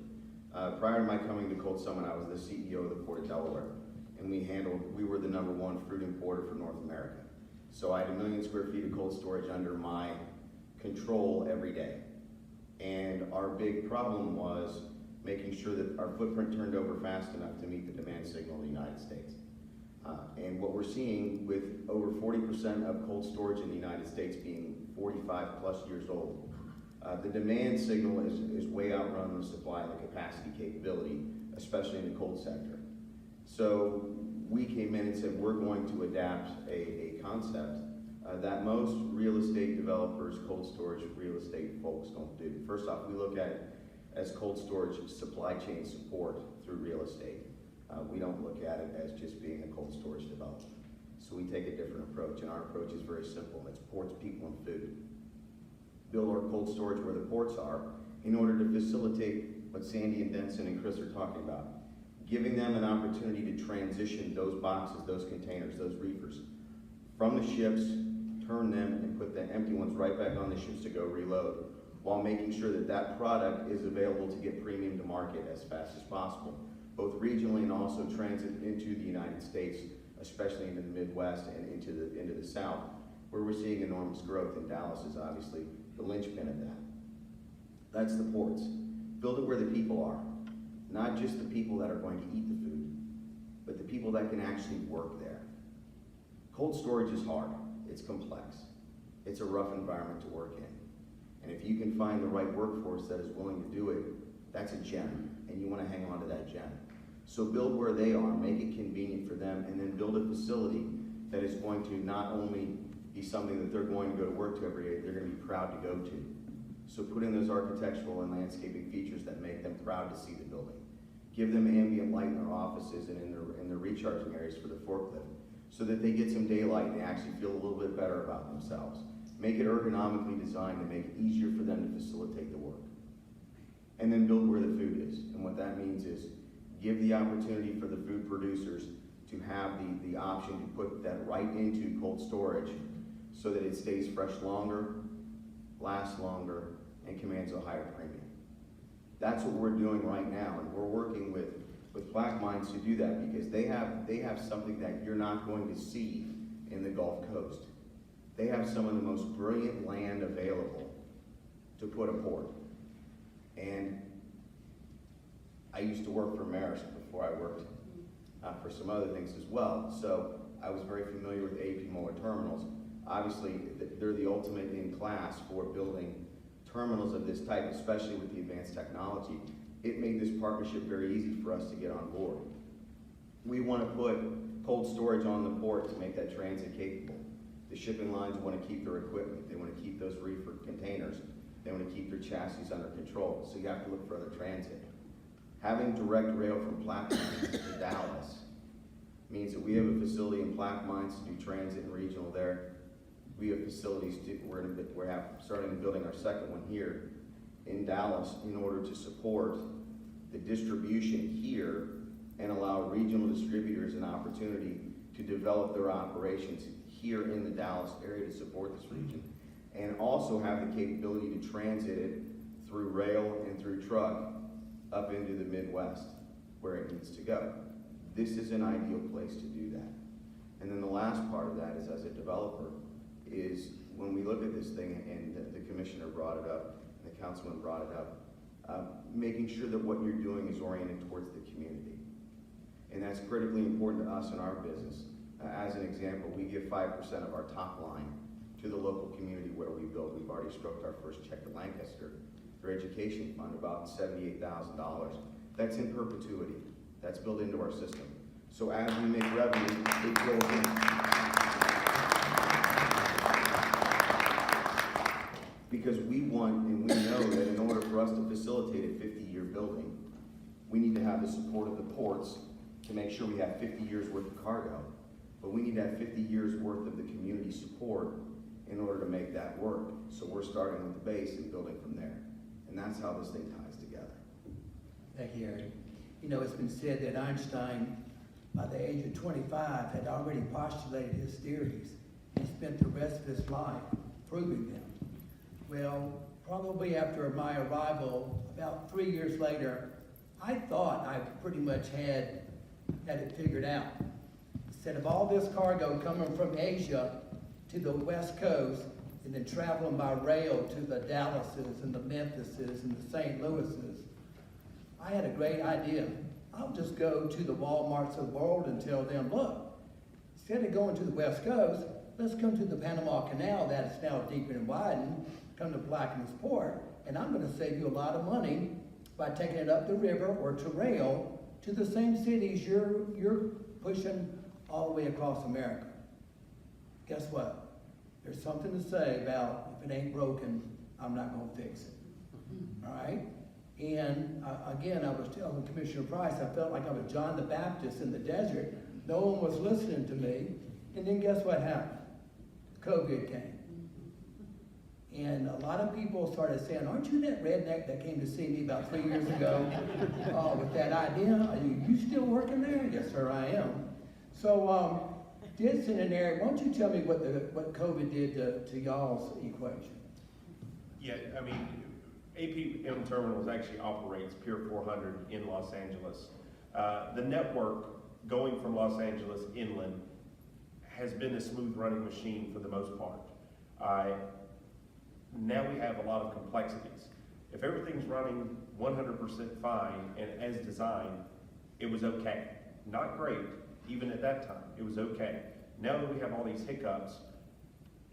prior to my coming to Cold Summit, I was the CEO of the Port of Delaware, and we were the #1 fruit importer for North America. So I had 1 million square feet of cold storage under my control every day. And our big problem was making sure that our footprint turned over fast enough to meet the demand signal of the United States. And what we're seeing with over 40% of cold storage in the United States being 45+ years old, the demand signal is way outrun the supply and the capacity capability, especially in the cold sector. So we came in and said, we're going to adapt a concept that most real estate developers, cold storage real estate folks don't do. First off, we look at it as cold storage supply chain support through real estate. We don't look at it as just being a cold storage developer. So we take a different approach, and our approach is very simple. It's ports, people, and food. Build our cold storage where the ports are in order to facilitate what Sandy and Denson and Chris are talking about. Giving them an opportunity to transition those boxes, those containers, those reefers from the ships, turn them and put the empty ones right back on the ships to go reload, while making sure that that product is available to get premium to market as fast as possible, both regionally and also transit into the United States, especially into the Midwest and into the South, where we're seeing enormous growth, and Dallas is obviously the linchpin of that. That's the ports. Build it where the people are. Not just the people that are going to eat the food, but the people that can actually work there. Cold storage is hard. It's complex. It's a rough environment to work in. And if you can find the right workforce that is willing to do it, that's a gem, and you want to hang on to that gem. So build where they are, make it convenient for them, and then build a facility that is going to not only be something that they're going to go to work to every day, they're going to be proud to go to. So put in those architectural and landscaping features that make them proud to see the building. Give them ambient light in their offices and in their recharging areas for the forklift, so that they get some daylight and they actually feel a little bit better about themselves. Make it ergonomically designed to make it easier for them to facilitate the work. And then build where the food is. And what that means is give the opportunity for the food producers to have the option to put that right into cold storage so that it stays fresh longer, lasts longer, and commands a higher premium. That's what we're doing right now, and we're working with Black Minds to do that, because they have something that you're not going to see in the Gulf Coast. They have some of the most brilliant land available to put a port. And I used to work for Maersk before I worked for some other things as well. So I was very familiar with AP Moller terminals. Obviously, they're the ultimate in class for building terminals of this type, especially with the advanced technology. It made this partnership very easy for us to get on board. We want to put cold storage on the port to make that transit capable. The shipping lines want to keep their equipment. They want to keep those reefer containers. They want to keep their chassis under control. So you have to look for other transit. Having direct rail from Plaquemines to Dallas means that we have a facility in Plaquemines to do transit and regional there. We have facilities we're starting building our second one here in Dallas in order to support the distribution here and allow regional distributors an opportunity to develop their operations here in the Dallas area to support this region, and also have the capability to transit it through rail and through truck up into the Midwest where it needs to go. This is an ideal place to do that. And then the last part of that is, as a developer, is when we look at this thing, and the commissioner brought it up, and the councilman brought it up, making sure that what you're doing is oriented towards the community. And that's critically important to us in our business. As an example, we give 5% of our top line to the local community where we build. We've already stroked our first check to Lancaster, their education fund, about $78,000. That's in perpetuity. That's built into our system. So as we make revenue, it goes in. Because we want, and we know that in order for us to facilitate a 50-year building, we need to have the support of the ports to make sure we have 50 years worth of cargo. But we need to have 50 years worth of the community support in order to make that work. So we're starting with the base and building from there. And that's how this thing ties together. Thank you, Eric. You know, it's been said that Einstein, by the age of 25, had already postulated his theories and spent the rest of his life proving them. Well, probably after my arrival, about 3 years later, I thought I pretty much had it figured out. Instead of all this cargo coming from Asia to the West Coast and then traveling by rail to the Dallases and the Memphises and the St. Louises, I had a great idea. I'll just go to the Walmarts of the world and tell them, look, instead of going to the West Coast, let's come to the Panama Canal that is now deepened and widened, come to Plaquemines Port, and I'm going to save you a lot of money by taking it up the river or to rail to the same cities you're pushing all the way across America. Guess what? There's something to say about if it ain't broken, I'm not going to fix it. All right? And again, I was telling Commissioner Price, I felt like I was John the Baptist in the desert. No one was listening to me. And then guess what happened? COVID came. And a lot of people started saying, aren't you that redneck that came to see me about 3 years ago with that idea? Are you still working there? Yes, sir, I am. So, Jensen and Eric, why don't you tell me what COVID did to y'all's equation? Yeah, I mean, APM Terminals actually operates Pier 400 in Los Angeles. The network going from Los Angeles inland has been a smooth running machine for the most part. Now we have a lot of complexities. If everything's running 100% fine and as designed, it was okay. Not great, even at that time, it was okay. Now that we have all these hiccups,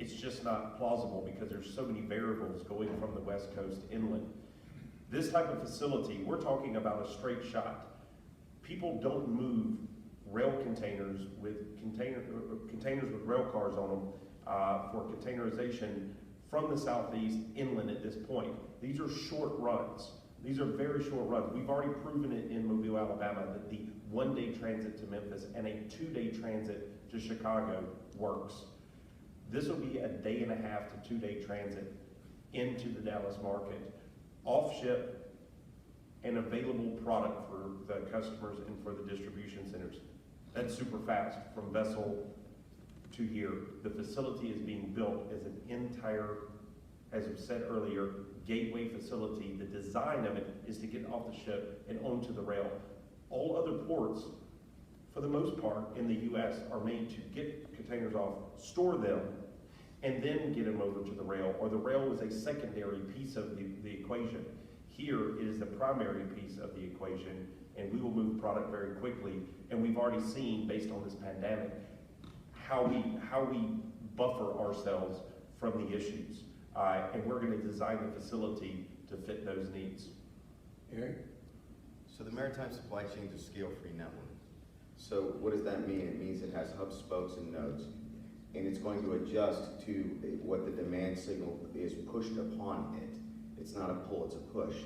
it's just not plausible because there's so many variables going from the West Coast inland. This type of facility, we're talking about a straight shot. People don't move rail containers with containers with rail cars on them for containerization from the southeast inland at this point. These are short runs. These are very short runs. We've already proven it in Mobile, Alabama that the one-day transit to Memphis and a two-day transit to Chicago works. This will be a day and a half to 2-day transit into the Dallas market, off-ship and available product for the customers and for the distribution centers. That's super fast from vessel to here. The facility is being built as an entire, as I said earlier, gateway facility. The design of it is to get off the ship and onto the rail. All other ports, for the most part in the US, are made to get containers off, store them, and then get them over to the rail, or the rail is a secondary piece of the equation. Here, it is the primary piece of the equation, and we will move product very quickly, and we've already seen, based on this pandemic, how we buffer ourselves from the issues. And we're going to design the facility to fit those needs. Eric? So the maritime supply chain is a scale-free network. So what does that mean? It means it has hubs, spokes, and nodes. And it's going to adjust to what the demand signal is pushed upon it. It's not a pull, it's a push.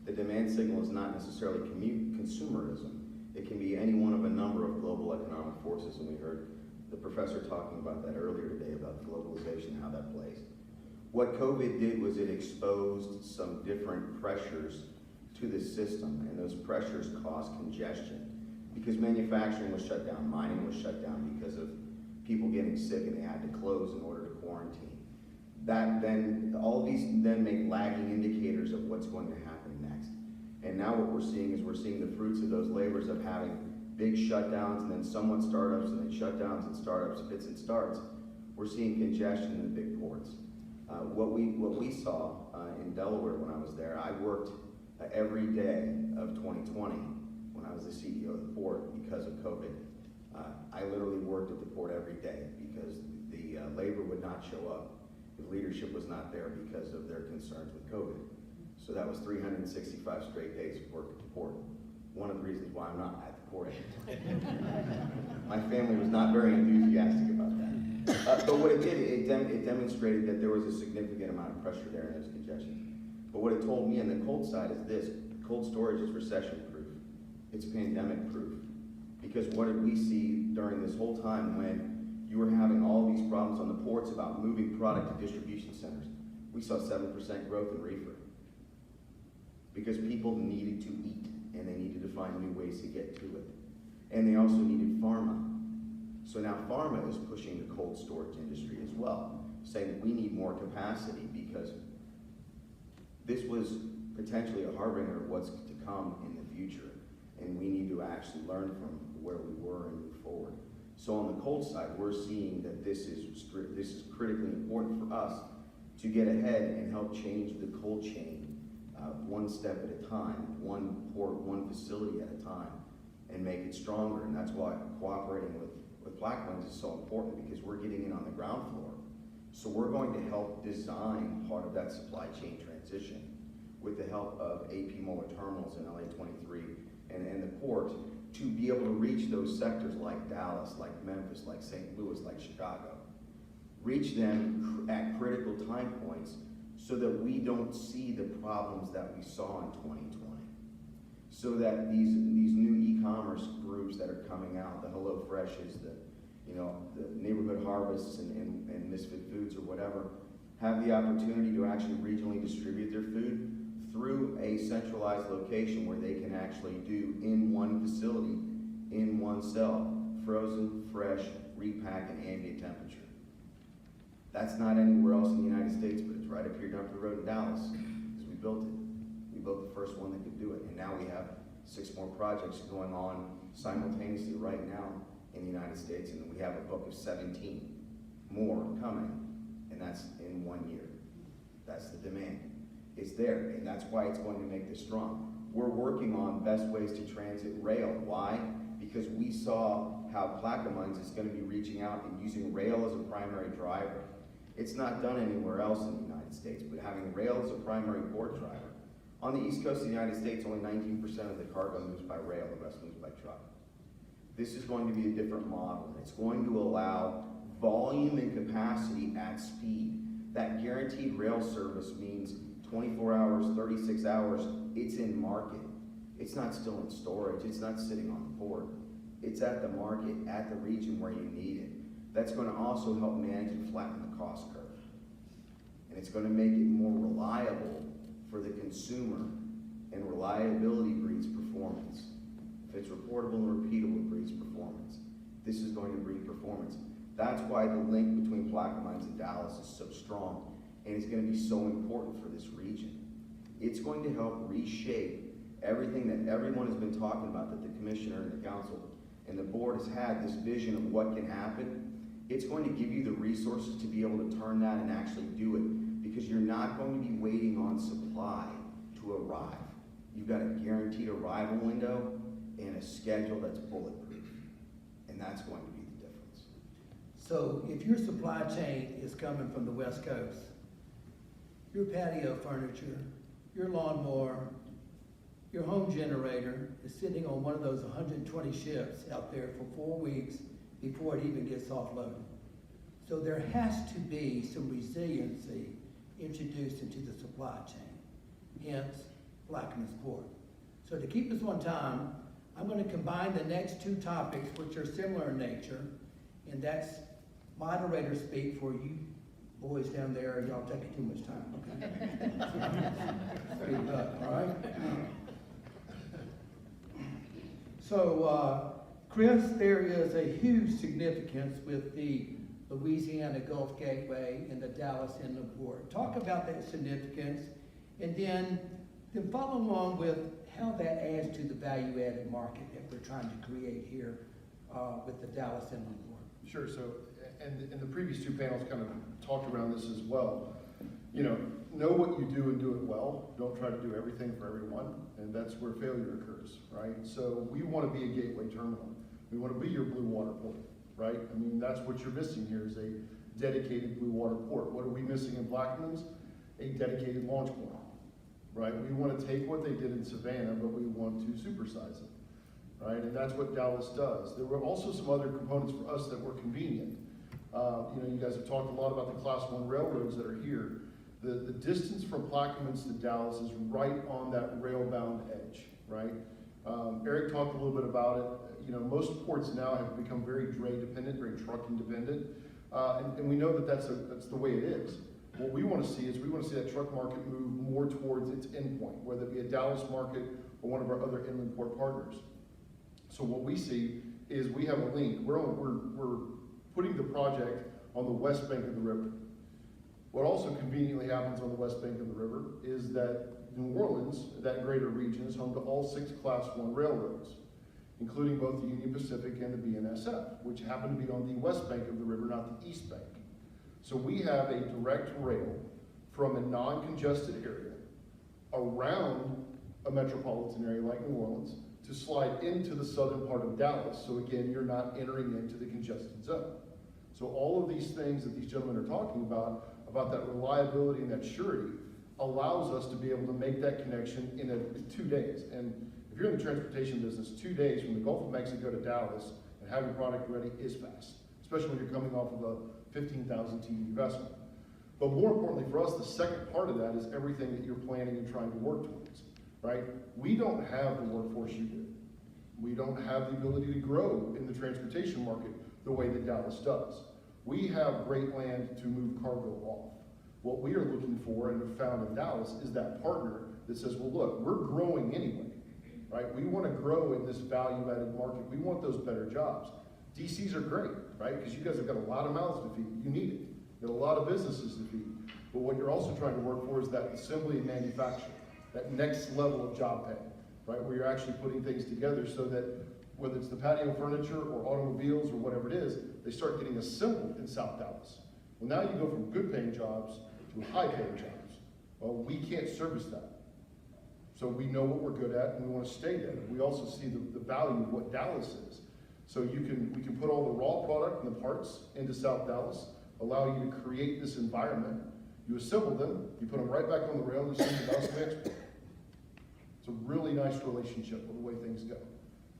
The demand signal is not necessarily consumerism. It can be any one of a number of global economic forces, and we heard the professor talking about that earlier today, about globalization, how that plays. What COVID did was it exposed some different pressures to the system, and those pressures caused congestion. Because manufacturing was shut down, mining was shut down because of people getting sick and they had to close in order to quarantine. That then, all these then make lagging indicators of what's going to happen next. And now what we're seeing is we're seeing the fruits of those labors of having big shutdowns and then somewhat startups and then shutdowns and startups, fits and starts. We're seeing congestion in the big ports. What we saw in Delaware when I was there, I worked every day of 2020 when I was the CEO of the port because of COVID. I literally worked at the port every day because the labor would not show up if leadership was not there because of their concerns with COVID. So that was 365 straight days of work at the port. One of the reasons why I'm not at the port anymore. My family was not very enthusiastic about that. But what it did, it demonstrated that there was a significant amount of pressure there and there was congestion. But what it told me on the cold side is this: cold storage is recession-proof. It's pandemic-proof. Because what did we see during this whole time when you were having all these problems on the ports about moving product to distribution centers. We saw 7% growth in reefer because people needed to eat and they needed to find new ways to get to it. And they also needed pharma. So now pharma is pushing the cold storage industry as well, saying we need more capacity because this was potentially a harbinger of what's to come in the future. And we need to actually learn from where we were and move forward. So on the cold side, we're seeing that this is critically important for us to get ahead and help change the cold chain one step at a time, one port, one facility at a time, and make it stronger. And that's why cooperating with Plaquemines is so important, because we're getting in on the ground floor. So we're going to help design part of that supply chain transition with the help of AP Moller Terminals in LA 23 and the port, to be able to reach those sectors like Dallas, like Memphis, like St. Louis, like Chicago. Reach them at critical time points so that we don't see the problems that we saw in 2020. So that these new e-commerce groups that are coming out, the Hello Freshes, the Neighborhood Harvests and Misfit Foods or whatever, have the opportunity to actually regionally distribute their food through a centralized location where they can actually do in one facility, in one cell, frozen, fresh, repack, and ambient temperature. That's not anywhere else in the United States, but it's right up here down the road in Dallas, because we built it. We built the first one that could do it, and now we have 6 more projects going on simultaneously right now in the United States, and we have a book of 17 more coming, and that's in 1 year. That's the demand. It's there, and that's why it's going to make this strong. We're working on best ways to transit rail. Why? Because we saw how Plaquemines is going to be reaching out and using rail as a primary driver. It's not done anywhere else in the United States, but having rail as a primary port driver. On the East Coast of the United States, only 19% of the cargo moves by rail, the rest moves by truck. This is going to be a different model. It's going to allow volume and capacity at speed. That guaranteed rail service means 24 hours, 36 hours, it's in market. It's not still in storage, it's not sitting on the port. It's at the market, at the region where you need it. That's going to also help manage and flatten the cost curve. And it's going to make it more reliable for the consumer, and reliability breeds performance. If it's reportable and repeatable, it breeds performance. This is going to breed performance. That's why the link between Plaquemines and Dallas is so strong, and it's going to be so important for this region. It's going to help reshape everything that everyone has been talking about, that the commissioner and the council and the board has had, this vision of what can happen. It's going to give you the resources to be able to turn that and actually do it, because you're not going to be waiting on supply to arrive. You've got a guaranteed arrival window and a schedule that's bulletproof, and that's going to be the difference. So if your supply chain is coming from the West Coast, your patio furniture, your lawnmower, your home generator is sitting on one of those 120 ships out there for 4 weeks before it even gets offloaded. So there has to be some resiliency introduced into the supply chain, hence Plaquemines Port. So to keep us on time, I'm going to combine the next 2 topics, which are similar in nature, and that's moderator speak for you boys down there. Y'all taking too much time, okay? Speak up, all right? So, Chris, there is a huge significance with the Louisiana Gulf Gateway and the Dallas Inland Port. Talk about that significance, and then follow along with how that adds to the value-added market that we're trying to create here with the Dallas Inland Port. Sure, so, and the previous 2 panels kind of talked around this as well. Know what you do and do it well. Don't try to do everything for everyone, and that's where failure occurs, right? So we want to be a gateway terminal. We want to be your blue water port, right? I mean, that's what you're missing here, is a dedicated blue water port. What are we missing in Plaquemines? A dedicated launch port, right? We want to take what they did in Savannah, but we want to supersize it, right? And that's what Dallas does. There were also some other components for us that were convenient. You guys have talked a lot about the Class 1 railroads that are here. The distance from Plaquemines to Dallas is right on that rail-bound edge, right? Eric talked a little bit about it. You know, most ports now have become very dray dependent, very trucking dependent, and we know that that's the way it is. What we want to see is we want to see that truck market move more towards its endpoint, whether it be a Dallas market or one of our other inland port partners. So what we see is we have a link. We're putting the project on the west bank of the river. What also conveniently happens on the west bank of the river is that New Orleans, that greater region, is home to all 6 Class 1 railroads, including both the Union Pacific and the BNSF, which happen to be on the west bank of the river, not the east bank. So we have a direct rail from a non-congested area around a metropolitan area like New Orleans to slide into the southern part of Dallas. So again, you're not entering into the congested zone. So all of these things that these gentlemen are talking about that reliability and that surety, allows us to be able to make that connection in 2 days. And if you're in the transportation business, 2 days from the Gulf of Mexico to Dallas and have your product ready is fast, especially when you're coming off of a 15,000 TEU vessel. But more importantly for us, the second part of that is everything that you're planning and trying to work towards, right? We don't have the workforce you do. We don't have the ability to grow in the transportation market the way that Dallas does. We have great land to move cargo off. What we are looking for and have found in Dallas is that partner that says, well, look, we're growing anyway, right? We want to grow in this value-added market. We want those better jobs. DCs are great, right? Because you guys have got a lot of mouths to feed. You need it. You have a lot of businesses to feed. But what you're also trying to work for is that assembly and manufacturing, that next level of job pay, right? Where you're actually putting things together so that whether it's the patio furniture or automobiles or whatever it is, they start getting assembled in South Dallas. Well, now you go from good paying jobs to high paying jobs. Well, we can't service that. So we know what we're good at and we want to stay there. We also see the value of what Dallas is. So we can put all the raw product and the parts into South Dallas, allow you to create this environment. You assemble them, you put them right back on the rail, and you send them to us and export. It's a really nice relationship with the way things go.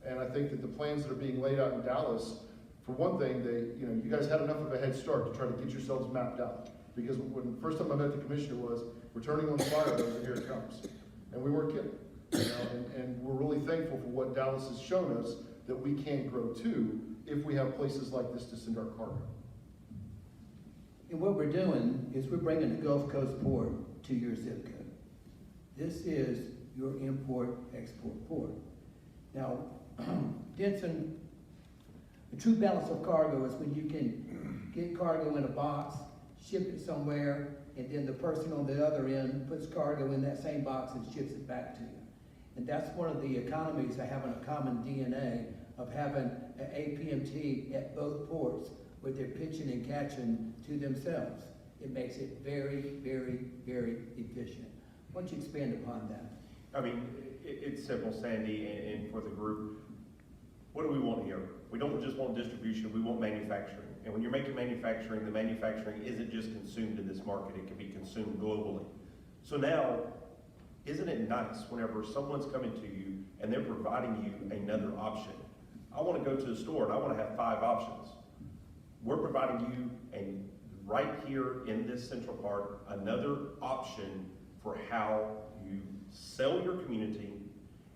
And I think that the plans that are being laid out in Dallas, for one thing, you guys had enough of a head start to try to get yourselves mapped out. Because when the first time I met the commissioner was, we're turning on the fire hose and here it comes. And we weren't kidding. And we're really thankful for what Dallas has shown us that we can grow too if we have places like this to send our cargo. And what we're doing is we're bringing the Gulf Coast port to your zip code. This is your import-export port. Now, Denson, the true balance of cargo is when you can get cargo in a box, ship it somewhere, and then the person on the other end puts cargo in that same box and ships it back to you. And that's one of the economies of having a common DNA, of having an APMT at both ports where they're pitching and catching to themselves. It makes it very, very, very efficient. Why don't you expand upon that? I mean, it's simple, Sandy, and for the group, what do we want here? We don't just want distribution, we want manufacturing. And when you're making manufacturing, the manufacturing isn't just consumed in this market, it can be consumed globally. So now, isn't it nice whenever someone's coming to you and they're providing you another option? I want to go to the store and I want to have 5 options. We're providing you, right here in this central part, another option for how you sell your community,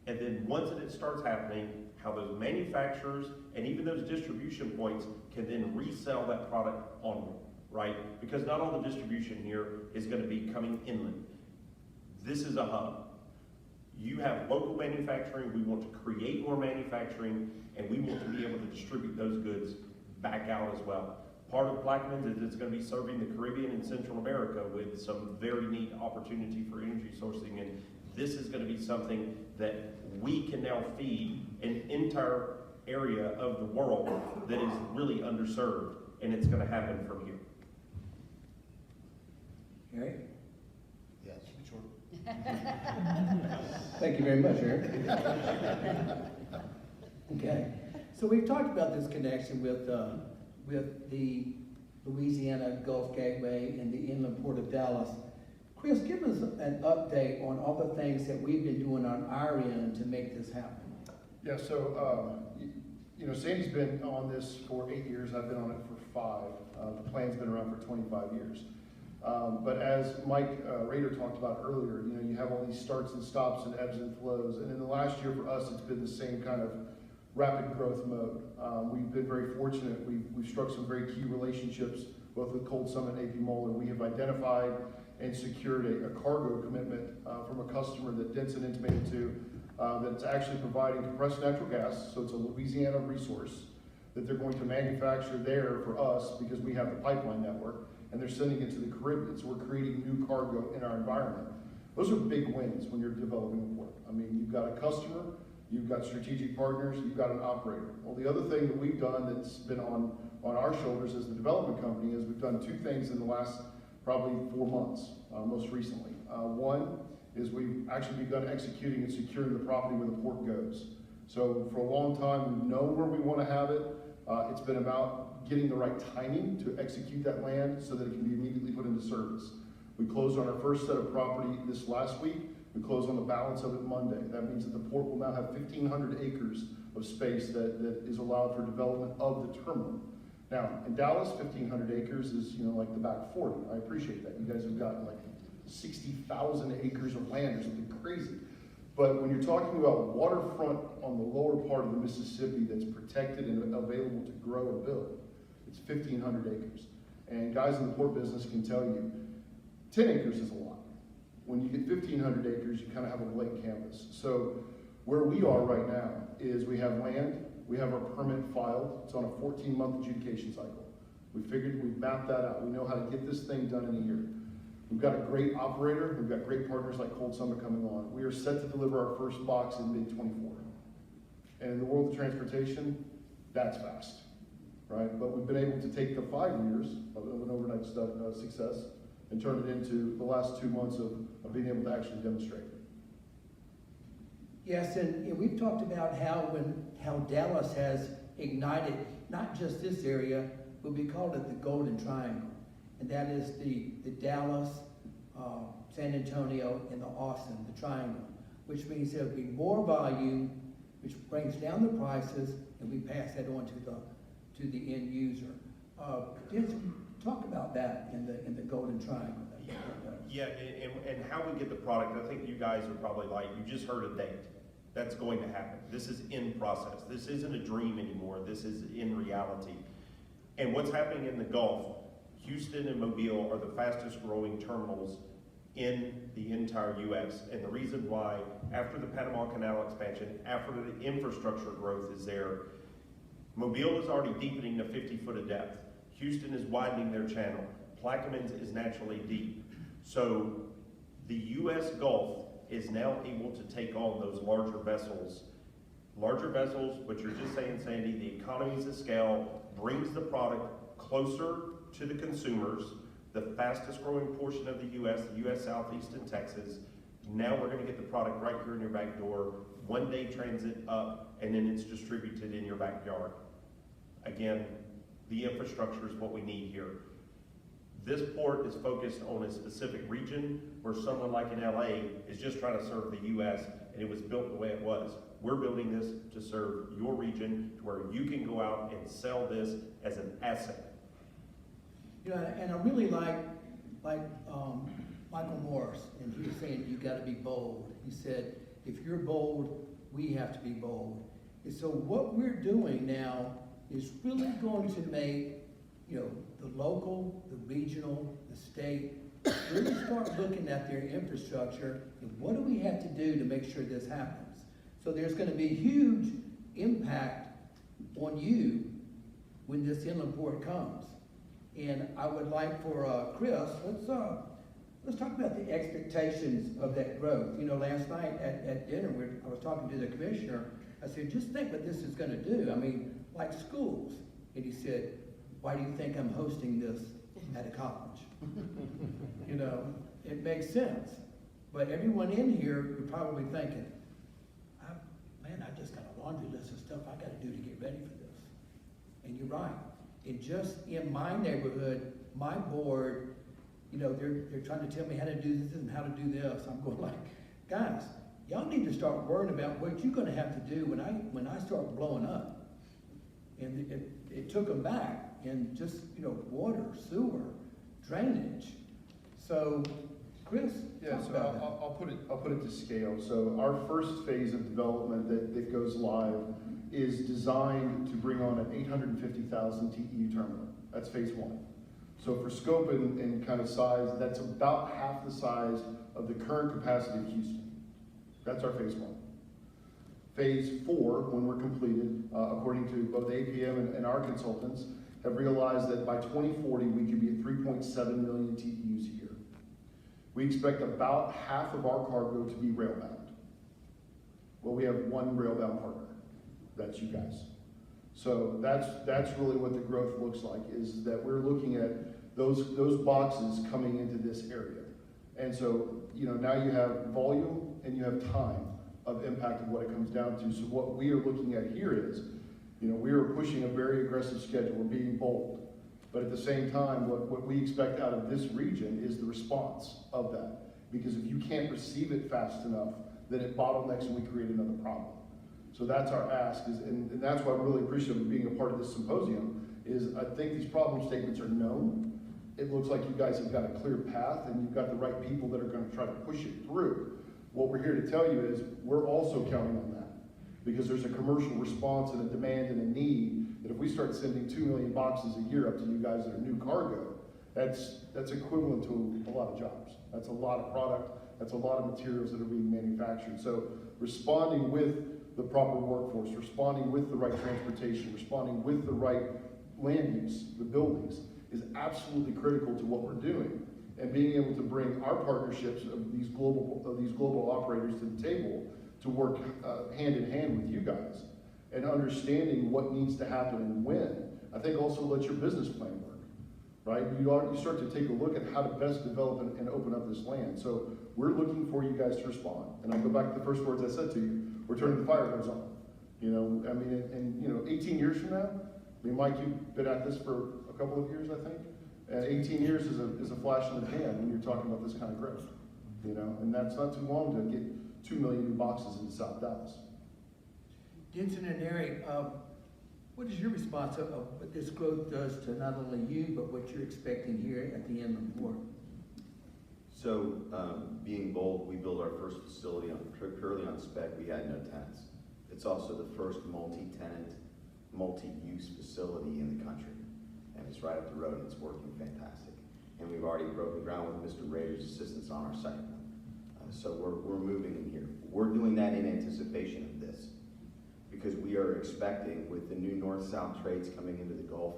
and then once it starts happening, how those manufacturers and even those distribution points can then resell that product onward, right? Because not all the distribution here is going to be coming inland. This is a hub. You have local manufacturing, we want to create more manufacturing, and we want to be able to distribute those goods back out as well. Part of Blackman's is it's going to be serving the Caribbean and Central America with some very neat opportunity for energy sourcing, and this is going to be something that we can now feed an entire area of the world that is really underserved, and it's going to happen from here. Eric? Yes, sure. Thank you very much, Eric. Okay, so we've talked about this connection with the Louisiana Gulf Gateway and the inland port of Dallas. Chris, give us an update on all the things that we've been doing on our end to make this happen. Yeah, so, Sandy's been on this for 8 years. I've been on it for 5. The plan's been around for 25 years. But as Mike Rader talked about earlier, you know, you have all these starts and stops and ebbs and flows. And in the last year for us, it's been the same kind of rapid growth mode. We've been very fortunate. We've struck some very key relationships, both with Cold Summit and AP Moeller. We have identified and secured a cargo commitment from a customer that Denson intimated to, that's actually providing compressed natural gas, so it's a Louisiana resource that they're going to manufacture there for us because we have the pipeline network, and they're sending it to the Caribbean. So we're creating new cargo in our environment. Those are big wins when you're developing a port. I mean, you've got a customer, you've got strategic partners, you've got an operator. Well, the other thing that we've done that's been on our shoulders as the development company is we've done two things in the last probably 4 months, most recently. One is we've actually begun executing and securing the property where the port goes. So for a long time, we've known where we want to have it. It's been about getting the right timing to execute that land so that it can be immediately put into service. We closed on our first set of property this last week. We closed on the balance of it Monday. That means that the port will now have 1,500 acres of space that is allowed for development of the terminal. Now, in Dallas, 1,500 acres is, you know, like the back 40. I appreciate that. You guys have got like 60,000 acres of land or something crazy. But when you're talking about waterfront on the lower part of the Mississippi that's protected and available to grow and build, it's 1,500 acres. And guys in the port business can tell you, 10 acres is a lot. When you get 1,500 acres, you kind of have a blank canvas. So where we are right now is we have land, we have our permit filed. It's on a 14-month adjudication cycle. We've mapped that out. We know how to get this thing done in a year. We've got a great operator. We've got great partners like Cold Summit coming on. We are set to deliver our first box in mid-24. And in the world of transportation, that's fast, right? But we've been able to take the 5 years of an overnight success and turn it into the last 2 months of being able to actually demonstrate it. Yes, and we've talked about how Dallas has ignited not just this area, but we called it the Golden Triangle. And that is the Dallas, San Antonio, and the Austin, the triangle, which means there'll be more volume, which brings down the prices, and we pass that on to the end user. Just talk about that in the Golden Triangle. Yeah, and how we get the product, I think you guys are probably like, you just heard a date. That's going to happen. This is in process. This isn't a dream anymore. This is in reality. And what's happening in the Gulf, Houston and Mobile are the fastest growing terminals in the entire U.S. And the reason why, after the Panama Canal expansion, after the infrastructure growth is there, Mobile is already deepening to 50 foot of depth. Houston is widening their channel. Plaquemines is naturally deep. So the U.S. Gulf is now able to take on those larger vessels. Larger vessels, what you're just saying, Sandy, the economies of scale brings the product closer to the consumers, the fastest growing portion of the U.S. Southeast and Texas. Now we're gonna get the product right here in your back door, one-day transit up, and then it's distributed in your backyard. Again, the infrastructure is what we need here. This port is focused on a specific region where someone like in LA is just trying to serve the U.S. and it was built the way it was. We're building this to serve your region to where you can go out and sell this as an asset. You know, and I really like Michael Morris, and he was saying you got to be bold. He said, if you're bold, we have to be bold. And so what we're doing now is really going to make, you know, the local, the regional, the state, really start looking at their infrastructure and what do we have to do to make sure this happens. So there's going to be huge impact on you when this inland port comes. And I would like for Chris, let's talk about the expectations of that growth. You know, last night at dinner, I was talking to the commissioner. I said, just think what this is going to do. I mean, like schools. And he said, why do you think I'm hosting this at a college? You know, it makes sense. But everyone in here, you're probably thinking, man, I just got a laundry list of stuff I got to do to get ready for this. And you're right. And just in my neighborhood, my board, you know, they're trying to tell me how to do this and how to do this. I'm going like, guys, y'all need to start worrying about what you're going to have to do when I start blowing up. And it took them back, and just, you know, water, sewer, drainage, So, Chris, Yeah, talk so about that. I'll put it to scale. So our first phase of development that goes live is designed to bring on an 850,000 TEU terminal. That's phase one. So for scope and kind of size, that's about half the size of the current capacity of Houston. That's our phase one. Phase four, when we're completed, according to both APM and our consultants, have realized that by 2040, we could be at 3.7 million TEUs a year. We expect about half of our cargo to be railbound. Well, we have one railbound partner. That's you guys. So that's really what the growth looks like, is that we're looking at those boxes coming into this area. And so, you know, now you have volume and you have time of impact of what it comes down to. So what we are looking at here is, you know, we are pushing a very aggressive schedule. We're being bold. But at the same time, what we expect out of this region is the response of that. Because if you can't receive it fast enough, then it bottlenecks and we create another problem. So that's our ask, and that's why I'm really appreciative of being a part of this symposium, is I think these problem statements are known. It looks like you guys have got a clear path and you've got the right people that are going to try to push it through. What we're here to tell you is we're also counting on that, because there's a commercial response and a demand and a need that if we start sending 2 million boxes a year up to you guys that are new cargo, that's equivalent to a lot of jobs. That's a lot of product. That's a lot of materials that are being manufactured. So responding with the proper workforce, responding with the right transportation, responding with the right land use, the buildings, is absolutely critical to what we're doing. And being able to bring our partnerships of these global operators to the table to work hand in hand with you guys, and understanding what needs to happen and when, I think also lets your business plan work, right? You start to take a look at how to best develop and open up this land. So we're looking for you guys to respond. And I go back to the first words I said to you, we're turning the fire hose on. You know, I mean, and you know, 18 years from now, I mean, Mike, you've been at this for a couple of years, I think. 18 years is a flash in the pan when you're talking about this kind of growth, you know, and that's not too long to get 2 million new boxes in South Dallas. Denson and Eric, what is your response of what this growth does to not only you, but what you're expecting here at the end of the war? So, being bold, we built our first facility purely on spec. We had no tenants. It's also the first multi-tenant, multi-use facility in the country. And it's right up the road and it's working fantastic. And we've already broken ground with Mr. Rader's assistance on our second one. So we're moving in here. We're doing that in anticipation of this, because we are expecting, with the new north-south trades coming into the Gulf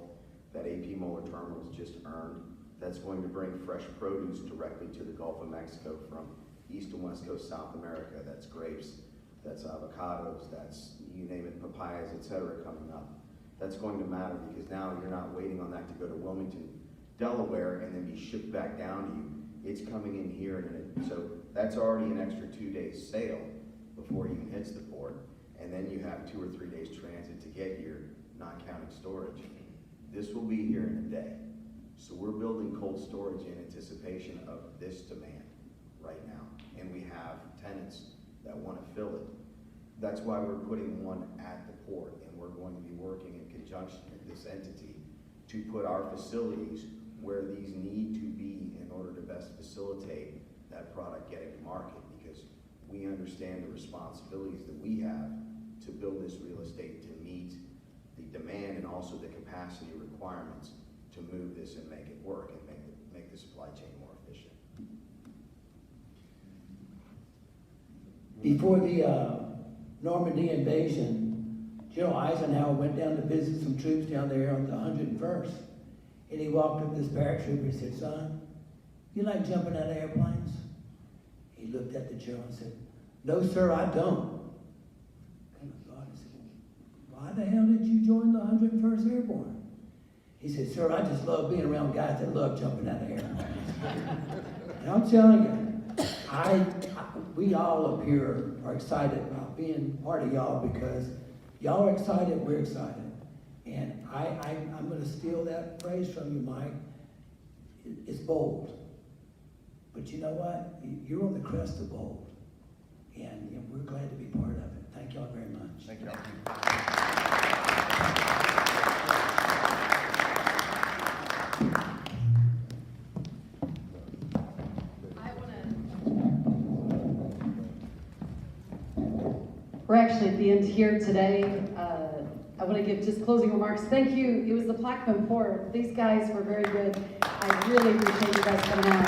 that AP Moeller Terminal has just earned, that's going to bring fresh produce directly to the Gulf of Mexico from East and West Coast South America. That's grapes, that's avocados, that's, you name it, papayas, etc. coming up. That's going to matter, because now you're not waiting on that to go to Wilmington, Delaware, and then be shipped back down to you. It's coming in here, and so that's already an extra 2 days sail before it even hits the port. And then you have 2 or 3 days transit to get here, not counting storage. This will be here in a day. So we're building cold storage in anticipation of this demand right now. And we have tenants that want to fill it. That's why we're putting one at the port, and we're going to be working in conjunction with this entity to put our facilities where these need to be in order to best facilitate that product getting to market, because we understand the responsibilities that we have to build this real estate to meet the demand and also the capacity requirements to move this and make it work and make the supply chain more efficient. Before the Normandy invasion, General Eisenhower went down to visit some troops down there on the 101st. And he walked up to this paratrooper and said, "Son, you like jumping out of airplanes?" He looked at the general and said, "No, sir, I don't." And I thought, he said, "Why the hell did you join the 101st Airborne?" He said, "Sir, I just love being around guys that love jumping out of airplanes." And I'm telling you, we all up here are excited about being part of y'all, because y'all are excited, we're excited. And I'm going to steal that phrase from you, Mike. It's bold. But you know what? You're on the crest of bold. And we're glad to be part of it. Thank y'all very much. Thank you. We're actually at the end here today. I want to give just closing remarks. Thank you. It was the Plaquemine Port. These guys were very good. I really appreciate you guys coming out.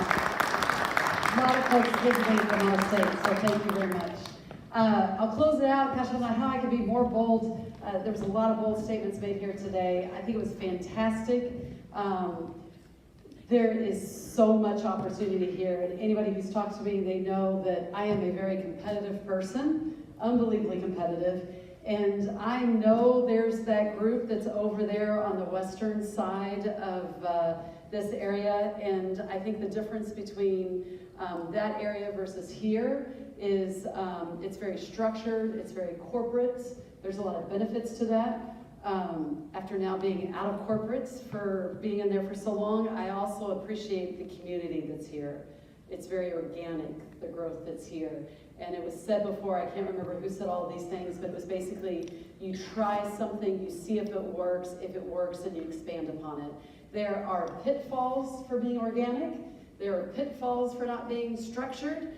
A lot of folks visiting from our state, so thank you very much. I'll close it out. Gosh, I don't know how I could be more bold. There was a lot of bold statements made here today. I think it was fantastic. There is so much opportunity here, and anybody who's talked to me, they know that I am a very competitive person, unbelievably competitive, and I know there's that group that's over there on the western side of this area, and I think the difference between that area versus here is it's very structured, it's very corporate, there's a lot of benefits to that. After now being out of corporates for being in there for so long, I also appreciate the community that's here. It's very organic, the growth that's here. And it was said before, I can't remember who said all of these things, but it was basically, you try something, you see if it works, and you expand upon it. There are pitfalls for being organic, there are pitfalls for not being structured,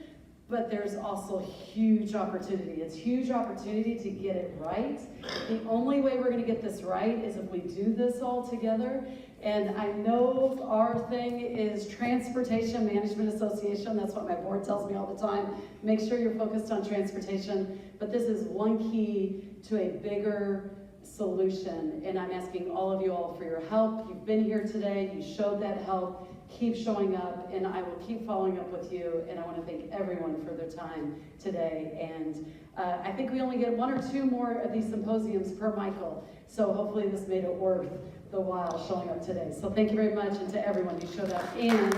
but there's also huge opportunity. It's huge opportunity to get it right. The only way we're gonna get this right is if we do this all together. And I know our thing is Transportation Management Association. That's what my board tells me all the time. Make sure you're focused on transportation. But this is one key to a bigger solution. And I'm asking all of you all for your help. You've been here today. You showed that help. Keep showing up, and I will keep following up with you, and I want to thank everyone for their time today. And I think we only get 1 or 2 more of these symposiums per Michael, so hopefully this made it worth the while showing up today. So thank you very much, and to everyone who showed up and